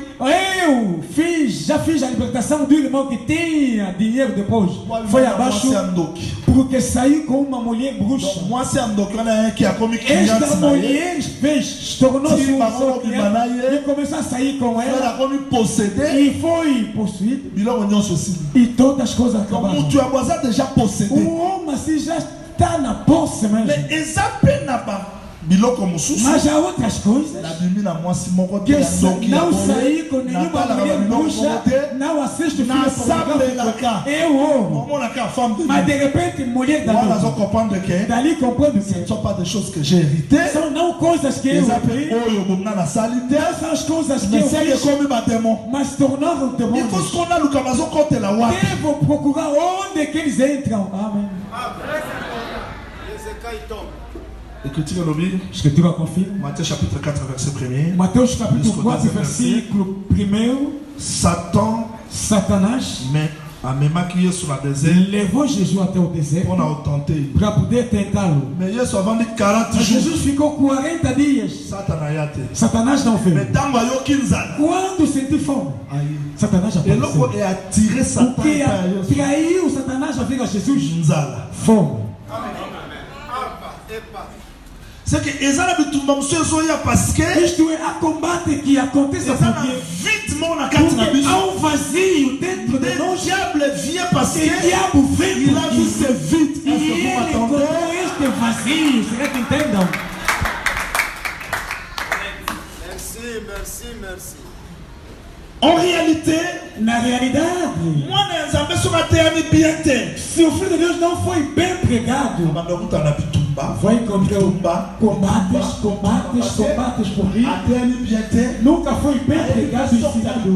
[SPEAKER 2] Já fiz a libertação do irmão que tinha dinheiro depois. Foi abaixo
[SPEAKER 5] mwasi ya ndoki
[SPEAKER 2] porque saiu com uma mulher bruxa.
[SPEAKER 5] mwasi ya ndoki wana yaki akomi cliente
[SPEAKER 2] Esta
[SPEAKER 5] na ye
[SPEAKER 2] mulher fez, tornou-se
[SPEAKER 5] Sim,
[SPEAKER 2] um
[SPEAKER 5] mas
[SPEAKER 2] seu
[SPEAKER 5] vamos
[SPEAKER 2] cliente
[SPEAKER 5] mandar
[SPEAKER 2] e começou a sair com
[SPEAKER 5] frère
[SPEAKER 2] ela
[SPEAKER 5] akomi possédé
[SPEAKER 2] e foi possuído
[SPEAKER 5] biloko nyonso esili
[SPEAKER 2] e todas as coisas
[SPEAKER 5] donc
[SPEAKER 2] acabaram.
[SPEAKER 5] mutu ya boza déjà possédé
[SPEAKER 2] O homem assim já está na posse mesmo.
[SPEAKER 5] mais eza mpe na biloko mosusu
[SPEAKER 2] Mas há outras coisas
[SPEAKER 5] nabimi na mwasi moko te
[SPEAKER 2] que
[SPEAKER 5] ya ndoki ya
[SPEAKER 2] não
[SPEAKER 5] boye
[SPEAKER 2] saí com nenhuma
[SPEAKER 5] natalaka
[SPEAKER 2] mulher
[SPEAKER 5] babiloko
[SPEAKER 2] bruxa,
[SPEAKER 5] moko te
[SPEAKER 2] não assisto filme pornográfico.
[SPEAKER 5] nasambelaka
[SPEAKER 2] Eu amo.
[SPEAKER 5] omonaka ya femme de
[SPEAKER 2] Mas
[SPEAKER 5] vie
[SPEAKER 2] de repente, mulher da
[SPEAKER 5] wana
[SPEAKER 2] noite,
[SPEAKER 5] azo comprendre que
[SPEAKER 2] dali compreendo
[SPEAKER 5] ce ne
[SPEAKER 2] que
[SPEAKER 5] sont pas des choses que j'ai hérité
[SPEAKER 2] são não coisas que eu
[SPEAKER 5] eza mpe
[SPEAKER 2] vi,
[SPEAKER 5] oyo bomna nasali te
[SPEAKER 2] não são as coisas que
[SPEAKER 5] mais
[SPEAKER 2] eu
[SPEAKER 5] seke
[SPEAKER 2] fiz,
[SPEAKER 5] ekomi bademon
[SPEAKER 2] mas se tornaram
[SPEAKER 5] il faut
[SPEAKER 2] demônios.
[SPEAKER 5] ce qu'on a luka bazokotela wapi
[SPEAKER 2] Devo procurar onde que eles entram. Amém.
[SPEAKER 5] écriture elobi
[SPEAKER 2] Escritura confirma.
[SPEAKER 5] Matthieu chapitre 4 verset 1er
[SPEAKER 2] Mateus capítulo
[SPEAKER 5] Jusqu'au
[SPEAKER 2] 4,
[SPEAKER 5] deuxième
[SPEAKER 2] versículo 1.
[SPEAKER 5] Satan
[SPEAKER 2] Satanás
[SPEAKER 5] mais amemaki yesu na désert
[SPEAKER 2] levou Jesus até o deserto
[SPEAKER 5] mpona otente
[SPEAKER 2] para poder tentá-lo.
[SPEAKER 5] mais yesu avandi 40
[SPEAKER 2] Mas
[SPEAKER 5] jours
[SPEAKER 2] Jesus ficou 40 dias.
[SPEAKER 5] satana ya te
[SPEAKER 2] Satanás não
[SPEAKER 5] mais
[SPEAKER 2] fez.
[SPEAKER 5] ntango ayoki nzala
[SPEAKER 2] Quando sentiu fome,
[SPEAKER 5] aye
[SPEAKER 2] Satanás
[SPEAKER 5] eloko
[SPEAKER 2] apareceu.
[SPEAKER 5] eatire
[SPEAKER 2] O
[SPEAKER 5] satan
[SPEAKER 2] que
[SPEAKER 5] epai ya yesu
[SPEAKER 2] atraiu Satanás a vir a Jesus?
[SPEAKER 5] nzala
[SPEAKER 2] Fome.
[SPEAKER 5] c'est que eza na bitumba mosusu ezoya parce que
[SPEAKER 2] Isto é a combate que acontece
[SPEAKER 5] eza na
[SPEAKER 2] porque
[SPEAKER 5] vide moko na kati na biso
[SPEAKER 2] há um vazio dentro de
[SPEAKER 5] le
[SPEAKER 2] nós.
[SPEAKER 5] diable vient parce
[SPEAKER 2] O
[SPEAKER 5] que
[SPEAKER 2] diabo vem
[SPEAKER 5] il a vu
[SPEAKER 2] porque
[SPEAKER 5] ce vide
[SPEAKER 2] e
[SPEAKER 5] est-ce que
[SPEAKER 2] ele
[SPEAKER 5] vous m'attendez
[SPEAKER 2] encontrou este vazio. Será que entendam?
[SPEAKER 7] Merci.
[SPEAKER 5] en réalité
[SPEAKER 2] Na realidade,
[SPEAKER 5] mwana ya nzambe soki ateyami bien te
[SPEAKER 2] se o Filho de Deus não foi bem pregado,
[SPEAKER 5] abanda kuta na bitumba
[SPEAKER 2] vai encontrar
[SPEAKER 5] bitumba
[SPEAKER 2] combates por vir.
[SPEAKER 5] ateyami bien te
[SPEAKER 2] Nunca foi bem pregado e ensinado.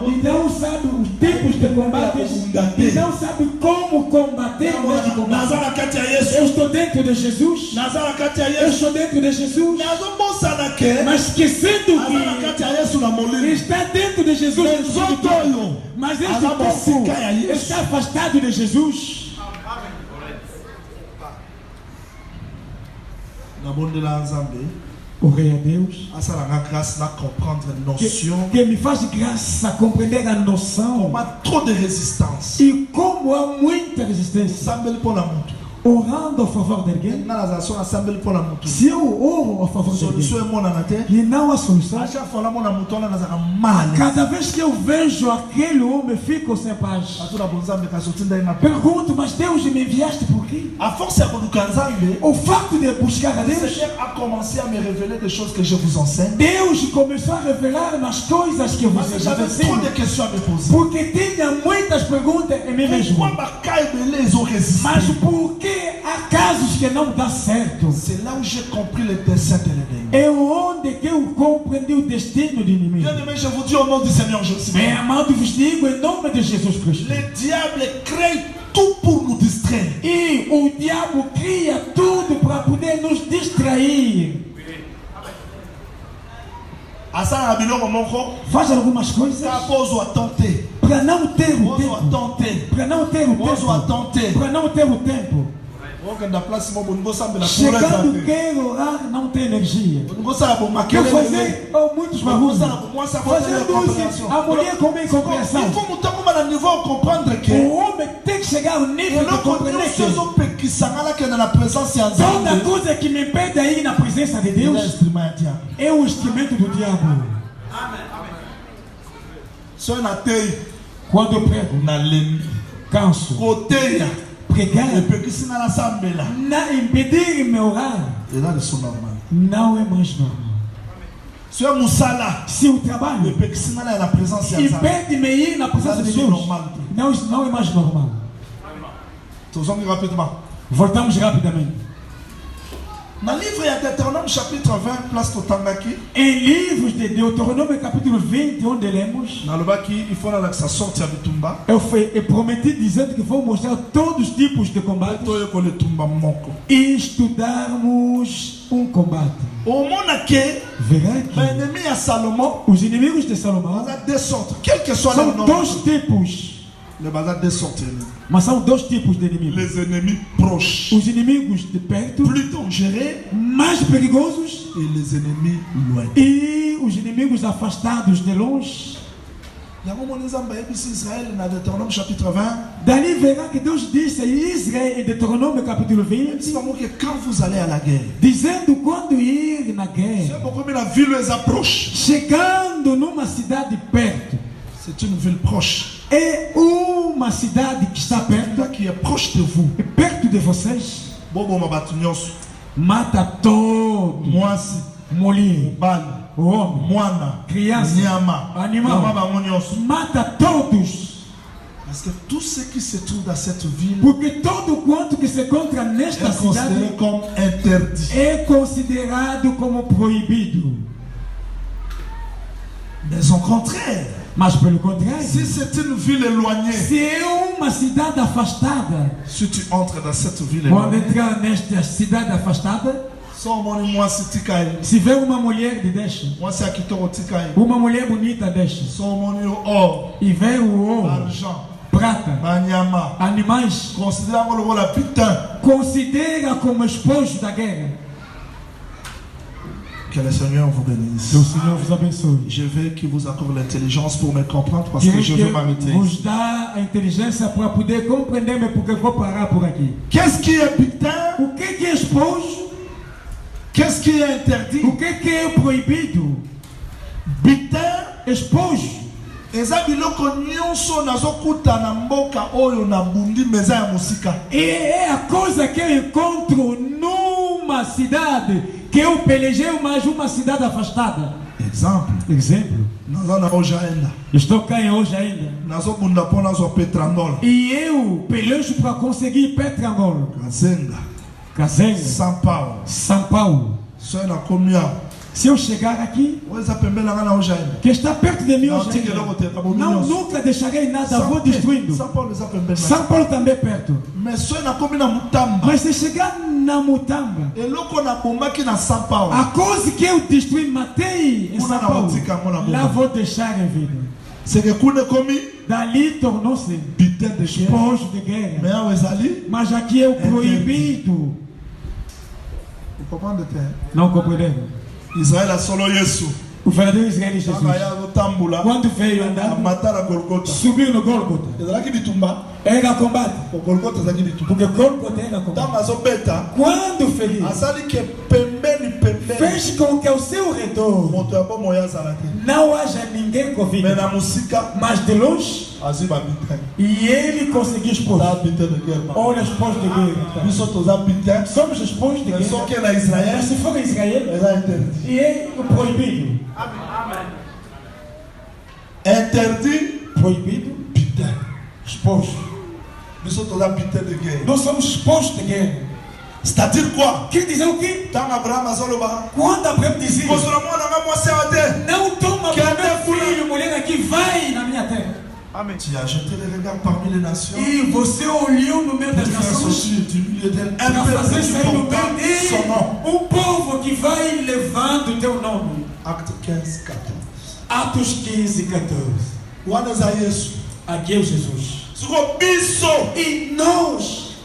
[SPEAKER 2] E não sabe os tipos de combates. E não sabe como combater mesmo
[SPEAKER 5] naza
[SPEAKER 2] combate.
[SPEAKER 5] na kati ya yesu
[SPEAKER 2] Eu estou dentro de Jesus.
[SPEAKER 5] naza na kati ya
[SPEAKER 2] Eu
[SPEAKER 5] yesu
[SPEAKER 2] estou dentro de Jesus.
[SPEAKER 5] nazobosana ke
[SPEAKER 2] Mas esquecendo
[SPEAKER 5] aza na
[SPEAKER 2] que
[SPEAKER 5] kati ya yesu na molili
[SPEAKER 2] está dentro de Jesus.
[SPEAKER 5] nzoto oyo
[SPEAKER 2] Mas este
[SPEAKER 5] aza
[SPEAKER 2] corpo
[SPEAKER 5] mosika ya yesu
[SPEAKER 2] está afastado de Jesus.
[SPEAKER 5] nabondela nzambe
[SPEAKER 2] Orei a Deus
[SPEAKER 5] asalanga grâce na comprendre notion
[SPEAKER 2] que me faz graça compreender a noção
[SPEAKER 5] koma trop de résistance
[SPEAKER 2] e como há muita resistência.
[SPEAKER 5] osambeli mpo na motu
[SPEAKER 2] Orando a favor de alguém.
[SPEAKER 5] nga nazala so nasambeli mpo na motu
[SPEAKER 2] Se eu oro a favor de
[SPEAKER 5] solution
[SPEAKER 2] alguém
[SPEAKER 5] emonana te
[SPEAKER 2] e não há solução,
[SPEAKER 5] a chaque fois namona motu wana nazalaka male
[SPEAKER 2] cada vez que eu vejo aquele homem, fico sem paz.
[SPEAKER 5] atuna bonzambe kasi otinda ye na pe
[SPEAKER 2] Pergunto, mas Deus me enviaste por quê?
[SPEAKER 5] à force ya koluka nzambe
[SPEAKER 2] O fato de buscar a
[SPEAKER 5] le
[SPEAKER 2] Deus,
[SPEAKER 5] Seigneur a commencé à me révéler des choses que je vous enseigne
[SPEAKER 2] Deus começou a revelar as coisas que
[SPEAKER 5] parce que
[SPEAKER 2] você já
[SPEAKER 5] j'avais trop
[SPEAKER 2] ensina.
[SPEAKER 5] de questions à me poser
[SPEAKER 2] Porque tinha muitas perguntas em mim mesmo.
[SPEAKER 5] pourquoi baka ebele ezo résister
[SPEAKER 2] Mas por que há casos que não dá certo?
[SPEAKER 5] c'est là où j'ai compris le dessein de l'ennemi
[SPEAKER 2] É onde que eu compreendi o destino do inimigo.
[SPEAKER 5] bien aimé je vous dis au nom du Seigneur Jésus
[SPEAKER 2] Bem amado, vos digo em nome de Jesus Cristo.
[SPEAKER 5] le diable crée tout pour nous distraire
[SPEAKER 2] E o diabo cria tudo para poder nos distrair.
[SPEAKER 5] asalaka biloko moko
[SPEAKER 2] Faz algumas coisas
[SPEAKER 5] kaka ozwa temps te Ozo attente. Quando a place mo bongo sambe la
[SPEAKER 2] Chegando quero orar, não tem energia.
[SPEAKER 5] bongo sa bo
[SPEAKER 2] Quer
[SPEAKER 5] makele.
[SPEAKER 2] fazer muitos barulhos. Fazendo isso, a mulher come compreensão.
[SPEAKER 5] Il faut monter comme à niveau comprendre que
[SPEAKER 2] O homem tem que chegar ao nível de compreender que
[SPEAKER 5] que sangala que dans la présence ya
[SPEAKER 2] toda coisa que me impede a ir na presença de Deus é o instrumento do diabo.
[SPEAKER 5] So na tei
[SPEAKER 2] Quando eu prego,
[SPEAKER 5] na lembi
[SPEAKER 2] canso,
[SPEAKER 5] koteya
[SPEAKER 2] pregar,
[SPEAKER 5] e pekisi na sambela.
[SPEAKER 2] na impedir-me orar,
[SPEAKER 5] Et là ils sont normal.
[SPEAKER 2] não é mais normal.
[SPEAKER 5] So ya musala
[SPEAKER 2] Se o
[SPEAKER 5] e
[SPEAKER 2] trabalho
[SPEAKER 5] pekisi na la présence ya Nzambe.
[SPEAKER 2] impede-me ir na presença de Deus, não é mais normal.
[SPEAKER 5] Tozongi rapidement.
[SPEAKER 2] Voltamos rapidamente.
[SPEAKER 5] Dans le livre de Deutéronome chapitre 20 place totangaki.
[SPEAKER 2] Em livros de Deuteronômio capítulo 20, onde lemos,
[SPEAKER 5] Na lobaki il faut la sorte ya bitumba.
[SPEAKER 2] eu prometi dizendo que vou mostrar todos os tipos de combate
[SPEAKER 5] To yeko le tumba moko.
[SPEAKER 2] e estudarmos combate.
[SPEAKER 5] Au monde que
[SPEAKER 2] Verá que
[SPEAKER 5] l'ennemi à Salomon
[SPEAKER 2] os inimigos de Salomão
[SPEAKER 5] bazar deux sortes, quel que soit leur
[SPEAKER 2] são
[SPEAKER 5] nom.
[SPEAKER 2] dois tipos,
[SPEAKER 5] Le bazar deux sortes.
[SPEAKER 2] mas são dois tipos de inimigos.
[SPEAKER 5] Les ennemis proches,
[SPEAKER 2] Os inimigos de perto,
[SPEAKER 5] plus dangereux,
[SPEAKER 2] mais perigosos,
[SPEAKER 5] et les ennemis loin.
[SPEAKER 2] e os inimigos afastados de longe.
[SPEAKER 5] Yango monezamba ebisi Israël na Deutéronome chapitre 20.
[SPEAKER 2] Dali verá que Deus disse a Israel em Deuteronômio capítulo 20,
[SPEAKER 5] C'est vraiment que quand vous allez à la guerre,
[SPEAKER 2] dizendo quando ir na guerra,
[SPEAKER 5] c'est pourquoi la ville les approche.
[SPEAKER 2] chegando numa cidade perto,
[SPEAKER 5] C'est une ville proche,
[SPEAKER 2] é uma cidade que está perto,
[SPEAKER 5] là qui est proche de vous.
[SPEAKER 2] perto de vocês,
[SPEAKER 5] Bobo mabatu nyonso,
[SPEAKER 2] mata todo,
[SPEAKER 5] mwasi,
[SPEAKER 2] mulher,
[SPEAKER 5] mobali,
[SPEAKER 2] homem,
[SPEAKER 5] mwana,
[SPEAKER 2] criança,
[SPEAKER 5] nyama,
[SPEAKER 2] animal,
[SPEAKER 5] mama bango nyonso.
[SPEAKER 2] mata todos,
[SPEAKER 5] Parce que tout ce qui se trouve dans cette ville
[SPEAKER 2] porque todo quanto que se encontra nesta
[SPEAKER 5] est considéré
[SPEAKER 2] cidade
[SPEAKER 5] comme interdit.
[SPEAKER 2] é considerado como proibido.
[SPEAKER 5] Mais au contraire,
[SPEAKER 2] Mas pelo contrário,
[SPEAKER 5] si c'est une ville éloignée,
[SPEAKER 2] se é uma cidade afastada,
[SPEAKER 5] si tu entres dans cette ville
[SPEAKER 2] quando
[SPEAKER 5] éloignée,
[SPEAKER 2] entrar nesta cidade afastada,
[SPEAKER 5] sans mon mwasi tikai,
[SPEAKER 2] se vê uma mulher de deixa,
[SPEAKER 5] mwasi akitoro tikai,
[SPEAKER 2] uma mulher bonita deixa,
[SPEAKER 5] sans mon or,
[SPEAKER 2] e vê o ouro,
[SPEAKER 5] argent,
[SPEAKER 2] prata,
[SPEAKER 5] banyama,
[SPEAKER 2] animais,
[SPEAKER 5] considérant le rôle putain.
[SPEAKER 2] considera como esposo da guerra.
[SPEAKER 5] Que le Seigneur vous bénisse.
[SPEAKER 2] Que o Senhor vos abençoe.
[SPEAKER 5] Je veux qu'il vous accorde l'intelligence pour me comprendre parce que
[SPEAKER 2] Quero
[SPEAKER 5] je
[SPEAKER 2] que
[SPEAKER 5] veux m'arrêter.
[SPEAKER 2] vos dá a inteligência para poder compreender-me, porque eu vou parar por aqui.
[SPEAKER 5] Qu'est-ce qui est putain?
[SPEAKER 2] O que é esposo?
[SPEAKER 5] Qu'est-ce qui est interdit?
[SPEAKER 2] O que é proibido?
[SPEAKER 5] Putain,
[SPEAKER 2] Esposo
[SPEAKER 5] eza biloko nyonso nazokuta na mboka oyo na bundi meza ya musika.
[SPEAKER 2] é a coisa que eu encontro numa cidade que eu pelejei, mas uma cidade afastada. Exemplo.
[SPEAKER 5] Naza na Ojaenda.
[SPEAKER 2] Estou cá em hoje ainda.
[SPEAKER 5] Nazobunda po nazwa Petrangola.
[SPEAKER 2] E eu pelejo para conseguir Petrangola. Kazenga. São Paulo.
[SPEAKER 5] Só na comia.
[SPEAKER 2] Se eu chegar aqui, que está perto de mim hoje, não, nunca deixarei nada, vou destruindo. São Paulo também é perto. Mas se chegar na Mutamba, a coisa que eu destruí, matei em São Paulo, lá vou deixar em vida. Dali tornou-se esposo de guerra. Mas aqui é o proibido. Não compreendemos.
[SPEAKER 5] Israel a solo Yesu.
[SPEAKER 2] O verdadeiro Israel é Jesus. Quando veio andar, subiu no Golgota. Era combate. Porque Golgota era combate. Quando feliz, fez com que ao seu redor não haja ninguém com vida. Mas de longe, e ele conseguiu expor. Olha, esposo de guerra. Somos esposos de guerra. Mas se for em Israel, e é proibido.
[SPEAKER 5] Interdit,
[SPEAKER 2] proibido, esposo. Nós somos esposos de guerra.
[SPEAKER 5] C'est-à-dire quoi?
[SPEAKER 2] Quer dizer o quê? Quando Abraão dizia: não toma para meu filho, mulher aqui, vai na minha terra.
[SPEAKER 5] Amen. Tu as jeté les regards parmi les nations.
[SPEAKER 2] E você olhou no meio das nações para fazer sair no meio dele povo que vai levando o teu nome.
[SPEAKER 5] Acte 15, 14.
[SPEAKER 2] Atos 15, 14. Aqui é o Jesus.
[SPEAKER 5] siko biso
[SPEAKER 2] E nós,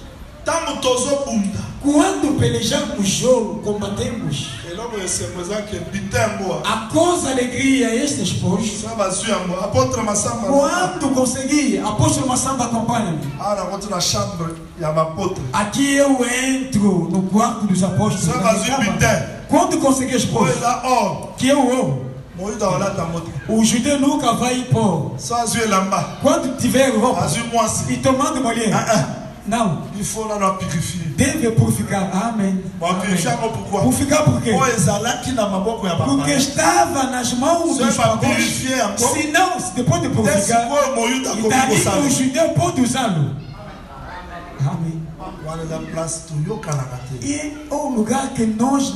[SPEAKER 5] ntango tozobunda
[SPEAKER 2] quando pelejamos o jogo, combatemos,
[SPEAKER 5] eloko esengo eza ke bita yango
[SPEAKER 2] a causa alegria este esposo.
[SPEAKER 5] sa bazwi yango apotre masamba
[SPEAKER 2] Quando conseguir, apóstolo Massamba acompanha-me.
[SPEAKER 5] awa nakoti na chambre ya bapotre
[SPEAKER 2] Aqui eu entro no quarto dos apóstolos.
[SPEAKER 5] sa bazwi bita
[SPEAKER 2] Quando conseguir
[SPEAKER 5] oyo
[SPEAKER 2] esposo,
[SPEAKER 5] eza or
[SPEAKER 2] que eu amo,
[SPEAKER 5] moyuda olata moto
[SPEAKER 2] o judeu nunca vai pôr.
[SPEAKER 5] so azwi elamba
[SPEAKER 2] Quando tiver roupa
[SPEAKER 5] azwi mwasi
[SPEAKER 2] e tomando mulher, não,
[SPEAKER 5] il faut nano apurifie
[SPEAKER 2] deve purificar. Amém.
[SPEAKER 5] bapurifie yango pourquoi
[SPEAKER 2] Purificar por quê?
[SPEAKER 5] oyo ezalaki na maboko ya
[SPEAKER 2] Porque
[SPEAKER 5] bapaya
[SPEAKER 2] estava nas mãos
[SPEAKER 5] so
[SPEAKER 2] dos pagãos.
[SPEAKER 5] bapurifie yango
[SPEAKER 2] Se não, depois de
[SPEAKER 5] te
[SPEAKER 2] purificar,
[SPEAKER 5] sikoyo moyuda
[SPEAKER 2] e
[SPEAKER 5] akoki
[SPEAKER 2] daí o
[SPEAKER 5] kosala
[SPEAKER 2] judeu pode usá-lo. Amém.
[SPEAKER 5] wana eza place toyokanaka te
[SPEAKER 2] E é um lugar que nós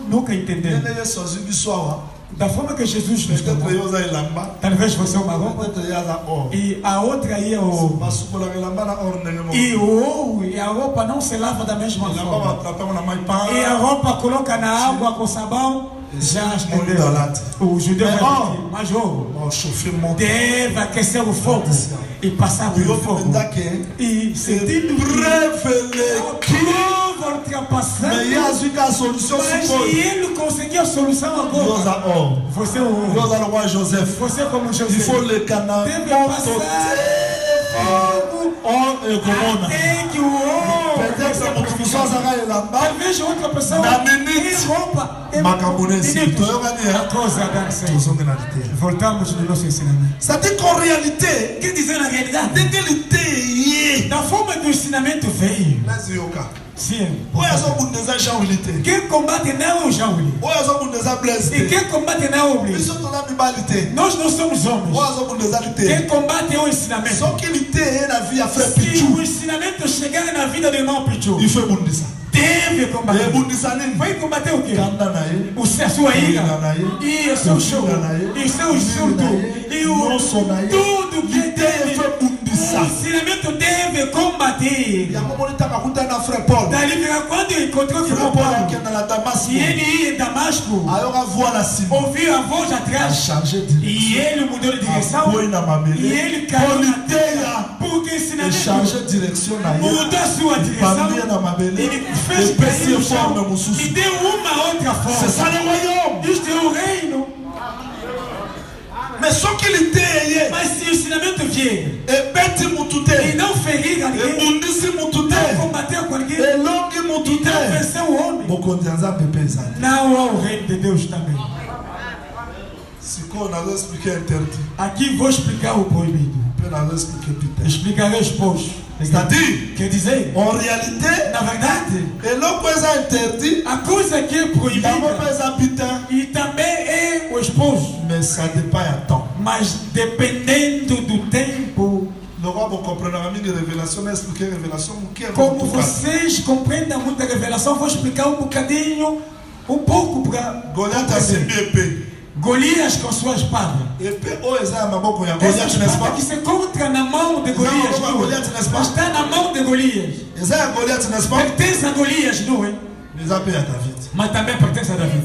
[SPEAKER 2] nunca entendemos.
[SPEAKER 5] ndenge yesu azwi biso awa
[SPEAKER 2] Da forma que Jesus nos
[SPEAKER 5] peut-être
[SPEAKER 2] tomou,
[SPEAKER 5] yo oza elamba
[SPEAKER 2] talvez você é uma roupa,
[SPEAKER 5] peut-être ye aza or
[SPEAKER 2] e a outra aí é o.
[SPEAKER 5] basukolaka elamba na or ndenge moko
[SPEAKER 2] E o ouro e a roupa não se lava da mesma
[SPEAKER 5] elamba
[SPEAKER 2] forma.
[SPEAKER 5] batrapango na mai
[SPEAKER 2] E a
[SPEAKER 5] pa
[SPEAKER 2] roupa coloca na água com sabão, já
[SPEAKER 5] moyuda
[SPEAKER 2] entendeu?
[SPEAKER 5] alati
[SPEAKER 2] O judeu vai
[SPEAKER 5] Mas,
[SPEAKER 2] dizer, mas ouro
[SPEAKER 5] bachauffe moto
[SPEAKER 2] deve aquecer o fogo e passar pelo
[SPEAKER 5] yo
[SPEAKER 2] fogo.
[SPEAKER 5] pendake
[SPEAKER 2] E sentindo
[SPEAKER 5] préveleki
[SPEAKER 2] prova
[SPEAKER 5] mais
[SPEAKER 2] ultrapassando,
[SPEAKER 5] ye azwi ka solution
[SPEAKER 2] mas
[SPEAKER 5] sikoyo
[SPEAKER 2] ele conseguiu a solução
[SPEAKER 5] yo
[SPEAKER 2] agora.
[SPEAKER 5] oza or
[SPEAKER 2] Você é o
[SPEAKER 5] yo
[SPEAKER 2] ouro.
[SPEAKER 5] oza lokwa joseph
[SPEAKER 2] Você é como
[SPEAKER 5] il
[SPEAKER 2] José.
[SPEAKER 5] faut leka na
[SPEAKER 2] Deve
[SPEAKER 5] moto
[SPEAKER 2] passar fogo
[SPEAKER 5] or ekomona
[SPEAKER 2] até que o ouro.
[SPEAKER 5] peut-être moto mosusu azaka elamba
[SPEAKER 2] Talvez outra pessoa
[SPEAKER 5] Na minute.
[SPEAKER 2] tem roupa.
[SPEAKER 5] makambo nesi
[SPEAKER 2] Minutos.
[SPEAKER 5] toyokani
[SPEAKER 2] A coisa da Senhor.
[SPEAKER 5] tozonge na liteya
[SPEAKER 2] Voltamos no nosso ensinamento.
[SPEAKER 5] c'est-à-dire qu'en réalité
[SPEAKER 2] Quer dizer, na realidade,
[SPEAKER 5] ndenge liteya ye
[SPEAKER 2] da forma que o ensinamento veio,
[SPEAKER 5] lezi yoka
[SPEAKER 2] sim.
[SPEAKER 5] oyo azobunda eza jean wili te
[SPEAKER 2] Quem combate não é o Jauli.
[SPEAKER 5] oyo azobunda eza blaise
[SPEAKER 2] E
[SPEAKER 5] te
[SPEAKER 2] quem combate não é o
[SPEAKER 5] biso
[SPEAKER 2] Oblis.
[SPEAKER 5] toza mibali te
[SPEAKER 2] Nós não somos homens.
[SPEAKER 5] oyo azobunda eza
[SPEAKER 2] Quem
[SPEAKER 5] liteya
[SPEAKER 2] combate é o ensinamento.
[SPEAKER 5] soki liteya ye na vie ya frère
[SPEAKER 2] Se
[SPEAKER 5] pichu
[SPEAKER 2] o ensinamento chegar na vida do irmão Pichu,
[SPEAKER 5] il faut ebundisa
[SPEAKER 2] deve combater.
[SPEAKER 5] ebundisa nini
[SPEAKER 2] Vai combater o quê?
[SPEAKER 5] kanda na ye
[SPEAKER 2] A sua ira. E o seu show. E o seu surdo. E tudo que deve. O ensinamento deve combater.
[SPEAKER 5] yango moni ntango akutani na frère paul
[SPEAKER 2] Dali vira quando encontrou que
[SPEAKER 5] frère
[SPEAKER 2] foi
[SPEAKER 5] paul
[SPEAKER 2] Paulo.
[SPEAKER 5] akenda na damasco
[SPEAKER 2] E ele ia em Damasco.
[SPEAKER 5] ayoka voix na nsima
[SPEAKER 2] Ouviu a voz atrás.
[SPEAKER 5] achange direction
[SPEAKER 2] E ele mudou de direção.
[SPEAKER 5] aboyi na
[SPEAKER 2] E
[SPEAKER 5] mabele
[SPEAKER 2] ele caiu na terra.
[SPEAKER 5] politeya
[SPEAKER 2] Porque o ensinamento
[SPEAKER 5] echange direction na ye
[SPEAKER 2] mudou a sua direção.
[SPEAKER 5] pamie na mabele
[SPEAKER 2] Ele fez
[SPEAKER 5] epesi
[SPEAKER 2] cair
[SPEAKER 5] ye
[SPEAKER 2] no
[SPEAKER 5] forme
[SPEAKER 2] chão
[SPEAKER 5] mosusu
[SPEAKER 2] e deu uma outra
[SPEAKER 5] c'est ça
[SPEAKER 2] forma.
[SPEAKER 5] le royaume
[SPEAKER 2] Isto é o reino.
[SPEAKER 5] mais soki liteya ye
[SPEAKER 2] Mas se o ensinamento vier
[SPEAKER 5] ebeti mutu
[SPEAKER 2] e
[SPEAKER 5] te
[SPEAKER 2] não ferir a ninguém,
[SPEAKER 5] ebundisi mutu
[SPEAKER 2] não
[SPEAKER 5] te
[SPEAKER 2] combater com ninguém,
[SPEAKER 5] elongi mutu
[SPEAKER 2] e não
[SPEAKER 5] te
[SPEAKER 2] vencer o homem,
[SPEAKER 5] bokonzi ya nzambe mpe ezali
[SPEAKER 2] não há o reino de Deus também.
[SPEAKER 5] sikoyo nazoexplike interdit
[SPEAKER 2] Aqui vou explicar o proibido.
[SPEAKER 5] mpe nazoexplike pite
[SPEAKER 2] Explicarei os pós.
[SPEAKER 5] c'est-à-dire
[SPEAKER 2] Quer dizer,
[SPEAKER 5] en réalité
[SPEAKER 2] na verdade,
[SPEAKER 5] eloko eza interdit
[SPEAKER 2] a coisa que é proibida
[SPEAKER 5] yango mpe eza bitin
[SPEAKER 2] e também é o esposo,
[SPEAKER 5] mais ça dépend ya temps
[SPEAKER 2] mas dependendo do tempo,
[SPEAKER 5] lokwa bokomprenaka mingi révélation na explike révélation moke
[SPEAKER 2] como vocês compreendem muita revelação, vou explicar um bocadinho, um pouco para
[SPEAKER 5] goliath asimbi epe
[SPEAKER 2] Golias com sua espada.
[SPEAKER 5] epe oyo eza ya maboko ya
[SPEAKER 2] Essa
[SPEAKER 5] goliath n'est-ce
[SPEAKER 2] espada
[SPEAKER 5] pas
[SPEAKER 2] que se encontra na mão de Golias,
[SPEAKER 5] maboko ya
[SPEAKER 2] não
[SPEAKER 5] Goliath,
[SPEAKER 2] é?
[SPEAKER 5] n'est-ce pas?
[SPEAKER 2] Está na mão de Golias.
[SPEAKER 5] eza ya goliath n'est-ce pas
[SPEAKER 2] Pertence a Golias, não é?
[SPEAKER 5] eza mpe ya david
[SPEAKER 2] Mas também pertence a Davi.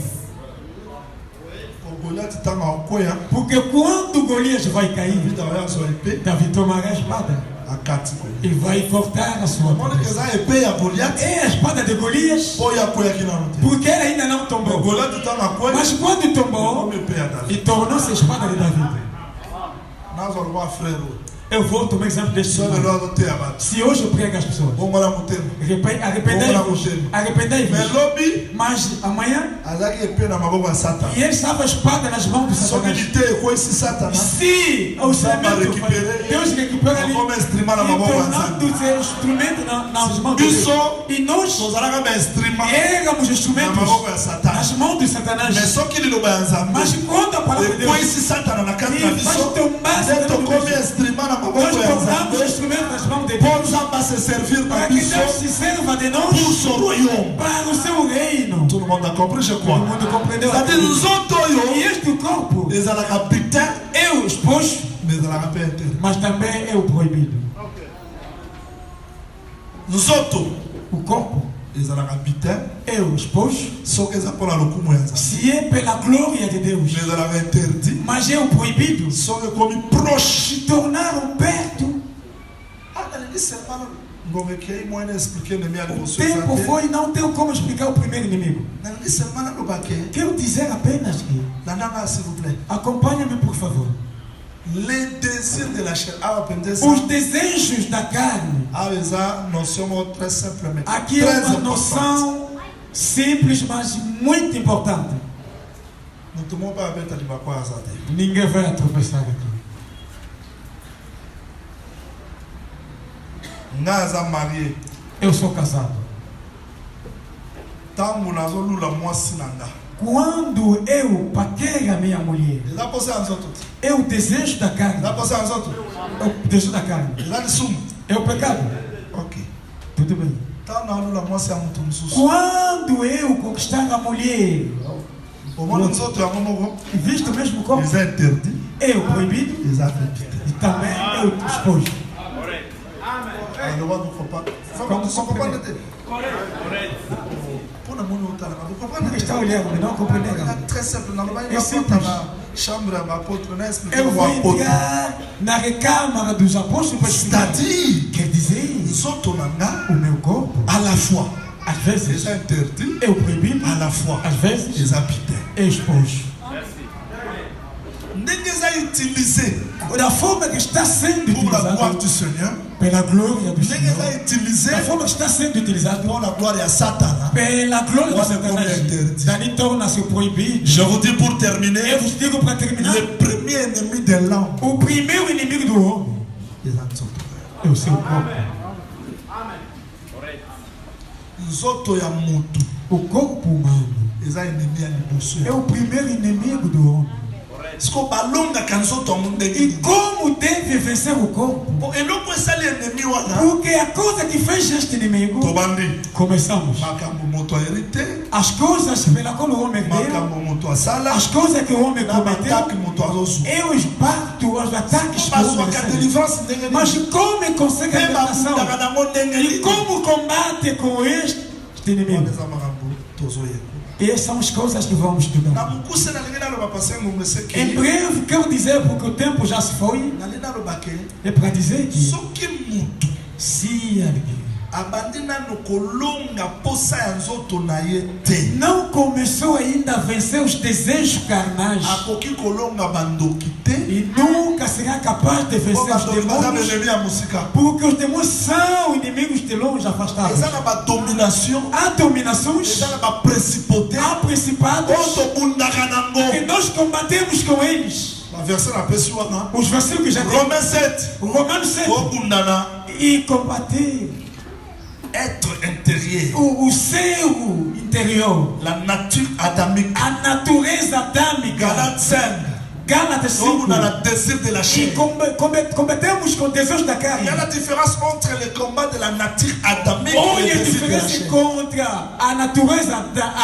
[SPEAKER 5] po goliath ntango akoya
[SPEAKER 2] Porque quando Golias vai cair,
[SPEAKER 5] david aoya azwa epe
[SPEAKER 2] Davi tomará a espada
[SPEAKER 5] akati goliath
[SPEAKER 2] e vai cortar a sua
[SPEAKER 5] omoni ke
[SPEAKER 2] cabeça.
[SPEAKER 5] eza epe ya goliath
[SPEAKER 2] É a espada de Golias,
[SPEAKER 5] po oyo akoyaki nano te
[SPEAKER 2] porque ele ainda não
[SPEAKER 5] mais
[SPEAKER 2] tombou.
[SPEAKER 5] goliath ntango akoya
[SPEAKER 2] Mas quando tombou,
[SPEAKER 5] omi epe ya david
[SPEAKER 2] e tornou-se a espada de Davi.
[SPEAKER 5] nazwa lokwa frère oyo
[SPEAKER 2] Eu vou tomar exemplo deste
[SPEAKER 5] so lelo
[SPEAKER 2] irmão.
[SPEAKER 5] azoteya bato
[SPEAKER 2] Se hoje eu prego às pessoas,
[SPEAKER 5] bongola motema
[SPEAKER 2] arrependei-vos,
[SPEAKER 5] mais
[SPEAKER 2] arrependei-vos.
[SPEAKER 5] lobi
[SPEAKER 2] Mas amanhã,
[SPEAKER 5] azalaki epe na maboko ya satana
[SPEAKER 2] e ele estava a espada nas mãos do
[SPEAKER 5] soki
[SPEAKER 2] Satanás.
[SPEAKER 5] lite ekwesi satana
[SPEAKER 2] Se o instrumento, Deus recupera ali,
[SPEAKER 5] okoma instrument na
[SPEAKER 2] e
[SPEAKER 5] maboko ya nzambe
[SPEAKER 2] tornando-se instrumento nas mãos de Deus.
[SPEAKER 5] biso
[SPEAKER 2] E nós
[SPEAKER 5] tozalaka bainstrument
[SPEAKER 2] éramos
[SPEAKER 5] na
[SPEAKER 2] instrumentos
[SPEAKER 5] maboko ya satana
[SPEAKER 2] nas mãos de Satanás.
[SPEAKER 5] mais soki liloba ya nzambe
[SPEAKER 2] Mas quando a palavra de Deus,
[SPEAKER 5] ekwesi satana na kati na
[SPEAKER 2] e faz
[SPEAKER 5] biso
[SPEAKER 2] tombar
[SPEAKER 5] nde
[SPEAKER 2] Satanás,
[SPEAKER 5] tokomi instrument na maboko
[SPEAKER 2] nós
[SPEAKER 5] ya
[SPEAKER 2] tornamos
[SPEAKER 5] nzambe
[SPEAKER 2] instrumentos nas mãos de
[SPEAKER 5] mpo
[SPEAKER 2] Deus.
[SPEAKER 5] nzambe ase servir
[SPEAKER 2] Para
[SPEAKER 5] na
[SPEAKER 2] que
[SPEAKER 5] biso
[SPEAKER 2] Deus se serva de nós
[SPEAKER 5] pour son royaume
[SPEAKER 2] para o seu reino.
[SPEAKER 5] tout le monde a compris je
[SPEAKER 2] Todo
[SPEAKER 5] crois
[SPEAKER 2] mundo compreendeu?
[SPEAKER 5] c'est-à-dire nzoto
[SPEAKER 2] E
[SPEAKER 5] oyo
[SPEAKER 2] este corpo
[SPEAKER 5] ezalaka bitin
[SPEAKER 2] é o exposto,
[SPEAKER 5] mais ezalaka mpe interdit
[SPEAKER 2] mas também é o proibido.
[SPEAKER 5] nzoto
[SPEAKER 2] O corpo
[SPEAKER 5] Ils ont habité.
[SPEAKER 2] é o esposo,
[SPEAKER 5] Só que eles apoiam o como eles.
[SPEAKER 2] se é pela glória de Deus,
[SPEAKER 5] Eles ont interdit.
[SPEAKER 2] mas é o proibido,
[SPEAKER 5] Só que como proche.
[SPEAKER 2] se tornaram perto.
[SPEAKER 5] Ah, ele disse, mano, não me quer muito explicar na minha
[SPEAKER 2] O
[SPEAKER 5] devoção.
[SPEAKER 2] tempo foi, não tenho como explicar o primeiro inimigo.
[SPEAKER 5] Ele disse, mano, não vai querer.
[SPEAKER 2] Quero dizer apenas que,
[SPEAKER 5] Nada, s'il vous plaît.
[SPEAKER 2] acompanhe-me por favor,
[SPEAKER 5] Les désirs de la chair. Ah, aprender ça.
[SPEAKER 2] os desejos da carne.
[SPEAKER 5] Ah, essa noção très simplesmente.
[SPEAKER 2] Aqui é uma noção simples, mas muito importante.
[SPEAKER 5] Não tomou para ver tá de bacuasa.
[SPEAKER 2] Ninguém vai tropeçar aqui.
[SPEAKER 5] Nós a marié.
[SPEAKER 2] Eu sou casado.
[SPEAKER 5] Tango nazo lula mwasi nanga.
[SPEAKER 2] Quando eu paquei a minha mulher,
[SPEAKER 5] Eza posé en zoto.
[SPEAKER 2] é o desejo da carne.
[SPEAKER 5] Eza posé en zoto.
[SPEAKER 2] É o desejo da carne.
[SPEAKER 5] Eza de sumo.
[SPEAKER 2] É o pecado.
[SPEAKER 5] Ok.
[SPEAKER 2] Tudo bem.
[SPEAKER 5] Tango na lula mwasi a mutu mususu.
[SPEAKER 2] Quando eu conquistar a mulher,
[SPEAKER 5] Au moins nous autres, à un moment,
[SPEAKER 2] e visto o mesmo corpo,
[SPEAKER 5] ils ont interdit.
[SPEAKER 2] é o proibido
[SPEAKER 5] Ils ont interdit.
[SPEAKER 2] e também é o esposo.
[SPEAKER 5] Alors, on ne faut pas. Vous comprenez? Pour le monde, vous comprenez?
[SPEAKER 2] Está olhando, não compreender.
[SPEAKER 5] É très simple. Normalement, il
[SPEAKER 2] É
[SPEAKER 5] va
[SPEAKER 2] simples.
[SPEAKER 5] porter na chambre de l'apôtre, não é expliquer
[SPEAKER 2] Eu
[SPEAKER 5] o
[SPEAKER 2] vou
[SPEAKER 5] apôtre.
[SPEAKER 2] entrar na recâmara dos apóstolos para explicar.
[SPEAKER 5] C'est-à-dire,
[SPEAKER 2] Quer dizer,
[SPEAKER 5] nous autres,
[SPEAKER 2] o meu corpo,
[SPEAKER 5] à la fois,
[SPEAKER 2] às vezes,
[SPEAKER 5] ils ont interdit,
[SPEAKER 2] é o proibido,
[SPEAKER 5] à la fois,
[SPEAKER 2] às vezes,
[SPEAKER 5] ils habitaient.
[SPEAKER 2] é esposo.
[SPEAKER 5] Ndenge eza utilisé
[SPEAKER 2] Da forma que está sendo
[SPEAKER 5] pour la gloire
[SPEAKER 2] utilizado
[SPEAKER 5] du Seigneur,
[SPEAKER 2] pela glória do
[SPEAKER 5] ndenge eza
[SPEAKER 2] Senhor,
[SPEAKER 5] utilisé
[SPEAKER 2] da forma que está sendo utilizado
[SPEAKER 5] pour la gloire de Satan.
[SPEAKER 2] pela glória de
[SPEAKER 5] Olha
[SPEAKER 2] Satanás,
[SPEAKER 5] como é interdito.
[SPEAKER 2] daí torna-se proibido.
[SPEAKER 5] Je vous dis pour
[SPEAKER 2] Eu
[SPEAKER 5] terminer,
[SPEAKER 2] vos digo para terminar,
[SPEAKER 5] le premier ennemi de l'homme,
[SPEAKER 2] o primeiro inimigo do homem
[SPEAKER 5] ils ont
[SPEAKER 2] é o seu corpo.
[SPEAKER 5] nzoto ya mutu
[SPEAKER 2] O corpo humano
[SPEAKER 5] eza ennemi ya liboso
[SPEAKER 2] é o primeiro inimigo do homem.
[SPEAKER 5] siko balongaka nzoto ya mundu
[SPEAKER 2] E
[SPEAKER 5] ndenge
[SPEAKER 2] como deve vencer o corpo?
[SPEAKER 5] bon eloko esali ennemi wana
[SPEAKER 2] Porque a coisa que fez este inimigo,
[SPEAKER 5] tobandi
[SPEAKER 2] começamos.
[SPEAKER 5] makambo moto aherite
[SPEAKER 2] As coisas pela qual o homem deu,
[SPEAKER 5] makambo moto asala
[SPEAKER 2] as coisas que o homem
[SPEAKER 5] na
[SPEAKER 2] cometeu,
[SPEAKER 5] bataki moto azozwa
[SPEAKER 2] e os pactos, os ataques que o homem
[SPEAKER 5] bazwaka
[SPEAKER 2] recebe.
[SPEAKER 5] délivrance ndenge
[SPEAKER 2] Mas
[SPEAKER 5] nini
[SPEAKER 2] como consegue a
[SPEAKER 5] mpe
[SPEAKER 2] libertação?
[SPEAKER 5] babundaka nango ndenge
[SPEAKER 2] E
[SPEAKER 5] nini
[SPEAKER 2] como combate com este
[SPEAKER 5] wana
[SPEAKER 2] inimigo?
[SPEAKER 5] eza makambo tozoyeba
[SPEAKER 2] E essas são as coisas que vamos
[SPEAKER 5] na
[SPEAKER 2] estudar.
[SPEAKER 5] mokuse nalingi naloba pase ngombe
[SPEAKER 2] Em
[SPEAKER 5] seki
[SPEAKER 2] breve, quero dizer, porque o tempo já se foi,
[SPEAKER 5] nalingi naloba ke
[SPEAKER 2] é para dizer que
[SPEAKER 5] soki mutu
[SPEAKER 2] se alguém
[SPEAKER 5] abandi nano kolonga posa ya nzoto na ye te
[SPEAKER 2] não começou ainda a vencer os desejos carnais
[SPEAKER 5] akoki kolonga bandoki te
[SPEAKER 2] e nunca será capaz de
[SPEAKER 5] po
[SPEAKER 2] vencer os
[SPEAKER 5] bandoki baza
[SPEAKER 2] demônios,
[SPEAKER 5] benemi ya mosika
[SPEAKER 2] porque os demônios são inimigos de longe afastados.
[SPEAKER 5] eza na badomination
[SPEAKER 2] Há dominações,
[SPEAKER 5] eza na baprincipauté
[SPEAKER 2] há principados
[SPEAKER 5] oyo tobundaka nango
[SPEAKER 2] que nós combatemos com eles.
[SPEAKER 5] baverse napesi wana
[SPEAKER 2] Os versículos que já tem,
[SPEAKER 5] Romains 7
[SPEAKER 2] Romanos 7,
[SPEAKER 5] kobundana
[SPEAKER 2] e combater
[SPEAKER 5] être intérieur
[SPEAKER 2] o seu interior,
[SPEAKER 5] la nature adamique
[SPEAKER 2] a natureza adâmica.
[SPEAKER 5] Galates 5
[SPEAKER 2] Gálatas 5.
[SPEAKER 5] kobundana désir de la
[SPEAKER 2] E
[SPEAKER 5] chair
[SPEAKER 2] combatemos com desejos da
[SPEAKER 5] il y a la
[SPEAKER 2] carne.
[SPEAKER 5] différence entre le combat de la nature adamique et
[SPEAKER 2] Olha
[SPEAKER 5] le
[SPEAKER 2] a
[SPEAKER 5] désir de la
[SPEAKER 2] diferença
[SPEAKER 5] chair
[SPEAKER 2] contra a natureza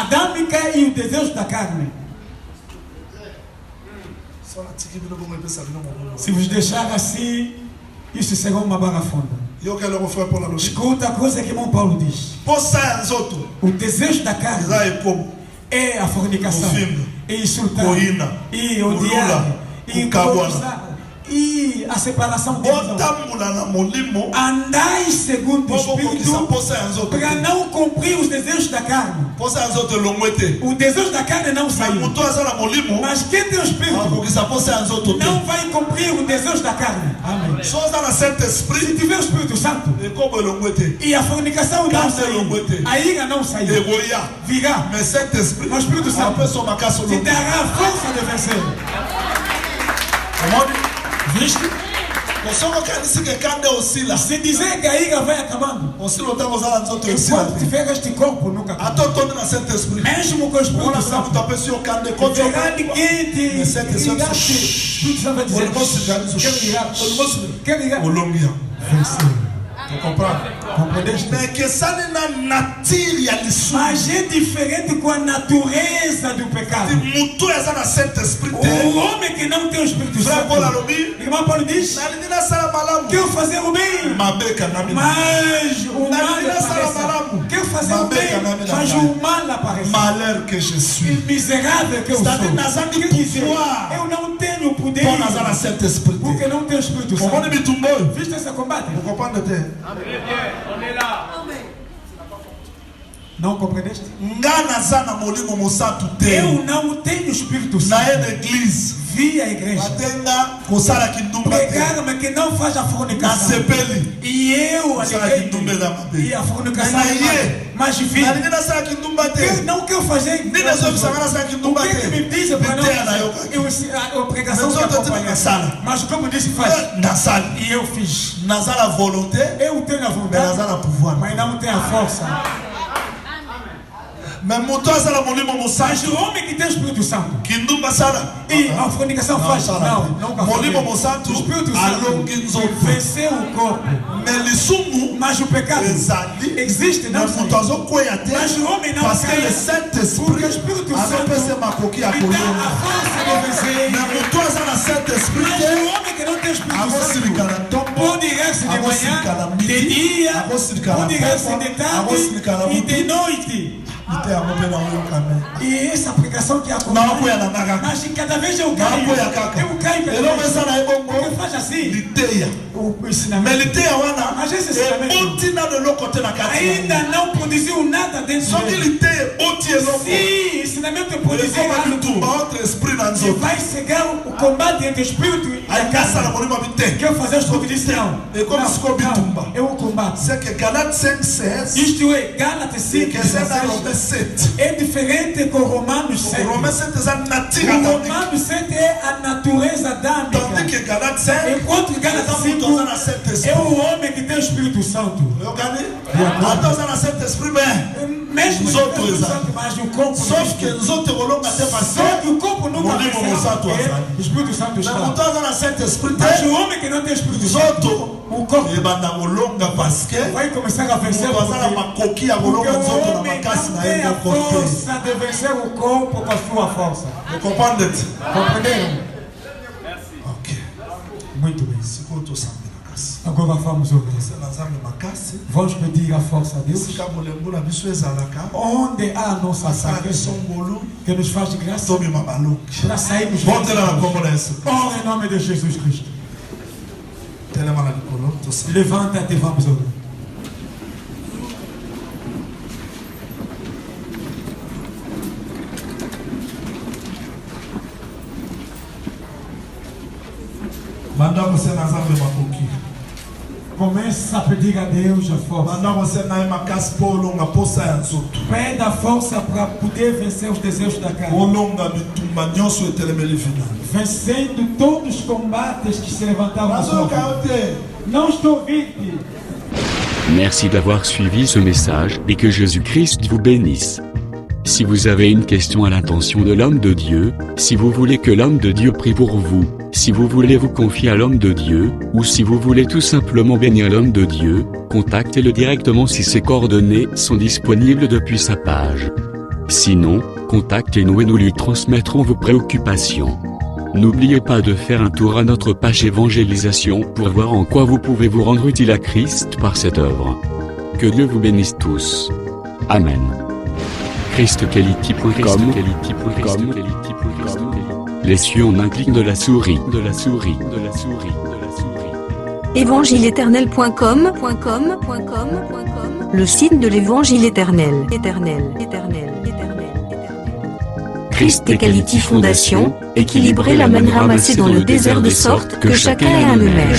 [SPEAKER 2] adâmica e o desejo da carne.
[SPEAKER 5] so natiki bino bongo epesa bino mokono
[SPEAKER 2] Se vos deixar assim, isso será uma barra funda.
[SPEAKER 5] yoka eloko frère paul alobi
[SPEAKER 2] Escuta a coisa que irmão Paulo diz.
[SPEAKER 5] posa ya nzoto
[SPEAKER 2] O desejo da carne
[SPEAKER 5] eza ekobo
[SPEAKER 2] é a fornicação,
[SPEAKER 5] Ofenda.
[SPEAKER 2] e insultar,
[SPEAKER 5] Koina.
[SPEAKER 2] e
[SPEAKER 5] Kulula.
[SPEAKER 2] odiar, e
[SPEAKER 5] Kukabwana.
[SPEAKER 2] conquistar, e a separação de Deus.
[SPEAKER 5] botambola na molimo
[SPEAKER 2] Andai segundo o
[SPEAKER 5] po bokokisa
[SPEAKER 2] Espírito
[SPEAKER 5] posa ya nzoto
[SPEAKER 2] para
[SPEAKER 5] te.
[SPEAKER 2] não cumprir os desejos da carne.
[SPEAKER 5] posa ya nzoto elongo ete
[SPEAKER 2] O desejo da carne não
[SPEAKER 5] na
[SPEAKER 2] saiu.
[SPEAKER 5] moto aza na molimo
[SPEAKER 2] Mas quem tem o Espírito
[SPEAKER 5] akokisa posa ya nzoto te
[SPEAKER 2] não vai cumprir o desejo da carne. Amém.
[SPEAKER 5] so oza na saint
[SPEAKER 2] Se
[SPEAKER 5] esprit
[SPEAKER 2] tiver o Espírito Santo
[SPEAKER 5] ekobo elongo ete
[SPEAKER 2] e a fornicação não
[SPEAKER 5] Carne
[SPEAKER 2] saiu,
[SPEAKER 5] não vai.
[SPEAKER 2] a ira não saiu,
[SPEAKER 5] ekoya
[SPEAKER 2] virá,
[SPEAKER 5] mais saint esprit
[SPEAKER 2] mas o Espírito Santo
[SPEAKER 5] apesa makasi
[SPEAKER 2] te
[SPEAKER 5] olongo
[SPEAKER 2] dará a força de vencer.
[SPEAKER 5] omoni
[SPEAKER 2] Viste?
[SPEAKER 5] kosoko okanisi ke kande osila
[SPEAKER 2] Se dizer que a ira vai acabando,
[SPEAKER 5] osila otango oza na nzoto esila
[SPEAKER 2] enquanto
[SPEAKER 5] te
[SPEAKER 2] tiver este corpo nunca acaba.
[SPEAKER 5] ata otondi na saint esprit
[SPEAKER 2] Mesmo com o Espírito
[SPEAKER 5] ona moto
[SPEAKER 2] Santo,
[SPEAKER 5] apesi yo kande koti
[SPEAKER 2] verá ninguém te
[SPEAKER 5] Mais cette question,
[SPEAKER 2] irá te-
[SPEAKER 5] c'est-
[SPEAKER 2] o Espírito Santo vai dizer,
[SPEAKER 5] Olha, moço, já disse-
[SPEAKER 2] quem irá?
[SPEAKER 5] Olha, moço.
[SPEAKER 2] Quem irá?
[SPEAKER 5] olongi ya
[SPEAKER 2] Vencer.
[SPEAKER 5] tu comprends
[SPEAKER 2] Compreendeste?
[SPEAKER 5] mais que esali na nature ya lisumu
[SPEAKER 2] Mas é diferente com a natureza do pecado.
[SPEAKER 5] mutu eza na saint esprit te
[SPEAKER 2] O homem que não tem o Espírito
[SPEAKER 5] frère paul
[SPEAKER 2] Santo,
[SPEAKER 5] alobi
[SPEAKER 2] irmão Paulo diz,
[SPEAKER 5] nalingi nasala malamu
[SPEAKER 2] quer fazer o bem,
[SPEAKER 5] mabe ekanami na
[SPEAKER 2] mas o mal
[SPEAKER 5] Nalingi nasala
[SPEAKER 2] aparece.
[SPEAKER 5] malamu
[SPEAKER 2] Quer fazer fazer o bem, mas o mal apareceu.
[SPEAKER 5] Malheur que je suis.
[SPEAKER 2] Miserável que eu
[SPEAKER 5] C'est-à-dire,
[SPEAKER 2] sou.
[SPEAKER 5] nazali
[SPEAKER 2] Quer dizer,
[SPEAKER 5] pouvoir.
[SPEAKER 2] eu não tenho poder.
[SPEAKER 5] Pour nazala cet esprit.
[SPEAKER 2] Porque não tenho Espírito
[SPEAKER 5] Vous comprenez
[SPEAKER 2] Santo.
[SPEAKER 5] Bitumbo?
[SPEAKER 2] Viste esse combate?
[SPEAKER 5] Vous comprenez te?
[SPEAKER 2] Não compreendeste?
[SPEAKER 5] Nga naza na molimo mosantu te.
[SPEAKER 2] Eu não tenho Espírito
[SPEAKER 5] Na
[SPEAKER 2] Santo.
[SPEAKER 5] une église.
[SPEAKER 2] Vi a igreja.
[SPEAKER 5] Batenga kosala kindumba te.
[SPEAKER 2] Pregar, mas que não faz a
[SPEAKER 5] Na
[SPEAKER 2] fornicação.
[SPEAKER 5] sepeli.
[SPEAKER 2] E eu
[SPEAKER 5] Kosala
[SPEAKER 2] aleguei.
[SPEAKER 5] kindumba eza mabe.
[SPEAKER 2] E a fornicação
[SPEAKER 5] Na
[SPEAKER 2] é
[SPEAKER 5] ye.
[SPEAKER 2] mais vi.
[SPEAKER 5] Nalingi nasala kindumba te.
[SPEAKER 2] Não que eu fazer.
[SPEAKER 5] Nini ezobisanga nasala
[SPEAKER 2] O
[SPEAKER 5] kindumba
[SPEAKER 2] que me
[SPEAKER 5] te.
[SPEAKER 2] diz para não
[SPEAKER 5] Biteya nayoka.
[SPEAKER 2] a pregação
[SPEAKER 5] Mas
[SPEAKER 2] que
[SPEAKER 5] outro
[SPEAKER 2] acompanha.
[SPEAKER 5] tipo de sala.
[SPEAKER 2] Mas como disse faz.
[SPEAKER 5] Nasali.
[SPEAKER 2] E eu fiz.
[SPEAKER 5] Nazala volonté.
[SPEAKER 2] Eu tenho a
[SPEAKER 5] Mais
[SPEAKER 2] vontade,
[SPEAKER 5] nazala pouvoir.
[SPEAKER 2] mas não tenho a força.
[SPEAKER 5] Mais moto azala molimo
[SPEAKER 2] Mas
[SPEAKER 5] mosantu.
[SPEAKER 2] o homem que tem o Espírito Santo
[SPEAKER 5] Kindumba sala.
[SPEAKER 2] e a fornicação faz. Não,
[SPEAKER 5] Molimo mosantu.
[SPEAKER 2] O Espírito Santo
[SPEAKER 5] Alongi nzoto.
[SPEAKER 2] venceu o corpo.
[SPEAKER 5] Mais lisumu.
[SPEAKER 2] Mas o pecado
[SPEAKER 5] Ezali.
[SPEAKER 2] existe, não
[SPEAKER 5] Mais moto azokwea te.
[SPEAKER 2] Mas o homem não
[SPEAKER 5] Parce que
[SPEAKER 2] cai.
[SPEAKER 5] le Saint-Esprit
[SPEAKER 2] Porque o Espírito Santo
[SPEAKER 5] azopesa makoki ya
[SPEAKER 2] me dá a
[SPEAKER 5] koyonga.
[SPEAKER 2] força de vencer.
[SPEAKER 5] Mais moto aza na Saint-Esprit
[SPEAKER 2] Mas
[SPEAKER 5] te.
[SPEAKER 2] o homem que não tem o Espírito
[SPEAKER 5] Akosilika na
[SPEAKER 2] Santo
[SPEAKER 5] ntongo.
[SPEAKER 2] pode ir-se de
[SPEAKER 5] Akosilika na
[SPEAKER 2] manhã, de
[SPEAKER 5] midi.
[SPEAKER 2] dia,
[SPEAKER 5] Akosilika na
[SPEAKER 2] pode ir-se
[SPEAKER 5] pepo.
[SPEAKER 2] de
[SPEAKER 5] Akosilika na
[SPEAKER 2] tarde e
[SPEAKER 5] mutu.
[SPEAKER 2] de noite.
[SPEAKER 5] Ite yango mpe naoyokame.
[SPEAKER 2] E essa pregação que
[SPEAKER 5] Naokoya na
[SPEAKER 2] acompanha,
[SPEAKER 5] kaka.
[SPEAKER 2] mas cada vez eu caio.
[SPEAKER 5] Naokoya kaka.
[SPEAKER 2] Eu caio pela
[SPEAKER 5] eloko
[SPEAKER 2] vez.
[SPEAKER 5] eza na ye bongo
[SPEAKER 2] Porque faz assim.
[SPEAKER 5] liteya.
[SPEAKER 2] O
[SPEAKER 5] Mais
[SPEAKER 2] ensinamento
[SPEAKER 5] liteya wana
[SPEAKER 2] Mas esse ensinamento
[SPEAKER 5] eboti nano eloko te na kati.
[SPEAKER 2] ainda não produziu nada dentro
[SPEAKER 5] Soki
[SPEAKER 2] dele.
[SPEAKER 5] liteya eboti eloko.
[SPEAKER 2] Se ensinamento produzir
[SPEAKER 5] ekoma
[SPEAKER 2] algo,
[SPEAKER 5] bitumba entre esprit na
[SPEAKER 2] que
[SPEAKER 5] nzoto.
[SPEAKER 2] vai chegar o combate entre o espírito e a
[SPEAKER 5] ayakasa na
[SPEAKER 2] carne.
[SPEAKER 5] molimo abi te.
[SPEAKER 2] Que eu fazer os que disse não.
[SPEAKER 5] E como se for bitumba.
[SPEAKER 2] É o combate.
[SPEAKER 5] C'est que Galates 5:16
[SPEAKER 2] Isto é, Gálatas 5,
[SPEAKER 5] que c'est dans Romains 7.
[SPEAKER 2] é diferente com Romanos 7.
[SPEAKER 5] Romains 7 eza nature
[SPEAKER 2] O
[SPEAKER 5] adamique.
[SPEAKER 2] Romanos 7 é a natureza
[SPEAKER 5] Tandis
[SPEAKER 2] adâmica.
[SPEAKER 5] que Galates 5
[SPEAKER 2] Enquanto Gálatas
[SPEAKER 5] eza
[SPEAKER 2] 5
[SPEAKER 5] moto aza na Saint-Esprit.
[SPEAKER 2] é o homem que tem o Espírito Santo.
[SPEAKER 5] oyokani ata oza na Saint-Esprit mais
[SPEAKER 2] Mesmo
[SPEAKER 5] Os
[SPEAKER 2] que tem o
[SPEAKER 5] outros,
[SPEAKER 2] Espírito Santo, mas o corpo
[SPEAKER 5] sauf que
[SPEAKER 2] não
[SPEAKER 5] nzoto ekolonga te parce
[SPEAKER 2] Só que o corpo nunca
[SPEAKER 5] Molimo
[SPEAKER 2] vai
[SPEAKER 5] mosantu
[SPEAKER 2] ser,
[SPEAKER 5] azali.
[SPEAKER 2] o Espírito Santo
[SPEAKER 5] na
[SPEAKER 2] está.
[SPEAKER 5] moto aza na Saint-Esprit
[SPEAKER 2] Mas
[SPEAKER 5] te
[SPEAKER 2] o homem que não tem o Espírito Santo,
[SPEAKER 5] nzoto
[SPEAKER 2] o corpo
[SPEAKER 5] ebanda kolonga parce que
[SPEAKER 2] vai começar a vencer
[SPEAKER 5] moto aza na
[SPEAKER 2] porque
[SPEAKER 5] makoki ya
[SPEAKER 2] porque
[SPEAKER 5] kolonga
[SPEAKER 2] o
[SPEAKER 5] nzoto na
[SPEAKER 2] homem
[SPEAKER 5] makasi
[SPEAKER 2] não
[SPEAKER 5] na
[SPEAKER 2] tem
[SPEAKER 5] ye
[SPEAKER 2] a
[SPEAKER 5] moko te
[SPEAKER 2] força de vencer o corpo com a sua força.
[SPEAKER 5] okomprendre te
[SPEAKER 2] Compreenderam?
[SPEAKER 5] ok
[SPEAKER 2] Muito bem.
[SPEAKER 5] sikoyo tosambe na kasi
[SPEAKER 2] Agora vamos orar.
[SPEAKER 5] ese na nzambe makasi
[SPEAKER 2] Vamos pedir a força a Deus.
[SPEAKER 5] esika bolembo na biso ezalaka
[SPEAKER 2] Onde há a nossa
[SPEAKER 5] asala biso
[SPEAKER 2] fraqueza,
[SPEAKER 5] ngolu
[SPEAKER 2] que nos faz de graça
[SPEAKER 5] tobima balongi
[SPEAKER 2] para sairmos
[SPEAKER 5] botela na kombo na yesu
[SPEAKER 2] Ora em nome de Jesus Cristo.
[SPEAKER 5] telema na likolo tosambe
[SPEAKER 2] Levanta-te e vamos orar.
[SPEAKER 5] bandako se na nzambe makoki
[SPEAKER 2] Começa a pedir a Deus a força.
[SPEAKER 5] bandako se na ye makasi mpo olonga posa ya nzoto
[SPEAKER 2] Pede a força para poder vencer os desejos da carne.
[SPEAKER 5] olonga bitumba nyonso etelemeli finali
[SPEAKER 2] Vencendo todos os combates que se levantavam na sua
[SPEAKER 5] nazoyoka yo
[SPEAKER 2] vida.
[SPEAKER 5] te
[SPEAKER 2] Não estou ouvindo.
[SPEAKER 3] Merci d'avoir suivi ce message et que Jésus-Christ vous bénisse. Si vous avez une question à l'intention de l'homme de Dieu, si vous voulez que l'homme de Dieu prie pour vous, si vous voulez vous confier à l'homme de Dieu, ou si vous voulez tout simplement bénir l'homme de Dieu, contactez-le directement si ses coordonnées sont disponibles depuis sa page. Sinon, contactez-nous et nous lui transmettrons vos préoccupations. N'oubliez pas de faire un tour à notre page évangélisation pour voir en quoi vous pouvez vous rendre utile à Christ par cette œuvre. Que Dieu vous bénisse tous. Amen. ChristQuality.com. Les cieux en un clic de la souris.
[SPEAKER 1] Évangile-éternel.com, le site de l'Évangile éternel. Christ et Quality Fondation, équilibrer la manne ramassée dans le désert de sorte que chacun ait un le maire.